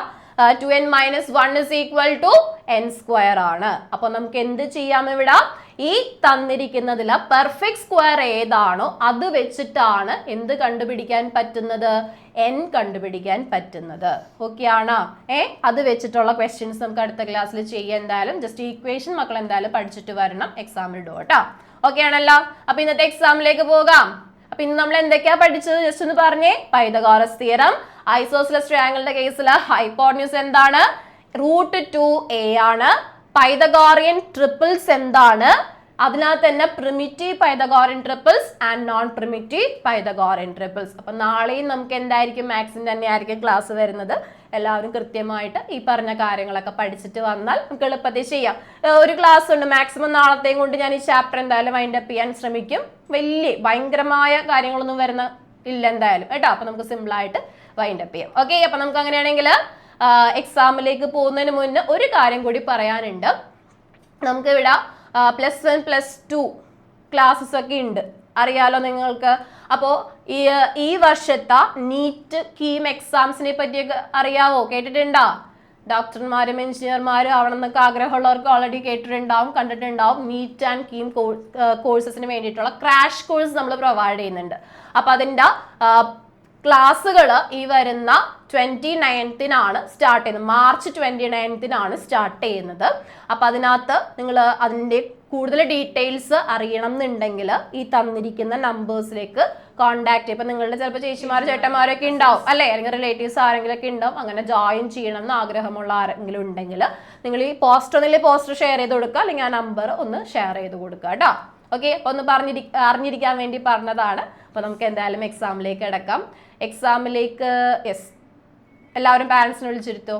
2n-1 is equal to n square ആണ്. അപ്പൊ നമുക്ക് എന്ത് ചെയ്യാം? ഇവിടെ ഈ തന്നിരിക്കുന്നതിൽ പെർഫെക്റ്റ് സ്ക്വയർ ഏതാണോ അത് വെച്ചിട്ടാണ് എന്ത് കണ്ടുപിടിക്കാൻ പറ്റുന്നത്? n കണ്ടുപിടിക്കാൻ പറ്റുന്നത്. ഓക്കെ ആണോ? അത് വെച്ചിട്ടുള്ള ക്വസ്റ്റ്യൻസ് നമുക്ക് അടുത്ത ക്ലാസ്സിൽ ചെയ്യാം. എന്തായാലും ജസ്റ്റ് ഈക്വേഷൻ മക്കൾ എന്തായാലും പഠിച്ചിട്ട് വരണം, എക്സാമിൽ ഇടും കേട്ടോ. ഓക്കെ ആണല്ലോ? അപ്പൊ ഇന്നത്തെ എക്സാമിലേക്ക് പോകാം. അപ്പൊ ഇന്ന് നമ്മൾ എന്തൊക്കെയാ പഠിച്ചത് ജസ്റ്റ് ഒന്ന് പറഞ്ഞേ. പൈതഗോറസ് തിയറം, ഐസോസെലസ് ട്രയാങ്കിളിന്റെ കേസിൽ ഹൈപ്പോട്ടന്യൂസ് എന്താണ്? √2a ആണ്. പൈതഗോറിയൻ ട്രിപ്പിൾസ് എന്താണ്? അതിനകത്ത് തന്നെ primitive Pythagorean triples and non primitive Pythagorean triples. അപ്പൊ നാളെയും നമുക്ക് എന്തായിരിക്കും? മാത്സിന് തന്നെ ആയിരിക്കും ക്ലാസ് വരുന്നത്. എല്ലാവരും കൃത്യമായിട്ട് ഈ പറഞ്ഞ കാര്യങ്ങളൊക്കെ പഠിച്ചിട്ട് വന്നാൽ നമുക്ക് എളുപ്പത്തിൽ ചെയ്യാം. ഒരു ക്ലാസ് ഉണ്ട് മാക്സിമം നാളത്തെയും കൊണ്ട് ഞാൻ ഈ ചാപ്റ്റർ എന്തായാലും വൈൻഡപ്പ് ചെയ്യാൻ ശ്രമിക്കും. ഭയങ്കരമായ കാര്യങ്ങളൊന്നും വരുന്ന ഇല്ല എന്തായാലും കേട്ടോ. അപ്പൊ നമുക്ക് സിമ്പിൾ ആയിട്ട് വൈൻഡപ്പ് ചെയ്യാം. ഓക്കെ, അപ്പൊ നമുക്ക് അങ്ങനെയാണെങ്കിൽ എക്സാമിലേക്ക് പോകുന്നതിന് മുന്നേ ഒരു കാര്യം കൂടി പറയാനുണ്ട്. നമുക്ക് ഇവിടെ +1 +2 ക്ലാസ്സസ് ഒക്കെ ഉണ്ട്, അറിയാലോ നിങ്ങൾക്ക്. അപ്പോൾ ഈ വർഷത്തെ നീറ്റ് കീം എക്സാംസിനെ പറ്റിയൊക്കെ അറിയാവോ? കേട്ടിട്ടുണ്ടോ? ഡോക്ടർമാരും എഞ്ചിനീയർമാരും ആവണമെന്നൊക്കെ ആഗ്രഹമുള്ളവർക്ക് ഓൾറെഡി കേട്ടിട്ടുണ്ടാവും, കണ്ടിട്ടുണ്ടാവും. നീറ്റ് ആൻഡ് കീം കോഴ്സസിന് വേണ്ടിയിട്ടുള്ള ക്രാഷ് കോഴ്സ് നമ്മൾ പ്രൊവൈഡ് ചെയ്യുന്നുണ്ട്. അപ്പം അതിൻ്റെ ക്ലാസ്സുകൾ ഈ വരുന്ന 29th സ്റ്റാർട്ട് ചെയ്യുന്നത്. മാർച്ച് 29th സ്റ്റാർട്ട് ചെയ്യുന്നത്. അപ്പം അതിനകത്ത് നിങ്ങൾ അതിൻ്റെ കൂടുതൽ ഡീറ്റെയിൽസ് അറിയണം എന്നുണ്ടെങ്കിൽ ഈ തന്നിരിക്കുന്ന നമ്പേഴ്സിലേക്ക് കോൺടാക്ട് ചെയ്യും. ഇപ്പം നിങ്ങളുടെ ചിലപ്പോൾ ചേച്ചിമാരും ചേട്ടന്മാരൊക്കെ ഉണ്ടാവും അല്ലേ, അല്ലെങ്കിൽ റിലേറ്റീവ്സ് ആരെങ്കിലും ഒക്കെ ഉണ്ടാവും. അങ്ങനെ ജോയിൻ ചെയ്യണം എന്ന് ആഗ്രഹമുള്ള ആരെങ്കിലും ഉണ്ടെങ്കിൽ നിങ്ങൾ ഈ പോസ്റ്റർ ഷെയർ ചെയ്ത് കൊടുക്കുക, അല്ലെങ്കിൽ ആ നമ്പർ ഒന്ന് ഷെയർ ചെയ്ത് കൊടുക്കുക കേട്ടോ. ഓക്കെ, അപ്പോൾ ഒന്ന് അറിഞ്ഞിരിക്കാൻ വേണ്ടി പറഞ്ഞതാണ്. അപ്പോൾ നമുക്ക് എന്തായാലും എക്സാമിലേക്ക് കിടക്കാം. എക്സാമിലേക്ക് എല്ലാവരും പാരൻസിനെ വിളിച്ചിരുത്തോ.